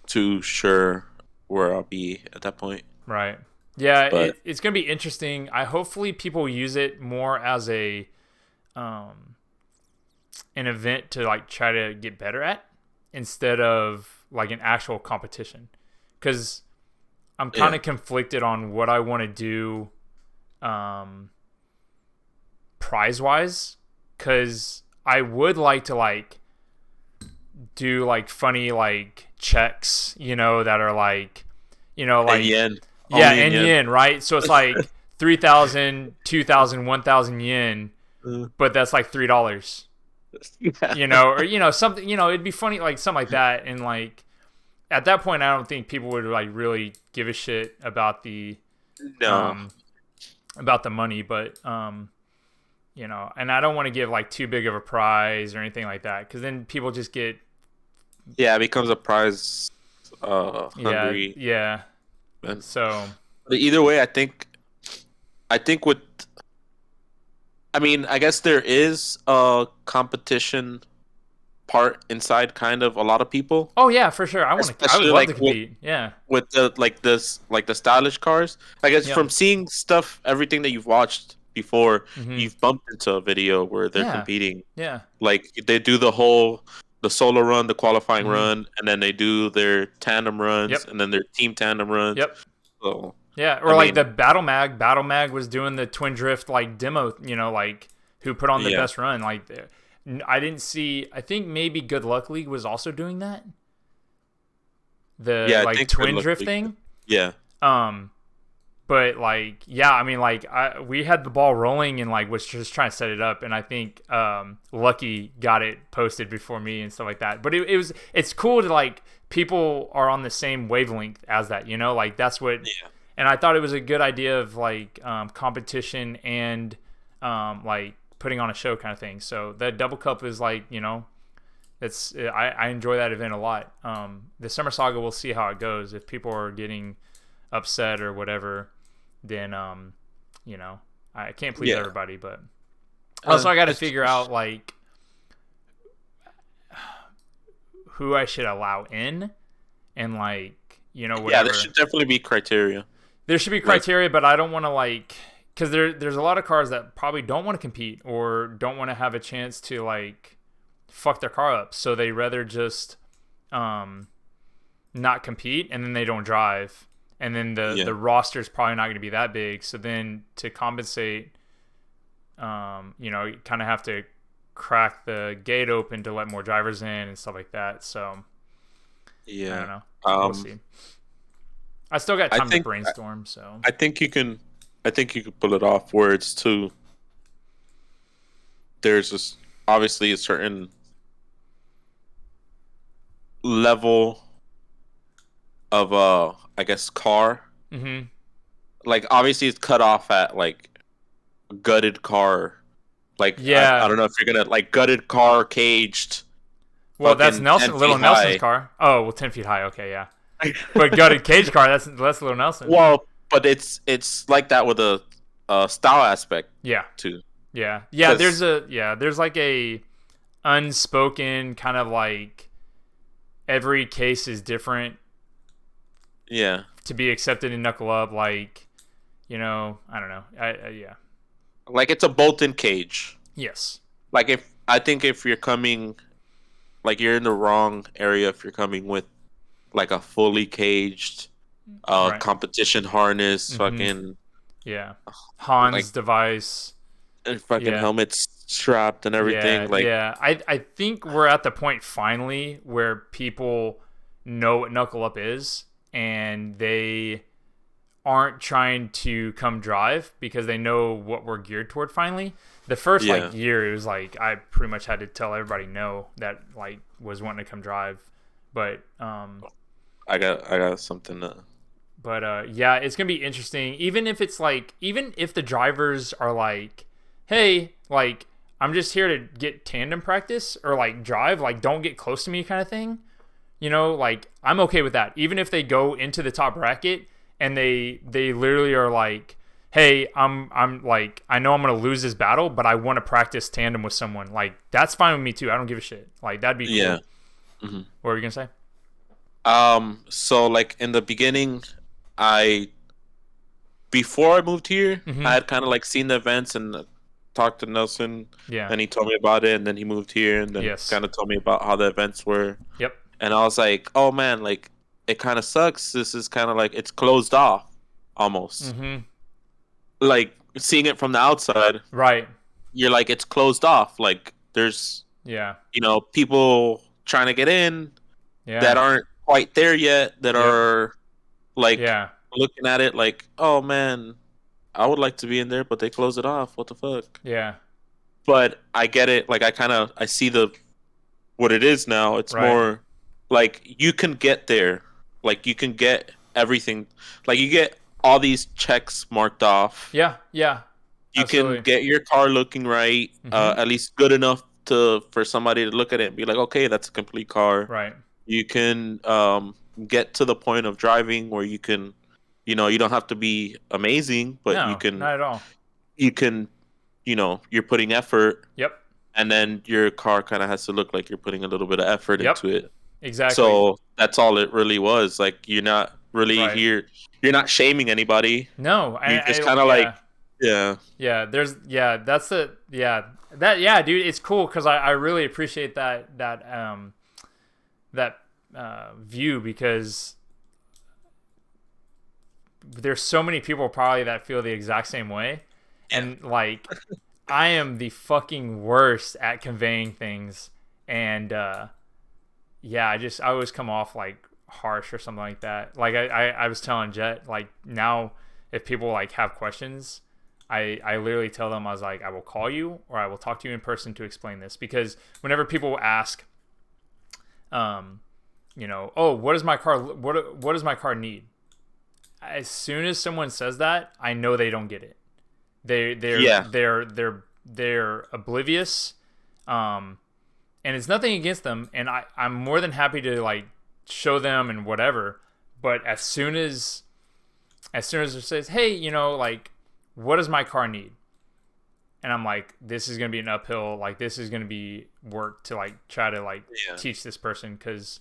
Speaker 2: too sure where I'll be at that point.
Speaker 1: Right. Yeah,
Speaker 2: But
Speaker 1: it's gonna be interesting. Hopefully people use it more as a an event to like try to get better at instead of like an actual competition, because I'm kind
Speaker 2: Yeah.
Speaker 1: of conflicted on what I want to do prize wise, because I would like to like do like funny like checks, that are like,
Speaker 2: And
Speaker 1: like,
Speaker 2: yen.
Speaker 1: yeah,
Speaker 2: Only in
Speaker 1: and
Speaker 2: yen.
Speaker 1: yen, right? So it's like 3,000, 2,000, 1,000 yen, but that's like $3,
Speaker 2: Yeah.
Speaker 1: or something, it'd be funny like something like that. And like at that point I don't think people would like really give a shit
Speaker 2: No.
Speaker 1: um about the money, but and I don't want to give like too big of a prize or anything like that, because then people just get,
Speaker 2: Yeah, it becomes a prize
Speaker 1: yeah,
Speaker 2: hungry.
Speaker 1: yeah.
Speaker 2: And
Speaker 1: So
Speaker 2: but either way, I think with I mean, I guess there is a competition part inside kind of a lot of people,
Speaker 1: oh yeah, for sure, I would
Speaker 2: especially
Speaker 1: love
Speaker 2: like
Speaker 1: to compete. Yeah.
Speaker 2: with the like the stylish cars. I guess
Speaker 1: Yep.
Speaker 2: from seeing stuff, everything that you've watched before,
Speaker 1: Mm-hmm.
Speaker 2: you've bumped into a video where they're
Speaker 1: Yeah.
Speaker 2: competing.
Speaker 1: Yeah.
Speaker 2: Like they do the solo run, the qualifying
Speaker 1: Mm-hmm.
Speaker 2: run, and then they do their tandem runs,
Speaker 1: Yep.
Speaker 2: and then their team tandem runs.
Speaker 1: Yep.
Speaker 2: So
Speaker 1: Yeah,
Speaker 2: I
Speaker 1: or like the
Speaker 2: mean,
Speaker 1: Battle Mag was doing the twin drift like demo, like who put on the
Speaker 2: yeah,
Speaker 1: best run. Like I didn't see. I think maybe Good Luck League was also doing that. The
Speaker 2: yeah, I
Speaker 1: like
Speaker 2: think good
Speaker 1: twin
Speaker 2: luck.
Speaker 1: drift thing.
Speaker 2: Yeah,
Speaker 1: Um, but like yeah, I mean like we had the ball rolling and like was just trying to set it up, and I think Lucky got it posted before me and stuff like that. But it's cool to like people are on the same wavelength as that, like that's what.
Speaker 2: yeah,
Speaker 1: And I thought it was a good idea of like competition and like putting on a show kind of thing. So the Double Cup is like, I enjoy that event a lot. The Summer Saga, we'll see how it goes. If people are getting upset or whatever, then I can't please
Speaker 2: yeah.
Speaker 1: everybody. But also I got to
Speaker 2: It's
Speaker 1: figure out like who I should allow in, and like
Speaker 2: yeah.
Speaker 1: whatever.
Speaker 2: There should definitely be criteria.
Speaker 1: There should be
Speaker 2: Like,
Speaker 1: criteria, but I don't want to like, because there's a lot of cars that probably don't want to compete or don't want to have a chance to like fuck their car up, so they rather just not compete, and then they don't drive, and then the
Speaker 2: yeah,
Speaker 1: roster's probably not going to be that big. So then to compensate, you kind of have to crack the gate open to let more drivers in and stuff like that. So I don't
Speaker 2: yeah.
Speaker 1: know. We'll
Speaker 2: Um,
Speaker 1: see. I still got
Speaker 2: I
Speaker 1: time to
Speaker 2: think
Speaker 1: brainstorm. So
Speaker 2: I think you can. I think you could pull it off. Where it's too. There's this obviously a certain level of I guess car.
Speaker 1: mm-hmm.
Speaker 2: Like obviously it's cut off at like gutted car. Like I
Speaker 1: Yeah.
Speaker 2: don't know if you're gonna like gutted car caged
Speaker 1: Well, that's
Speaker 2: fucking 10
Speaker 1: Nelson,
Speaker 2: feet
Speaker 1: little Nelson's
Speaker 2: high.
Speaker 1: car. Oh, well, 10 feet high. Okay, yeah. But gutted cage car. That's little Nelson.
Speaker 2: Well, but it's like that with a style aspect
Speaker 1: Yeah,
Speaker 2: too.
Speaker 1: yeah, yeah.
Speaker 2: Because
Speaker 1: There's like a unspoken kind of like every case is different
Speaker 2: yeah,
Speaker 1: to be accepted in Knuckle Up. Like, I don't know. Yeah.
Speaker 2: like it's a bolt-in cage.
Speaker 1: Yes.
Speaker 2: Like if I think if you're coming, like you're in the wrong area if you're coming with like a fully caged
Speaker 1: Right.
Speaker 2: competition harness,
Speaker 1: Mm-hmm.
Speaker 2: fucking
Speaker 1: Yeah.
Speaker 2: like
Speaker 1: Hans device.
Speaker 2: and fucking
Speaker 1: Yeah.
Speaker 2: helmets strapped and everything.
Speaker 1: Yeah,
Speaker 2: Like
Speaker 1: yeah. I think we're at the point finally where people know what Knuckle Up is, and they aren't trying to come drive because they know what we're geared toward finally. The first
Speaker 2: yeah,
Speaker 1: like year, it was like I pretty much had to tell everybody no that like was wanting to come drive. But
Speaker 2: I got something to.
Speaker 1: yeah, it's gonna be interesting. Even if it's like, even if the drivers are like, hey, like I'm just here to get tandem practice or like drive, like don't get close to me kind of thing. Like I'm okay with that. Even if they go into the top bracket and they literally are like, hey, I'm like, I know I'm gonna lose this battle, but I want to practice tandem with someone. Like that's fine with me too. I don't give a shit. Like that'd be
Speaker 2: Yeah.
Speaker 1: cool. What were you gonna say?
Speaker 2: So like in the beginning, I before I moved here,
Speaker 1: Mm-hmm.
Speaker 2: I had kind of like seen the events and talked to Nelson,
Speaker 1: Yeah.
Speaker 2: and he told me about it, and then he moved here, and then
Speaker 1: Yes.
Speaker 2: kind of told me about how the events were,
Speaker 1: Yep.
Speaker 2: and I was like, oh man, like it kind of sucks. This is kind of like it's closed off almost.
Speaker 1: Mm-hmm.
Speaker 2: Like seeing it from the outside,
Speaker 1: Right.
Speaker 2: you're like it's closed off. Like there's
Speaker 1: Yeah.
Speaker 2: people trying to get in that
Speaker 1: Yeah.
Speaker 2: aren't quite there yet, that
Speaker 1: Yep.
Speaker 2: are like
Speaker 1: Yeah.
Speaker 2: looking at it like, oh man, I would like to be in there, but they close it off. What the fuck?
Speaker 1: Yeah.
Speaker 2: But I get it. Like I see the what it is now. It's
Speaker 1: Right.
Speaker 2: more like you can get there. Like you can get everything. Like you get all these checks marked off.
Speaker 1: Yeah. Yeah.
Speaker 2: You can
Speaker 1: Absolutely.
Speaker 2: get your car looking right,
Speaker 1: Mm-hmm.
Speaker 2: at least good enough to for somebody to look at it and be like, okay, that's a complete car.
Speaker 1: Right.
Speaker 2: You can get to the point of driving where you can, you don't have to be amazing, but
Speaker 1: No, not at all.
Speaker 2: you can, you're putting effort,
Speaker 1: Yep.
Speaker 2: and then your car kind of has to look like you're putting a little bit of effort
Speaker 1: Yep.
Speaker 2: into it.
Speaker 1: Exactly.
Speaker 2: So that's all it really was. Like you're not really
Speaker 1: Right.
Speaker 2: here. You're not shaming anybody.
Speaker 1: No,
Speaker 2: You're just
Speaker 1: I
Speaker 2: kind of like,
Speaker 1: yeah.
Speaker 2: yeah,
Speaker 1: Yeah, that's the yeah, dude, it's cool because I really appreciate that view because there's so many people probably that feel the exact same way, and like I am the fucking worst at conveying things, and yeah, I always come off like harsh or something like that. Like I was telling Jet, like now if people like have questions, I literally tell them, I was like, I will call you or I will talk to you in person to explain this, because whenever people ask, oh, what does my car need? As soon as someone says that, I know they don't get it.
Speaker 2: yeah,
Speaker 1: They're oblivious, and it's nothing against them, and I'm more than happy to like show them and whatever. But as soon as it says, hey, like, what does my car need? And I'm like, this is gonna be an uphill, like this is gonna be work to like try to like
Speaker 2: yeah.
Speaker 1: teach this person, because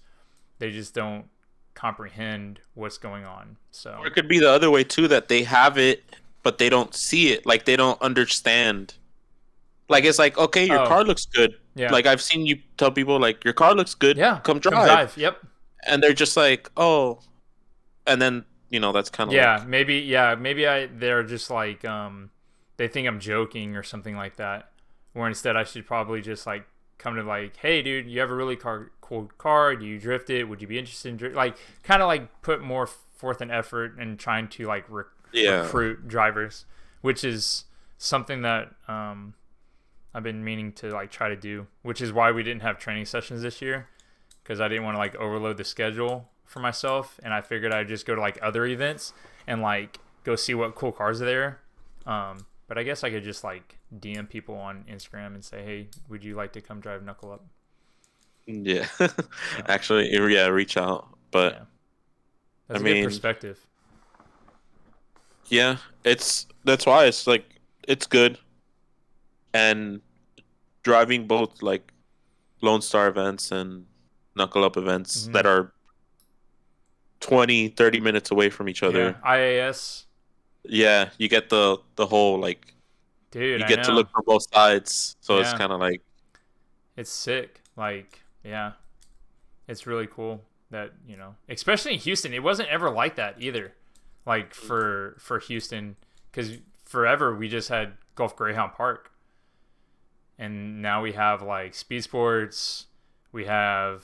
Speaker 1: they just don't comprehend what's going on. So
Speaker 2: Or it could be the other way too, that they have it, but they don't see it. Like they don't understand. Like it's like, okay, your
Speaker 1: oh
Speaker 2: car looks good.
Speaker 1: yeah,
Speaker 2: Like I've seen you tell people like your car looks good,
Speaker 1: yeah,
Speaker 2: come
Speaker 1: come
Speaker 2: drive.
Speaker 1: drive. Yep.
Speaker 2: And they're just like, oh, and then that's kind of
Speaker 1: Yeah,
Speaker 2: like,
Speaker 1: maybe they're just like they think I'm joking or something like that. Or instead I should probably just like come to like, hey dude, you have a really cool car. Do you drift it? Would you be interested in like kind of like put more forth an effort in trying to like
Speaker 2: yeah,
Speaker 1: recruit drivers, which is something that I've been meaning to like try to do, which is why we didn't have training sessions this year, because I didn't want to like overload the schedule for myself, and I figured I'd just go to like other events and like go see what cool cars are there. But I guess I could just like DM people on Instagram and say, hey, would you like to come drive Knuckle Up?
Speaker 2: yeah.
Speaker 1: So
Speaker 2: Actually, yeah, reach out. But
Speaker 1: yeah,
Speaker 2: I
Speaker 1: that's a good
Speaker 2: mean,
Speaker 1: perspective.
Speaker 2: yeah, that's why it's like it's good, and driving both like Lone Star events and Knuckle Up events
Speaker 1: Hmm.
Speaker 2: that are 20-30 minutes away from each
Speaker 1: Yeah,
Speaker 2: other.
Speaker 1: IAS,
Speaker 2: Yeah, you get the whole like
Speaker 1: dude,
Speaker 2: you
Speaker 1: I
Speaker 2: get to
Speaker 1: know.
Speaker 2: look for both sides, so it's
Speaker 1: Yeah,
Speaker 2: kind of like,
Speaker 1: it's sick. Like, yeah, it's really cool that especially in Houston, it wasn't ever like that either. Like for Houston, because forever we just had Gulf Greyhound Park, and now we have like Speed Sports, we have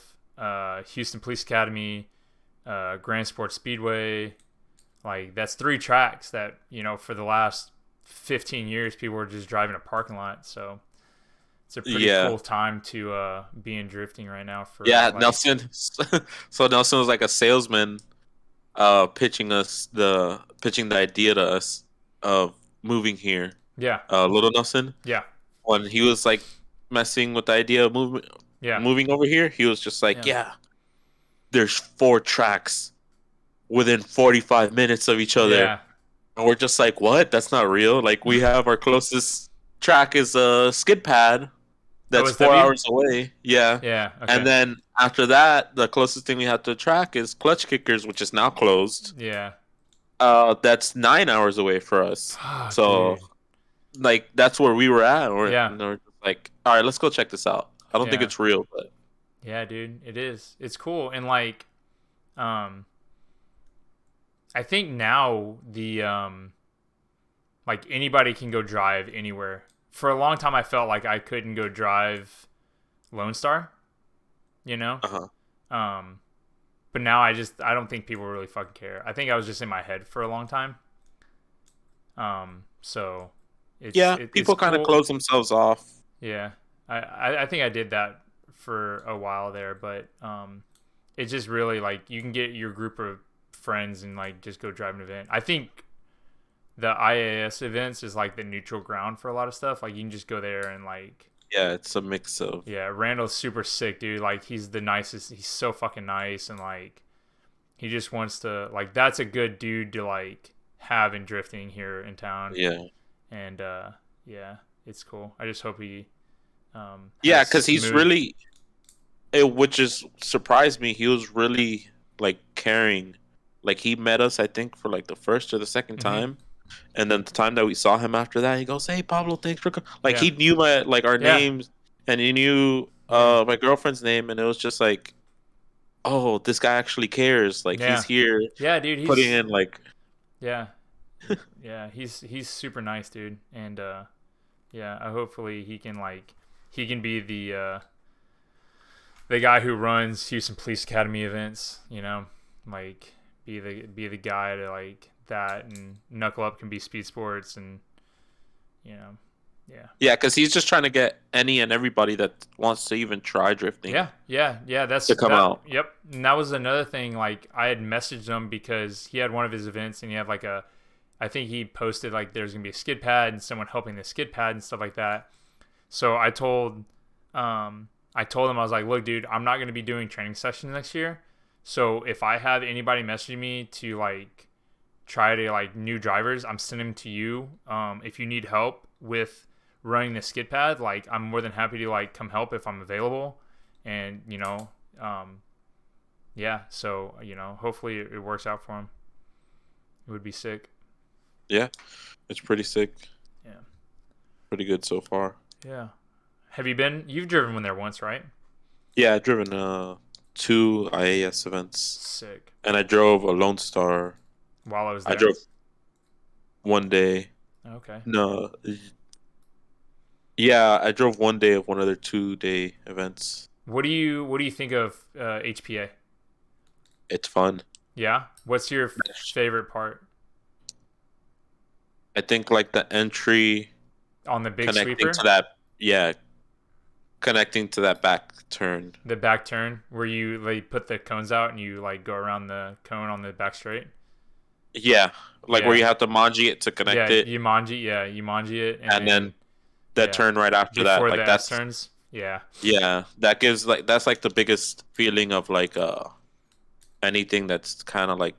Speaker 1: Houston Police Academy, Grand Sports Speedway. Like that's three tracks that for the last 15 years people were just driving a parking lot. So it's a pretty
Speaker 2: yeah,
Speaker 1: cool time to be in drifting right now for
Speaker 2: yeah.
Speaker 1: like
Speaker 2: Nelson, so Nelson was like a salesman, pitching the idea to us of moving here.
Speaker 1: yeah,
Speaker 2: Little Nelson,
Speaker 1: yeah,
Speaker 2: when he was like messing with the idea of
Speaker 1: yeah,
Speaker 2: moving over here, he was just like,
Speaker 1: yeah,
Speaker 2: yeah, there's 4 tracks within 45 minutes of each other.
Speaker 1: yeah.
Speaker 2: And we're just like, what? That's not real. Like, we have our closest track is a skid pad that's four
Speaker 1: OSW.
Speaker 2: hours away. Yeah.
Speaker 1: Yeah.
Speaker 2: And
Speaker 1: Okay.
Speaker 2: then after that, the closest thing we have to track is Clutch Kickers, which is now closed.
Speaker 1: Yeah.
Speaker 2: That's 9 hours away for us.
Speaker 1: Fuck,
Speaker 2: So
Speaker 1: dude.
Speaker 2: like that's where we were at, or
Speaker 1: Yeah.
Speaker 2: and they were just like, all right, let's go check this out. I don't think
Speaker 1: Yeah.
Speaker 2: it's real, but
Speaker 1: Yeah, dude, it is. It's cool. And like um I think now the like anybody can go drive anywhere. For a long time I felt like I couldn't go drive Lone Star, you know?
Speaker 2: uh-huh.
Speaker 1: Um but now I don't think people really fucking care. I think I was just in my head for a long time. So
Speaker 2: Yeah,
Speaker 1: it's
Speaker 2: people kind of
Speaker 1: cool.
Speaker 2: close themselves off.
Speaker 1: Yeah. I think I did that for a while there, but it's just really like you can get your group of friends and like just go drive an event. I think the IAS events is like the neutral ground for a lot of stuff. Like you can just go there and like
Speaker 2: Yeah, it's a mix of.
Speaker 1: yeah, Randall's super sick, dude. Like he's the nicest. He's so fucking nice and like he just wants to like that's a good dude to like have in drifting here in town.
Speaker 2: Yeah.
Speaker 1: And yeah, it's cool. I just hope he
Speaker 2: Yeah,
Speaker 1: has
Speaker 2: because he's
Speaker 1: smooth.
Speaker 2: really, which is surprised me. He was really like caring. Like he met us, I think, for like the first or the second
Speaker 1: Mm-hmm.
Speaker 2: time, and then the time that we saw him after that, he goes, "Hey, Pablo, thanks for like
Speaker 1: Yeah,
Speaker 2: he knew my like our
Speaker 1: yeah,
Speaker 2: names, and he knew
Speaker 1: yeah,
Speaker 2: my girlfriend's name, and it was just like, oh, this guy actually cares. Like he's
Speaker 1: yeah,
Speaker 2: here
Speaker 1: yeah, dude.
Speaker 2: putting
Speaker 1: He's
Speaker 2: in like,
Speaker 1: yeah, yeah. He's super nice, dude. And yeah, hopefully he can be the guy who runs Houston Police Academy events. You know, like be the guy to like that, and Knuckle Up can be speed sports, and you know, yeah.
Speaker 2: yeah, because he's just trying to get any and everybody that wants to even try drifting
Speaker 1: Yeah, yeah, yeah. That's
Speaker 2: to come
Speaker 1: that.
Speaker 2: out.
Speaker 1: Yep. And that was another thing. Like I had messaged him because he had one of his events and he had like a, I think he posted like there's gonna be a skid pad and someone helping the skid pad and stuff like that. So I told him I was like, look, dude, I'm not gonna be doing training sessions next year. So if I have anybody messaging me to like try to like new drivers, I'm sending them to you. If you need help with running the skid pad, like I'm more than happy to like come help if I'm available. And um, yeah. So hopefully it works out for him. It would be sick.
Speaker 2: Yeah, it's pretty sick.
Speaker 1: Yeah.
Speaker 2: Pretty good so far.
Speaker 1: Yeah. Have you been? You've driven when there once, right?
Speaker 2: Yeah, I driven two IAS events,
Speaker 1: Sick.
Speaker 2: and I drove a Lone Star.
Speaker 1: While I was
Speaker 2: I
Speaker 1: there.
Speaker 2: drove one day.
Speaker 1: Okay.
Speaker 2: No, yeah, I drove one day of one of their 2 day events.
Speaker 1: What do you think of HPA?
Speaker 2: It's fun.
Speaker 1: Yeah. What's your favorite part
Speaker 2: I think like the entry
Speaker 1: on the big
Speaker 2: connecting to
Speaker 1: sweeper?
Speaker 2: that, yeah, connecting to that back turn.
Speaker 1: The back turn where you like put the cones out and you like go around the cone on the back straight.
Speaker 2: Yeah, like where
Speaker 1: Yeah.
Speaker 2: you have to manji it to connect
Speaker 1: Yeah,
Speaker 2: it,
Speaker 1: you manji it, and
Speaker 2: and then
Speaker 1: then
Speaker 2: that
Speaker 1: yeah,
Speaker 2: turn right after that.
Speaker 1: before the
Speaker 2: Like
Speaker 1: S
Speaker 2: that's
Speaker 1: turns. Yeah,
Speaker 2: yeah, that gives like that's like the biggest feeling of like anything that's kind of like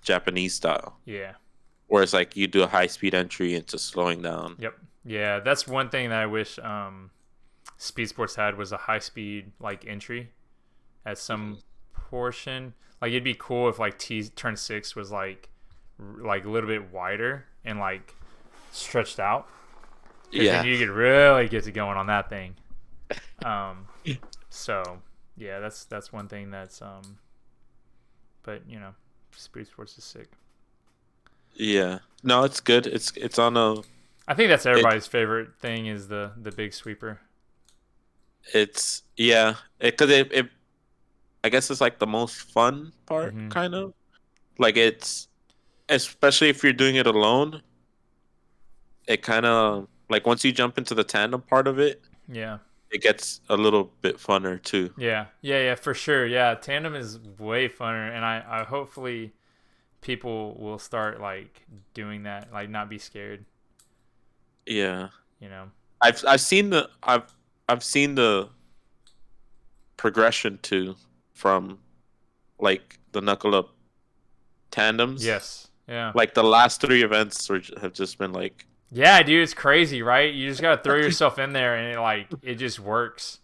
Speaker 2: Japanese style,
Speaker 1: yeah,
Speaker 2: where it's like you do a high speed entry into slowing down.
Speaker 1: yep, yeah. That's one thing that I wish Speed Sports had was a high speed like entry at
Speaker 2: Mhm.
Speaker 1: some portion. Like it'd be cool if like T turn 6 was like a little bit wider and like stretched out, because then
Speaker 2: Yeah,
Speaker 1: you could really get to going on that thing. Um, so yeah, that's one thing that's but Speed Sports is sick.
Speaker 2: yeah. No, it's good. It's on a
Speaker 1: I think that's
Speaker 2: it
Speaker 1: everybody's favorite thing is the big sweeper.
Speaker 2: it's yeah because it I guess it's like the most fun part
Speaker 1: Hmm.
Speaker 2: kind of like it's especially if you're doing it alone. It kind of like once you jump into the tandem part of it,
Speaker 1: Yeah,
Speaker 2: it gets a little bit funner too.
Speaker 1: yeah, yeah, yeah, for sure. Yeah, tandem is way funner, and I hopefully people will start like doing that, like not be scared.
Speaker 2: Yeah.
Speaker 1: You know.
Speaker 2: I've seen the I've seen the progression too from like the knuckle up tandems.
Speaker 1: Yes. Yeah.
Speaker 2: Like the last three events have just been like
Speaker 1: Yeah, dude, it's crazy, right? You just gotta throw yourself in there, and it just works.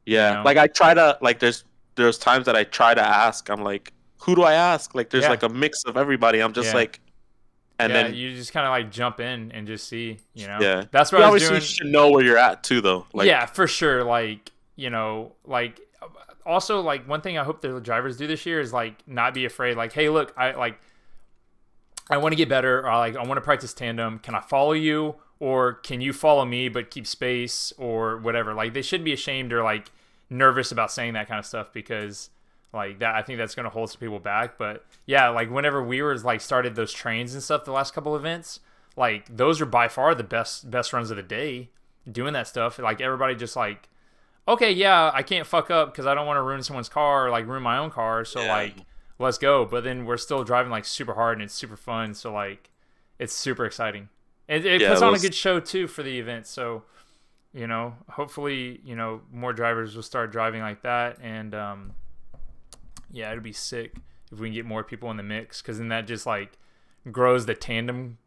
Speaker 1: You
Speaker 2: yeah.
Speaker 1: know.
Speaker 2: Like I try to like there's times that I try to ask. I'm like, who do I ask? Like there's
Speaker 1: Yeah.
Speaker 2: like a mix of everybody. I'm just
Speaker 1: Yeah.
Speaker 2: like And
Speaker 1: Yeah,
Speaker 2: then
Speaker 1: you just kind of like jump in and just see,
Speaker 2: yeah,
Speaker 1: That's what
Speaker 2: you
Speaker 1: I was
Speaker 2: obviously
Speaker 1: doing.
Speaker 2: should know where you're at too, though. Like
Speaker 1: Yeah, for sure. Like, like also like one thing I hope the drivers do this year is like not be afraid. Like, hey, look, I want to get better, or like I want to practice tandem. Can I follow you, or can you follow me but keep space, or whatever? Like they shouldn't be ashamed or like nervous about saying that kind of stuff, because like that I think that's going to hold some people back. But yeah, like whenever we were like started those trains and stuff the last couple events, like those are by far the best runs of the day doing that stuff. Like everybody just like, okay, yeah, I can't fuck up because I don't want to ruin someone's car or like ruin my own car. So
Speaker 2: yeah,
Speaker 1: like, let's go. But then we're still driving like super hard and it's super fun. So like, it's super exciting. It
Speaker 2: yeah,
Speaker 1: puts on a
Speaker 2: those,
Speaker 1: good show too for the event. So, hopefully, more drivers will start driving like that. And yeah, it'll be sick if we can get more people in the mix, because then that just like grows the tandem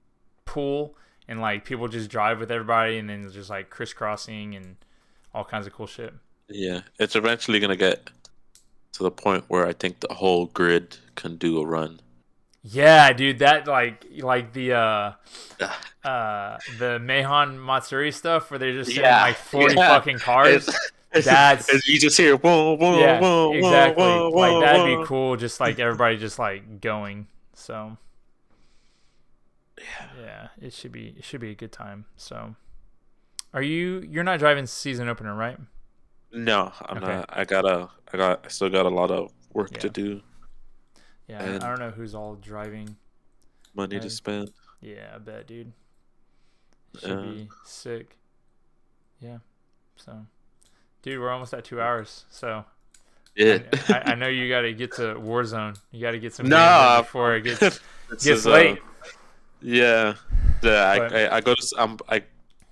Speaker 1: pool, and like people just drive with everybody, and then just like crisscrossing and all kinds of cool shit.
Speaker 2: yeah. It's eventually gonna get to the point where I think the whole grid can do a run.
Speaker 1: Yeah, dude, that like the Mahon Matsuri stuff where they're just sending
Speaker 2: Yeah,
Speaker 1: like 40
Speaker 2: yeah.
Speaker 1: fucking cars.
Speaker 2: It's you just hear whoa, whoa,
Speaker 1: Yeah,
Speaker 2: whoa, whoa,
Speaker 1: exactly.
Speaker 2: whoa,
Speaker 1: Like
Speaker 2: whoa,
Speaker 1: that'd be
Speaker 2: whoa.
Speaker 1: cool, just like everybody just like going. So yeah, it should be a good time. So you're not driving season opener, right?
Speaker 2: No, I'm
Speaker 1: Okay.
Speaker 2: not. I still got a lot of work to
Speaker 1: Yeah.
Speaker 2: do
Speaker 1: Yeah, I
Speaker 2: and
Speaker 1: don't know who's all driving.
Speaker 2: money to spend.
Speaker 1: Yeah, I bet, dude. Should
Speaker 2: Uh,
Speaker 1: be sick. Yeah. So, dude, we're almost at 2 hours. So,
Speaker 2: yeah.
Speaker 1: I know you got to get to Warzone. You got to get some games in
Speaker 2: Nah,
Speaker 1: before it
Speaker 2: this
Speaker 1: gets
Speaker 2: is
Speaker 1: late.
Speaker 2: yeah. Yeah,
Speaker 1: But
Speaker 2: I go to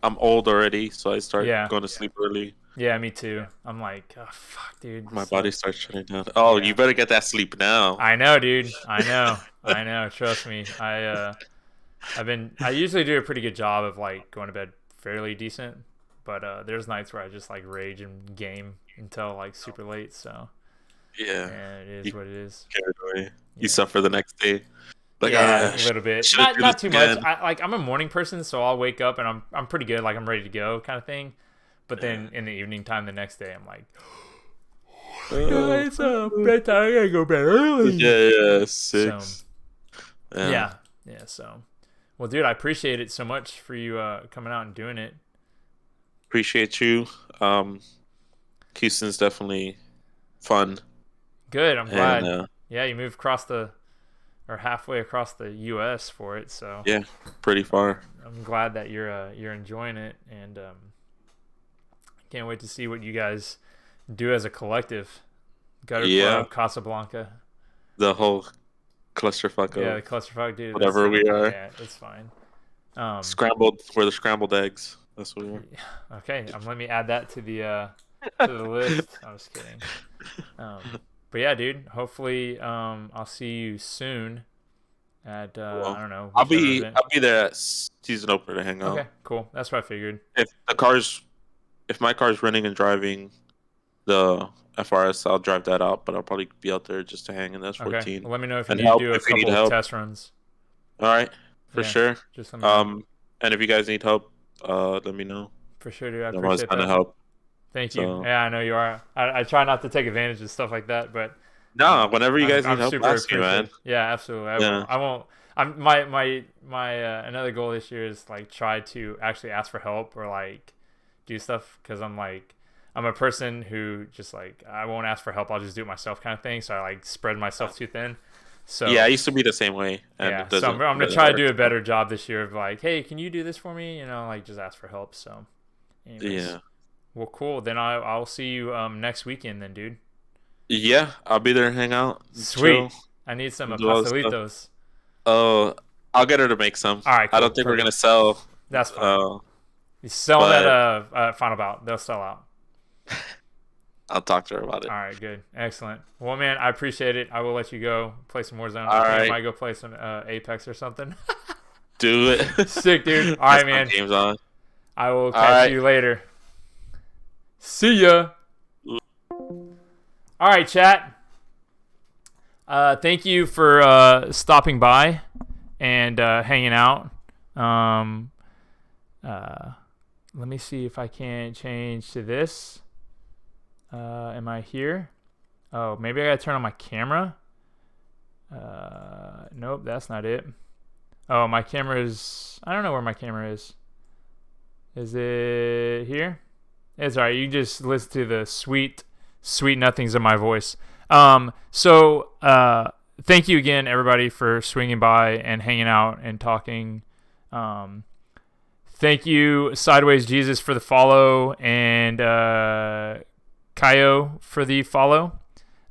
Speaker 2: I'm old already, so I start
Speaker 1: yeah,
Speaker 2: going to sleep early.
Speaker 1: yeah, me too. I'm like, oh fuck, dude.
Speaker 2: My
Speaker 1: So
Speaker 2: body starts shutting down. Oh, you
Speaker 1: yeah,
Speaker 2: better get that sleep now.
Speaker 1: I know, dude. I know. I know. Trust me. I usually do a pretty good job of like going to bed fairly decent, but there's nights where I just like rage and game until like super late. So
Speaker 2: Yeah.
Speaker 1: yeah, it
Speaker 2: You
Speaker 1: is what it is.
Speaker 2: carried away. You
Speaker 1: Yeah.
Speaker 2: suffer the next day. Like,
Speaker 1: Yeah, a
Speaker 2: ah,
Speaker 1: little bit.
Speaker 2: should I
Speaker 1: Not
Speaker 2: do
Speaker 1: not
Speaker 2: this
Speaker 1: too much.
Speaker 2: again?
Speaker 1: I'm a morning person, so I'll wake up and I'm pretty good, like I'm ready to go kind of thing. But
Speaker 2: Yeah.
Speaker 1: then in the evening time the next day, I'm like,
Speaker 2: Oh,
Speaker 1: it's bedtime. I gotta go bed early.
Speaker 2: yeah, yeah,
Speaker 1: So
Speaker 2: 6. Yeah.
Speaker 1: yeah, yeah. So, well, dude, I appreciate it so much for you coming out and doing it.
Speaker 2: Appreciate you. Houston's definitely fun.
Speaker 1: Good. I'm
Speaker 2: And
Speaker 1: glad. Yeah, you moved halfway across the U.S. for it. So
Speaker 2: yeah, pretty far.
Speaker 1: I'm glad that you're enjoying it, and can't wait to see what you guys do as a collective. Gutter
Speaker 2: Yeah,
Speaker 1: Club, Casablanca.
Speaker 2: the whole clusterfuck
Speaker 1: Yeah,
Speaker 2: of
Speaker 1: the clusterfuck, dude.
Speaker 2: whatever we are.
Speaker 1: Yeah, it's fine. Um,
Speaker 2: We're the scrambled eggs. That's what we are.
Speaker 1: okay, let me add that to the list. I'm just kidding. But yeah, dude. Hopefully, I'll see you soon at
Speaker 2: Well,
Speaker 1: I don't know.
Speaker 2: I'll
Speaker 1: whichever
Speaker 2: be
Speaker 1: event.
Speaker 2: I'll be there at season opener to hang out.
Speaker 1: Okay, cool. That's what I figured.
Speaker 2: If my car's running and driving the FRS, I'll drive that out, but I'll probably be out there just to hang in. That's
Speaker 1: Okay.
Speaker 2: 14.
Speaker 1: Well, let me know if you
Speaker 2: And
Speaker 1: need to
Speaker 2: help
Speaker 1: do a
Speaker 2: if you need
Speaker 1: couple of
Speaker 2: help.
Speaker 1: test runs.
Speaker 2: All right, for
Speaker 1: Yeah,
Speaker 2: sure.
Speaker 1: just let me know.
Speaker 2: And if you guys need help, let me know.
Speaker 1: For sure, dude. I
Speaker 2: I'm always
Speaker 1: appreciate
Speaker 2: trying to
Speaker 1: that.
Speaker 2: help.
Speaker 1: Thank you.
Speaker 2: So
Speaker 1: Yeah, I know you are. I try not to take advantage of stuff like that, but
Speaker 2: no, whenever you guys
Speaker 1: I'm
Speaker 2: need help,
Speaker 1: super
Speaker 2: ask me, man.
Speaker 1: appreciative. Yeah, absolutely. I
Speaker 2: Yeah,
Speaker 1: will. I won't. I'm my another goal this year is like try to actually ask for help or like do stuff, because I'm a person who just like I won't ask for help. I'll just do it myself kind of thing. So I like spread myself too thin. So
Speaker 2: yeah. I used to be the same way, and
Speaker 1: yeah.
Speaker 2: it
Speaker 1: So
Speaker 2: doesn't.
Speaker 1: I'm gonna
Speaker 2: doesn't
Speaker 1: try to
Speaker 2: work.
Speaker 1: do a better job this year of like, hey, can you do this for me? Like just ask for help. So, anyways.
Speaker 2: Yeah,
Speaker 1: Well, cool. Then I'll see you next weekend then, dude.
Speaker 2: yeah. I'll be there, hang out,
Speaker 1: Sweet.
Speaker 2: chill,
Speaker 1: I need some
Speaker 2: do all this stuff.
Speaker 1: pastelitos.
Speaker 2: Oh, I'll get her to make some.
Speaker 1: All right,
Speaker 2: I
Speaker 1: cool.
Speaker 2: don't think we're
Speaker 1: Perfect.
Speaker 2: gonna sell.
Speaker 1: That's fine.
Speaker 2: Uh,
Speaker 1: You sell them
Speaker 2: but
Speaker 1: at Final Bout. They'll sell out.
Speaker 2: I'll talk to her about it.
Speaker 1: All right, good. Excellent. Well, man, I appreciate it. I will let you go play some Warzone.
Speaker 2: All
Speaker 1: I
Speaker 2: right.
Speaker 1: might go play some Apex or something.
Speaker 2: Do it.
Speaker 1: Sick, dude. All right, man.
Speaker 2: Games on.
Speaker 1: I will
Speaker 2: All
Speaker 1: catch
Speaker 2: right.
Speaker 1: you later. See ya. All right, chat. Thank you for stopping by and hanging out. Let me see if I can change to this. Am I here? Oh, maybe I gotta turn on my camera. Nope, that's not it. Oh, my camera is... I don't know where my camera is. Is it here? It's alright. You just listen to the sweet nothings of my voice. So thank you again, everybody, for swinging by and hanging out and talking. Thank you, Sideways Jesus, for the follow, and Kaio for the follow.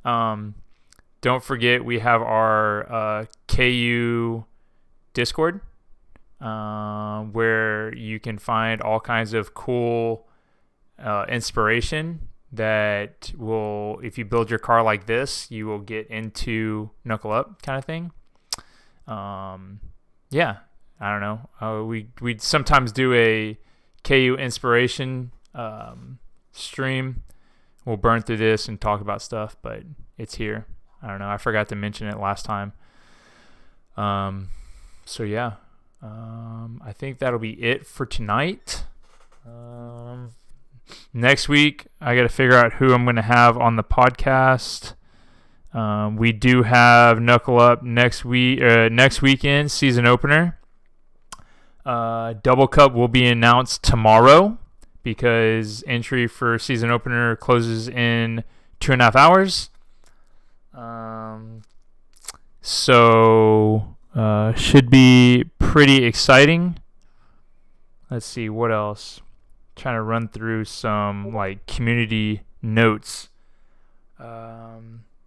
Speaker 1: Don't forget, we have our KU Discord, where you can find all kinds of cool inspiration that will, if you build your car like this, you will get into Knuckle Up kind of thing. Yeah, I don't know. We sometimes do a KU inspiration stream. We'll burn through this and talk about stuff, but it's here. I don't know. I forgot to mention it last time. So yeah, I think that'll be it for tonight. Next week, I got to figure out who I'm going to have on the podcast. We do have Knuckle Up next weekend, season opener. Double Cup will be announced tomorrow because entry for season opener closes in 2.5 hours. So should be pretty exciting. Let's see what else. Trying to run through some like community notes. I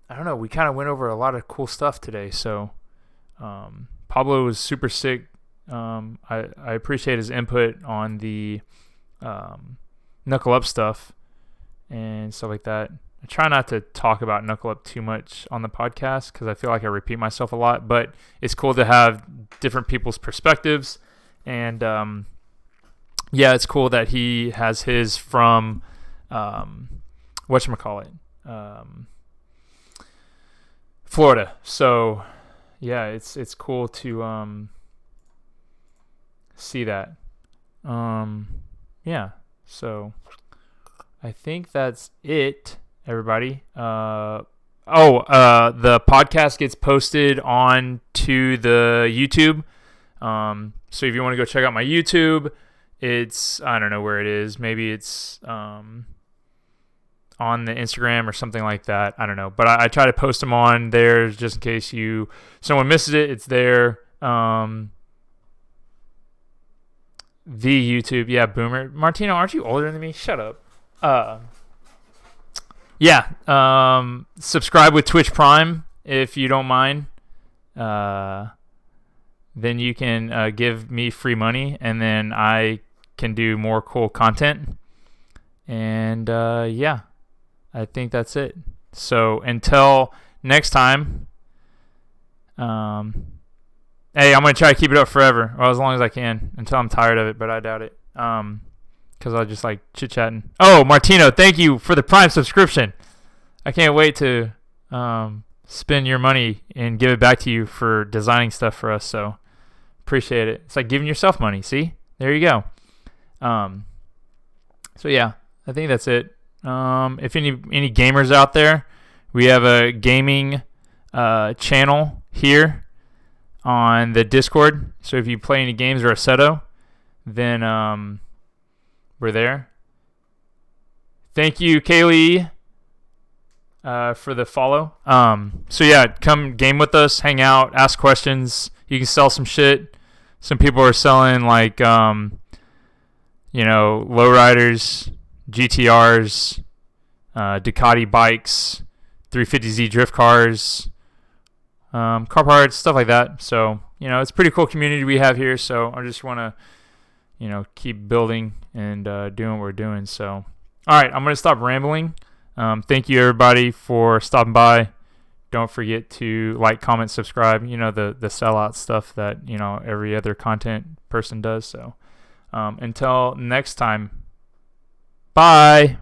Speaker 1: don't know. We kind of went over a lot of cool stuff today. So Pablo was super sick. I appreciate his input on the Knuckle Up stuff and stuff like that. I try not to talk about Knuckle Up too much on the podcast because I feel like I repeat myself a lot, but it's cool to have different people's perspectives. And yeah, it's cool that he has his from whatchamacallit, Florida. So yeah, it's cool to see that. Yeah, so I think that's it, everybody. The podcast gets posted on to the YouTube. So if you want to go check out my YouTube, it's, I don't know where it is. Maybe it's on the Instagram or something like that. I don't know. But I try to post them on there just in case someone misses it. It's there. The YouTube. Yeah, Boomer. Martino, aren't you older than me? Shut up. Yeah. Subscribe with Twitch Prime if you don't mind. Then you can give me free money, and then I can do more cool content. And yeah, I think that's it. So until next time, hey, I'm gonna try to keep it up forever, or as long as I can, until I'm tired of it. But I doubt it, because I just like chit chatting. Oh, Martino, thank you for the Prime subscription. I can't wait to spend your money and give it back to you for designing stuff for us. So appreciate it. It's like giving yourself money. See, there you go. So yeah, I think that's it. If any gamers out there, we have a gaming channel here on the Discord. So if you play any games or Assetto, then we're there. Thank you, Kaylee, for the follow. So yeah, come game with us, hang out, ask questions. You can sell some shit. Some people are selling like lowriders, GTRs, Ducati bikes, 350Z drift cars, car parts, stuff like that. So, it's a pretty cool community we have here. So I just want to, keep building and doing what we're doing. So, all right, I'm going to stop rambling. Thank you, everybody, for stopping by. Don't forget to like, comment, subscribe. The sellout stuff that, every other content person does. So until next time, bye.